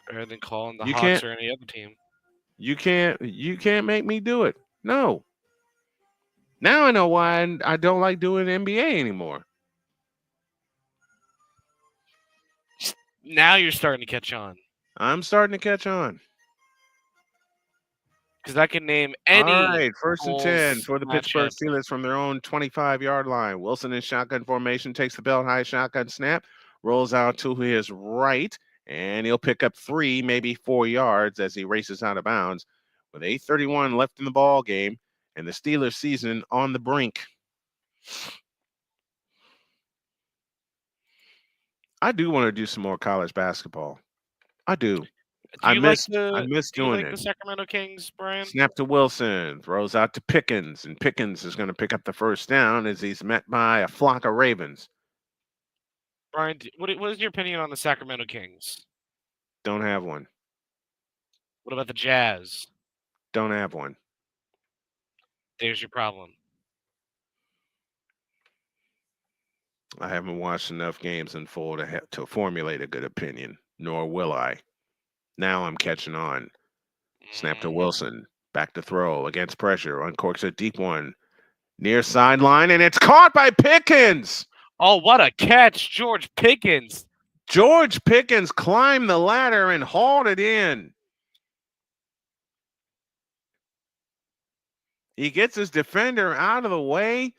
Better than calling the Hawks or any other team. You can't make me do it. No. Now I know why I don't like doing NBA anymore. Now you're starting to catch on. I'm starting to catch on. Because I can name any. All right, 1st and 10 for the Pittsburgh matchup. Steelers from their own 25-yard line. Wilson in shotgun formation takes the belt high shotgun snap, rolls out to his right, and he'll pick up 3, maybe 4 yards as he races out of bounds with 8:31 left in the ball game and the Steelers season on the brink. I do want to do some more college basketball. I do. I miss doing it. The Sacramento Kings, Brian? Snap to Wilson, throws out to Pickens, and Pickens is going to pick up the 1st down as he's met by a flock of Ravens. Brian, what is your opinion on the Sacramento Kings? Don't have one. What about the Jazz? Don't have one. There's your problem. I haven't watched enough games in full to formulate a good opinion, nor will I. Now I'm catching on. Snap to Wilson. Back to throw. Against pressure. Uncorks a deep one. Near sideline, and it's caught by Pickens. Oh, what a catch, George Pickens. George Pickens climbed the ladder and hauled it in. He gets his defender out of the way,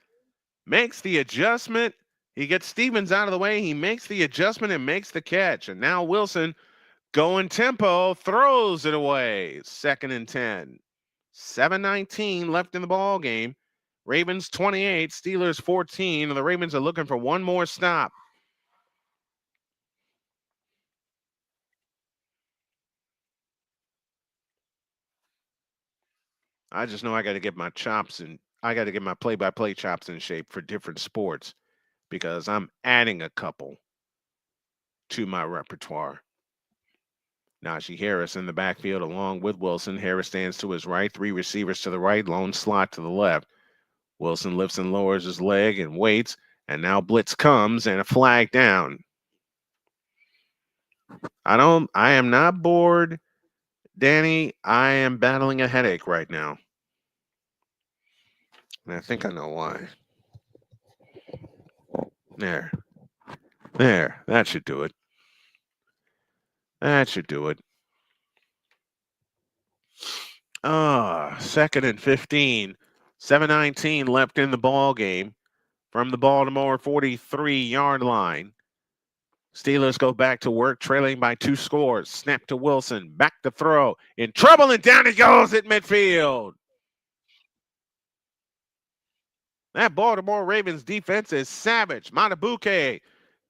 makes the adjustment. He gets Stevens out of the way. He makes the adjustment and makes the catch. And now Wilson, going tempo, throws it away. 2nd and 10. 7:19 left in the ball game. Ravens 28, Steelers 14. And the Ravens are looking for one more stop. I just know I got to get my chops and I got to get my play-by-play chops in shape for different sports because I'm adding a couple to my repertoire. Najee Harris in the backfield along with Wilson. Harris stands to his right, 3 receivers to the right, lone slot to the left. Wilson lifts and lowers his leg and waits, and now blitz comes and a flag down. I am not bored, Danny. I am battling a headache right now. And I think I know why. There, that should do it. That should do it. 2nd and 15. 7:19 left in the ball game from the Baltimore 43-yard line. Steelers go back to work, trailing by 2 scores. Snap to Wilson, back to throw. In trouble, and down he goes at midfield. That Baltimore Ravens defense is savage. Matabuke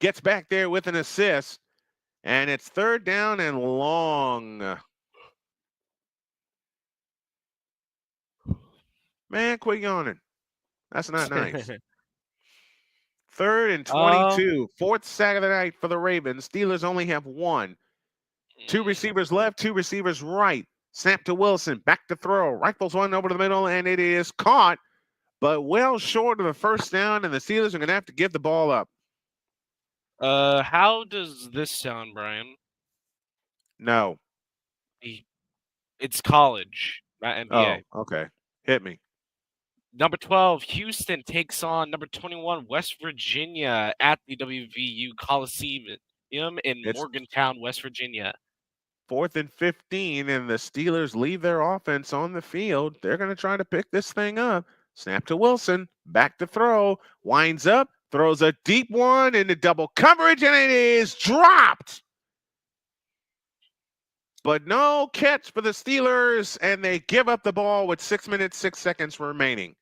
gets back there with an assist, and it's 3rd down and long. Man, quit yawning. That's not nice. 3rd and 22. 4th sack of the night for the Ravens. Steelers only have 1. 2 receivers left, 2 receivers right. Snap to Wilson, back to throw. Rifles one over the middle, and it is caught, but well short of the 1st down, and the Steelers are going to have to give the ball up. How does this sound, Brian? No. It's college, not NBA. Oh, okay. Hit me. Number 12, Houston takes on number 21, West Virginia at the WVU Coliseum in Morgantown, West Virginia. 4th and 15, and the Steelers leave their offense on the field. They're going to try to pick this thing up. Snap to Wilson, back to throw, winds up, throws a deep one into double coverage, and it is dropped. But no catch for the Steelers, and they give up the ball with 6 minutes, 6 seconds remaining.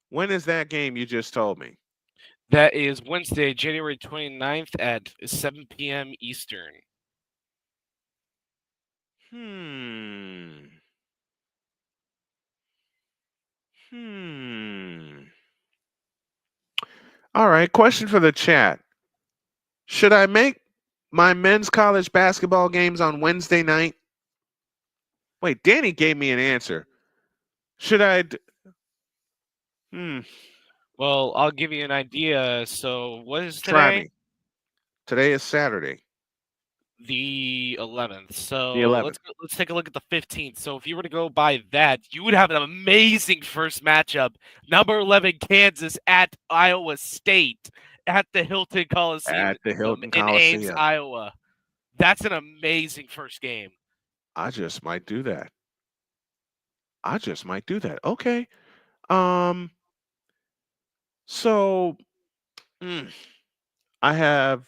When is that game you just told me? That is Wednesday, January 29th at 7 p.m. Eastern. All right, question for the chat. Should I make my men's college basketball games on Wednesday night? Wait, Danny gave me an answer. Should I? Well, I'll give you an idea. So, what is today? Try me. Today is Saturday. The 11th. So the 11th. Let's take a look at the 15th. So if you were to go by that, you would have an amazing first matchup. Number 11 Kansas at Iowa State at the Hilton Coliseum. At the Hilton in Ames, Iowa. That's an amazing first game. I just might do that. Okay. So I have.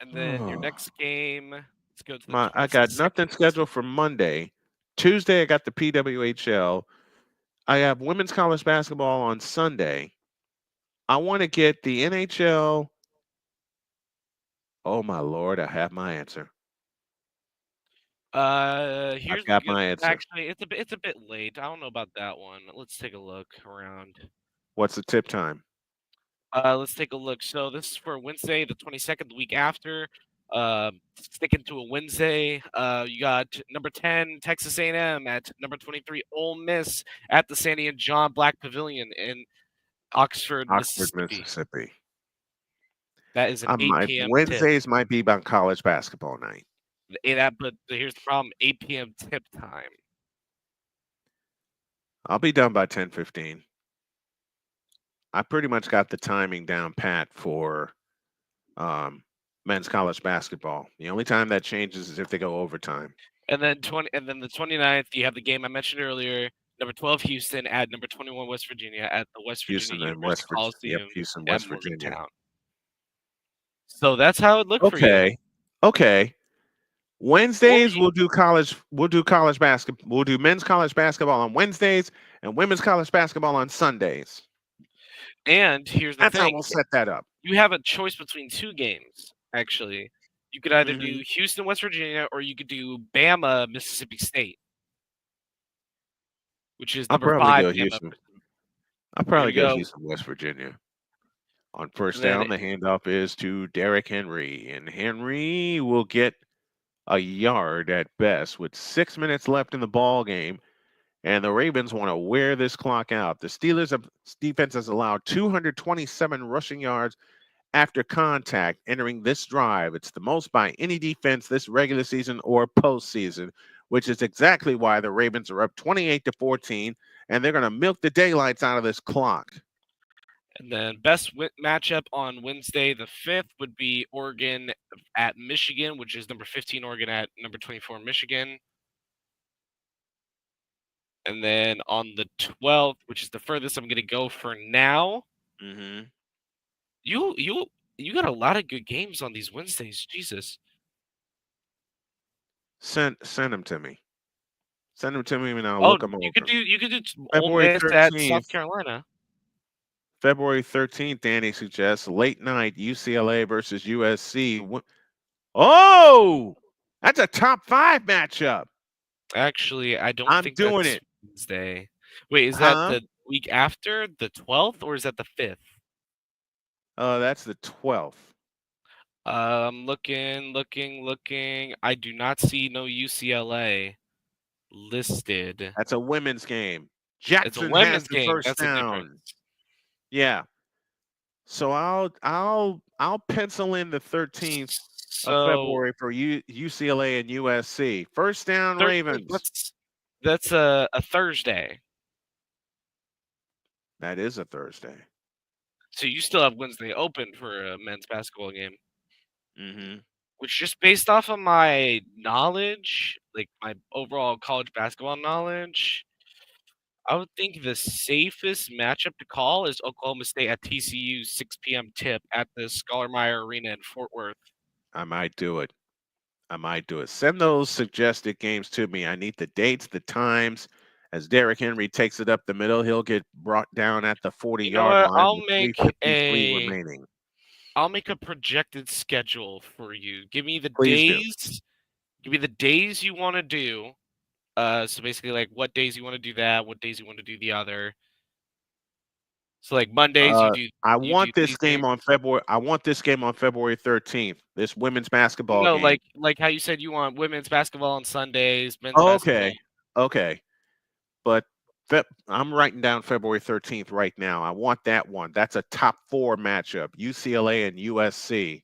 And then your next game, let's go to the I got nothing scheduled for Monday. Tuesday, I got the PWHL. I have women's college basketball on Sunday. I want to get the NHL. Oh, my Lord, I have my answer. Here's I got my answer. Actually, it's a bit late. I don't know about that one. Let's take a look around. What's the tip time? Let's take a look. So this is for Wednesday, the 22nd, the week after. Sticking to a Wednesday. You got number 10 Texas A&M at number 23 Ole Miss at the Sandy and John Black Pavilion in Oxford, Mississippi. That is an 8 p.m. Wednesdays tip. might be about college basketball night. But here's the problem: 8 p.m. tip time. I'll be done by 10:15. I pretty much got the timing down pat for men's college basketball. The only time that changes is if they go overtime. And then the 29th, you have the game I mentioned earlier. Number 12 Houston at number 21 West Virginia at the West Virginia Houston and University West Virginia. Yep, Coliseum Houston, at West Virginia. Morgantown. So that's how it looked for you. Okay. Okay. Wednesdays we'll do college basketball. We'll do men's college basketball on Wednesdays and women's college basketball on Sundays. And here's the That's thing. how we'll set that up. You have a choice between two games, actually. You could either do Houston, West Virginia, or you could do Bama, Mississippi State, which is number 5. Go Houston. I'll probably go Houston, West Virginia. On first down, the handoff is to Derrick Henry, and Henry will get a yard at best with 6 minutes left in the ball game, and the Ravens want to wear this clock out. The Steelers' defense has allowed 227 rushing yards after contact entering this drive. It's the most by any defense this regular season or postseason, which is exactly why the Ravens are up 28-14, and they're going to milk the daylights out of this clock. And then best matchup on Wednesday, the 5th, would be Oregon at Michigan, which is number 15 Oregon at number 24 Michigan. And then on the 12th, which is the furthest I'm going to go for now, you got a lot of good games on these Wednesdays. Jesus. Send them to me. Send them to me, and I'll look them over. You could do February 13th at South Carolina. February 13th, Danny suggests late night UCLA versus USC. Oh, that's a top 5 matchup. Actually, I don't think doing that's it Wednesday. Wait, is that the week after, the 12th, or is that the 5th? That's the 12th. Looking. I do not see no UCLA listed. That's a women's game. Jackson it's a women's has the game. first That's down. Yeah. So I'll pencil in the 13th of February for UCLA and USC. First down, Ravens. That's a Thursday. That is a Thursday. So you still have Wednesday open for a men's basketball game. Mm-hmm. Which, just based off of my knowledge, like my overall college basketball knowledge, I would think the safest matchup to call is Oklahoma State at TCU, 6 p.m. tip at the Scholar-Meyer Arena in Fort Worth. I might do it. Send those suggested games to me. I need the dates, the times. As Derrick Henry takes it up the middle, he'll get brought down at the 40-yard line. I'll make a projected schedule for you. Give me the days. Give me the days you want to do. So basically, like, what days you want to do that, what days you want to do the other. So like Mondays, I want this game on February 13th. This women's basketball game. No, like how you said you want women's basketball on Sundays, men's basketball. Okay. But I'm writing down February 13th right now. I want that one. That's a top 4 matchup. UCLA and USC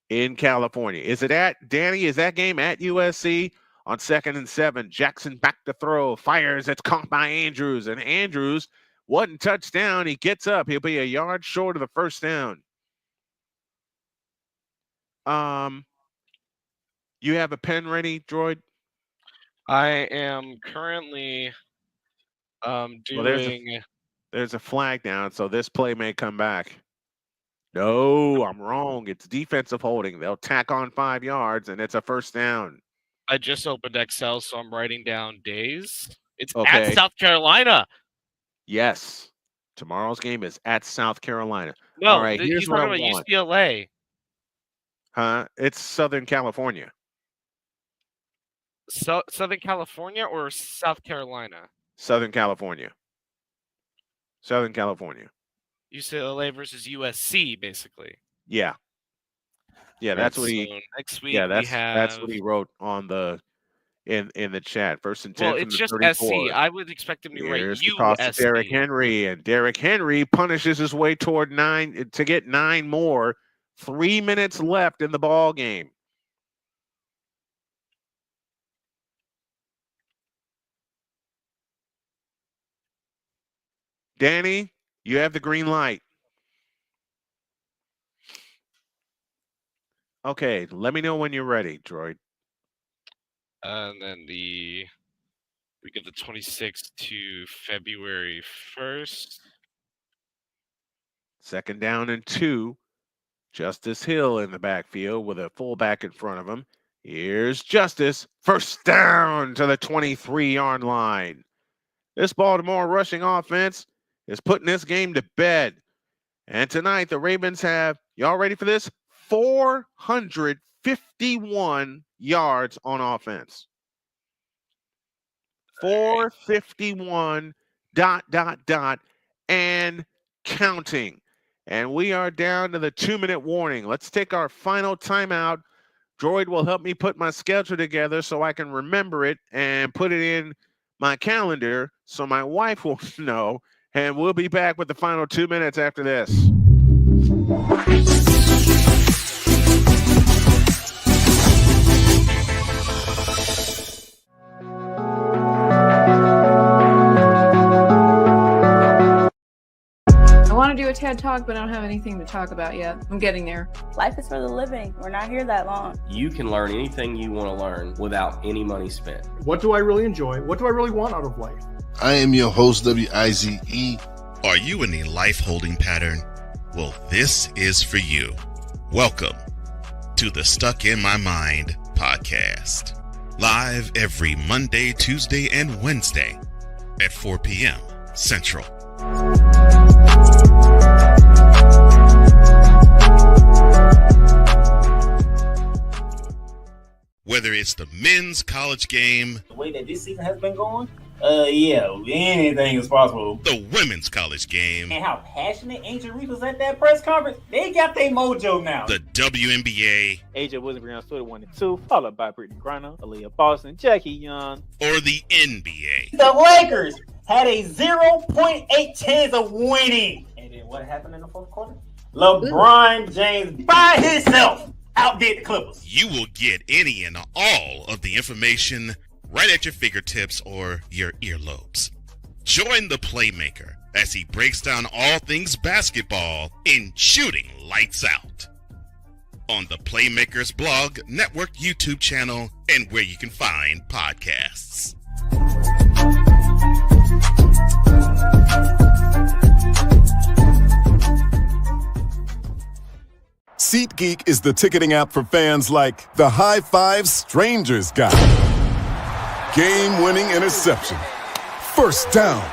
in California. Is that game at USC? On 2nd and 7, Jackson back to throw, fires. It's caught by Andrews, and Andrews wasn't touchdown. He gets up. He'll be a yard short of the first down. You have a pen ready, Droid? I am currently doing. There's a flag down, so this play may come back. No, I'm wrong. It's defensive holding. They'll tack on 5 yards, and it's a first down. I just opened Excel, so I'm writing down days. It's at South Carolina. Yes. Tomorrow's game is at South Carolina. No, all right, here's what I want. UCLA. Huh? It's Southern California. Southern California or South Carolina? Southern California. UCLA versus USC, basically. Yeah. Yeah, that's what next week. Yeah, that's what he wrote on the in the chat. 1st and 10 Well, from it's the just 34. SC. I would expect him to write USC. Derrick Henry, and Derrick Henry punishes his way toward 9 to get 9 more. 3 minutes left in the ball game. Danny, You have the green light. Okay, let me know when you're ready, Droid. And then we get the 26th to February 1st. 2nd down and 2. Justice Hill in the backfield with a fullback in front of him. Here's Justice. 1st down to the 23-yard line. This Baltimore rushing offense is putting this game to bed. And tonight, the Ravens have, y'all ready for this? 451 yards on offense. 451 ... and counting. And we are down to the 2-minute warning. Let's take our final timeout. Droid will help me put my schedule together so I can remember it and put it in my calendar so my wife will know. And we'll be back with the final 2 minutes after this. I want to do a TED Talk, but I don't have anything to talk about yet. I'm getting there. Life is for the living. We're not here that long. You can learn anything you want to learn without any money spent. What do I really enjoy? What do I really want out of life? I am your host, WIZE. Are you in a life holding pattern? Well, this is for you. Welcome to the Stuck in My Mind podcast. Live every Monday, Tuesday, and Wednesday at 4 p.m. Central. Whether it's the men's college game, The way that this season has been going, yeah, anything is possible. the women's college game, And how passionate Angel Reese was at that press conference, they got their mojo now. the WNBA, AJ Williams stood at 1-2, followed by Brittany Griner, Aaliyah Boston, Jackie Young, or the NBA. The Lakers had a 0.8 chance of winning. And then what happened in the fourth quarter? LeBron James by himself outdid the Clippers. You will get any and all of the information right at your fingertips or your earlobes. Join the Playmaker as he breaks down all things basketball in Shooting Lights Out on the Playmakers blog, network, YouTube channel, and where you can find podcasts. SeatGeek is the ticketing app for fans like the high five strangers got. Game-winning interception. 1st down.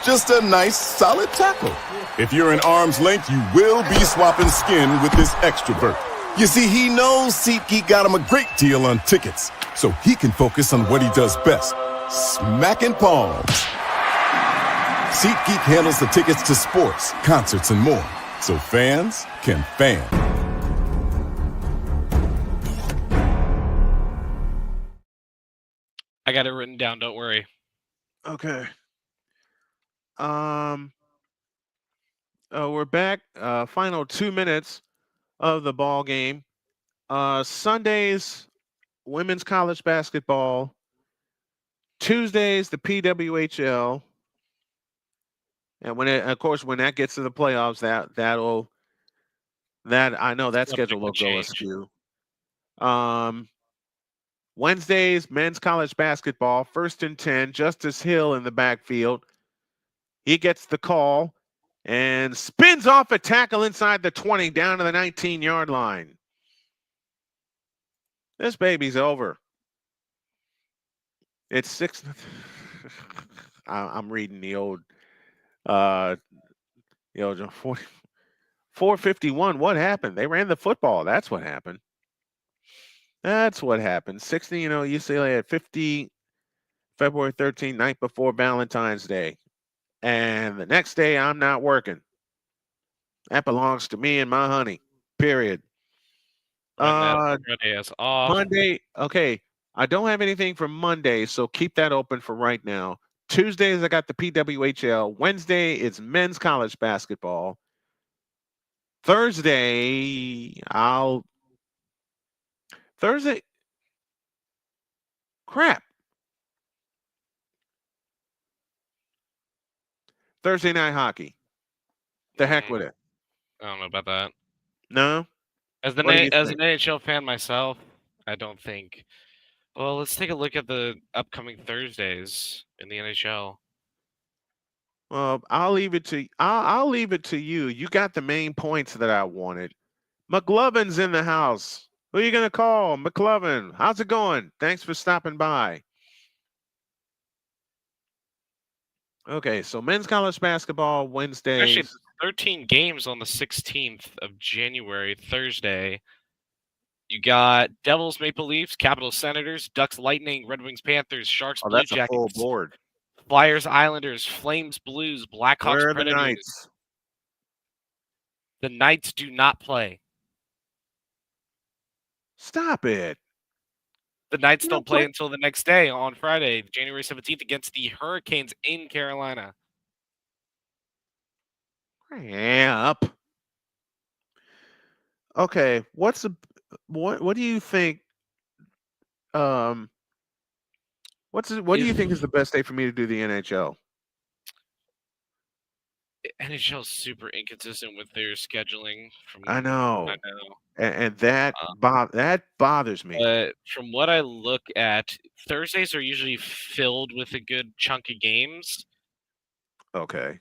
Just a nice, solid tackle. If you're in arm's length, you will be swapping skin with this extrovert. You see, he knows SeatGeek got him a great deal on tickets, so he can focus on what he does best, smacking palms. SeatGeek handles the tickets to sports, concerts, and more, so fans can fan. I got it written down. Don't worry. Okay. We're back. Final 2 minutes of the ball game. Sundays, women's college basketball. Tuesdays, the PWHL. And when that gets to the playoffs, I know that schedule will go askew. Wednesdays, men's college basketball, 1st and 10, Justice Hill in the backfield. He gets the call and spins off a tackle inside the 20 down to the 19-yard line. This baby's over. It's 6. I'm reading the old 451. What happened? They ran the football. That's what happened. 60, UCLA at 50, February 13th, night before Valentine's Day. And the next day, I'm not working. That belongs to me and my honey, period. Friday is off. Monday, okay. I don't have anything for Monday, so keep that open for right now. Tuesdays, I got the PWHL. Wednesday, it's men's college basketball. Thursday, Thursday night hockey. The heck with it. I don't know about that. No? As What do you an think? NHL fan myself, I don't think. Well, let's take a look at the upcoming Thursdays in the NHL. Well, I'll leave it to you. You got the main points that I wanted. McLovin's in the house. Who are you gonna call? McLovin. How's it going? Thanks for stopping by. Okay, so men's college basketball Wednesdays. Actually, 13 games on the 16th of January, Thursday. You got Devils, Maple Leafs, Capitals, Senators, Ducks, Lightning, Red Wings, Panthers, Sharks, Blue That's a full Jackets, board. Flyers, Islanders, Flames, Blues, Blackhawks, Where are the Predators. Knights? The Knights do not play. Stop it. The Knights don't play until the next day on Friday, January 17th, against the Hurricanes in Carolina. Crap. Okay, what do you think? What do you think is the best day for me to do the NHL? NHL is super inconsistent with their scheduling. I know. And that bothers me. But from what I look at, Thursdays are usually filled with a good chunk of games. Okay.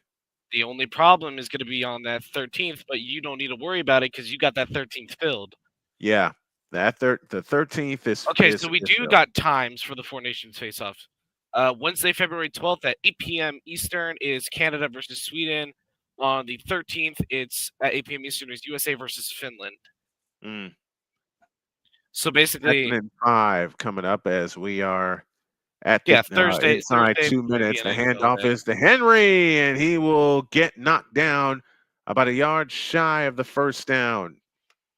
The only problem is going to be on that 13th, but you don't need to worry about it because you got that 13th filled. Yeah, the 13th is okay. So we do got times for the Four Nations face-offs. Wednesday, February 12th at 8 p.m. Eastern is Canada versus Sweden. On the 13th, it's at 8 p.m. Eastern is USA versus Finland. So basically, 5 coming up as we are at Thursday. Inside 2 minutes. The handoff is to Henry, and he will get knocked down about a yard shy of the first down.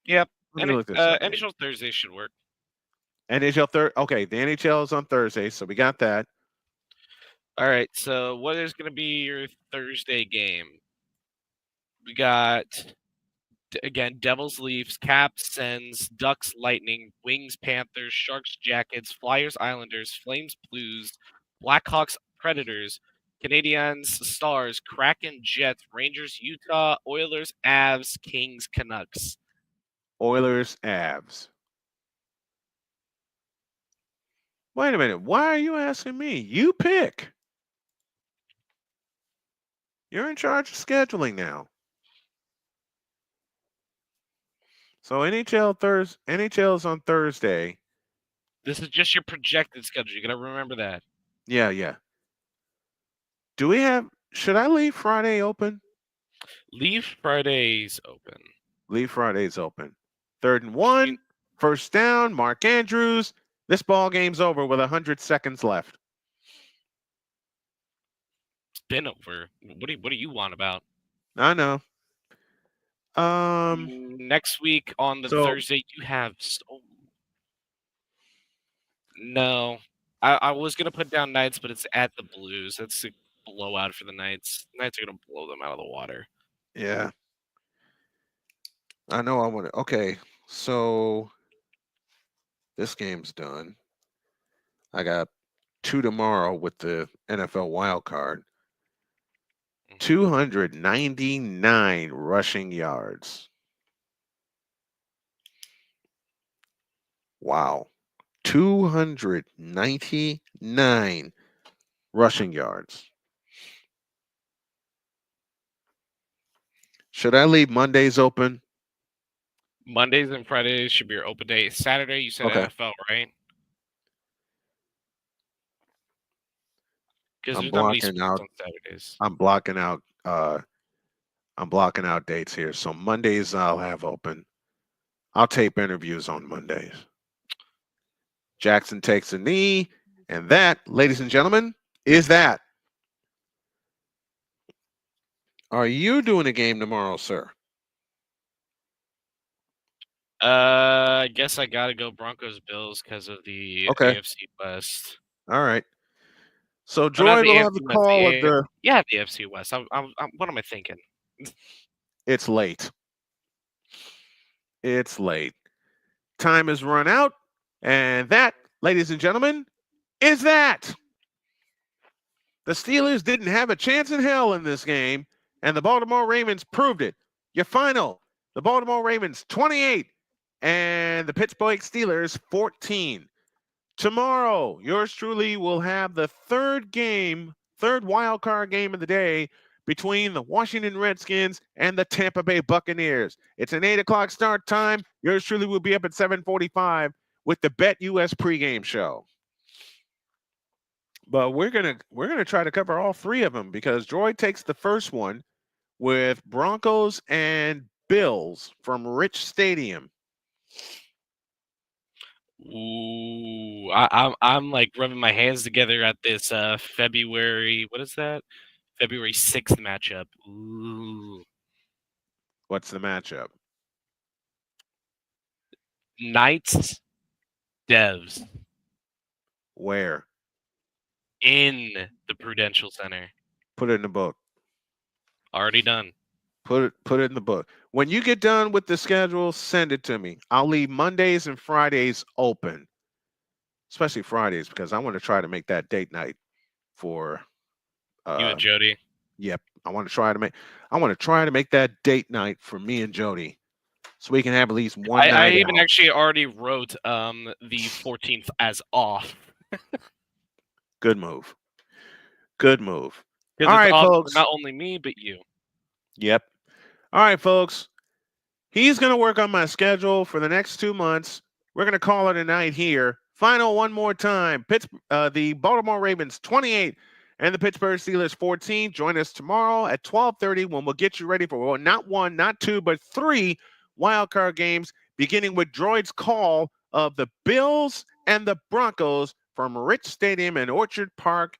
Yep. NHL Thursday should work. NHL okay, the NHL is on Thursday, so we got that. All right. So what is going to be your Thursday game? We got, again, Devils, Leafs, Caps, Sens, Ducks, Lightning, Wings, Panthers, Sharks, Jackets, Flyers, Islanders, Flames, Blues, Blackhawks, Predators, Canadiens, Stars, Kraken, Jets, Rangers, Utah, Oilers, Avs, Kings, Canucks. Oilers, Avs. Wait a minute. Why are you asking me? You pick. You're in charge of scheduling now. So NHL is on Thursday. This is just your projected schedule. You got to remember that. Yeah. Should I leave Friday open? Leave Fridays open. Leave Fridays open. 3rd and 1, first down, Mark Andrews. This ball game's over with 100 seconds left. It's been over. What do you want about? I know. Next week on the Thursday, you have. No, I was gonna put down Knights, but it's at the Blues. That's a blowout for the Knights. Knights are gonna blow them out of the water. Yeah, I know. I want to. Okay, so this game's done. I got 2 tomorrow with the NFL wild card. 299 rushing yards. Wow. 299 rushing yards. Should I leave Mondays open? Mondays and Fridays should be your open day. Saturday, you said NFL, right? I'm blocking out on Saturdays. I'm blocking out dates here. So Mondays I'll have open. I'll tape interviews on Mondays. Jackson takes a knee, and that, ladies and gentlemen, is that. Are you doing a game tomorrow, sir? I guess I gotta go Broncos Bills because of the AFC West. All right. So Joy will have the call of the. Yeah, the AFC West. What am I thinking? It's late. It's late. Time has run out, and that, ladies and gentlemen, is that. The Steelers didn't have a chance in hell in this game, and the Baltimore Ravens proved it. Your final, the Baltimore Ravens 28 and the Pittsburgh Steelers 14. Tomorrow, yours truly will have the third wild card game of the day between the Washington Redskins and the Tampa Bay Buccaneers. It's an 8 o'clock start time. Yours truly will be up at 7:45 with the Bet US pregame show. But we're gonna try to cover all three of them because Droid takes the first one with Broncos and Bills from Rich Stadium. Ooh, I'm like rubbing my hands together at this February. What is that? February 6th matchup. Ooh. What's the matchup? Knights, Devs. Where? In the Prudential Center. Put it in the book. Already done. Put it in the book. When you get done with the schedule, send it to me. I'll leave Mondays and Fridays open, especially Fridays, because I want to try to make that date night for you and Jody. Yep, I want to try to make that date night for me and Jody, so we can have at least one night. I even actually already wrote the 14th as off. Good move. Good move. All right, folks. Not only me, but you. Yep. All right, folks. He's going to work on my schedule for the next 2 months. We're going to call it a night here. Final one more time. The Baltimore Ravens 28 and the Pittsburgh Steelers 14. Join us tomorrow at 12:30 when we'll get you ready for not one, not two, but 3 wildcard games, beginning with Droid's call of the Bills and the Broncos from Rich Stadium in Orchard Park,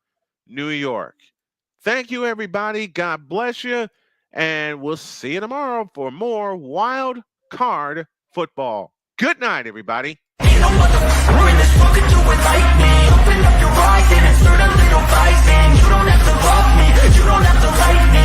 New York. Thank you, everybody. God bless you. And we'll see you tomorrow for more wild card football. Good night, everybody. Ain't no motherfucker in this world could do it like me. Open up your eyes and insert a little vice in. You don't have to love me, you don't have to like me.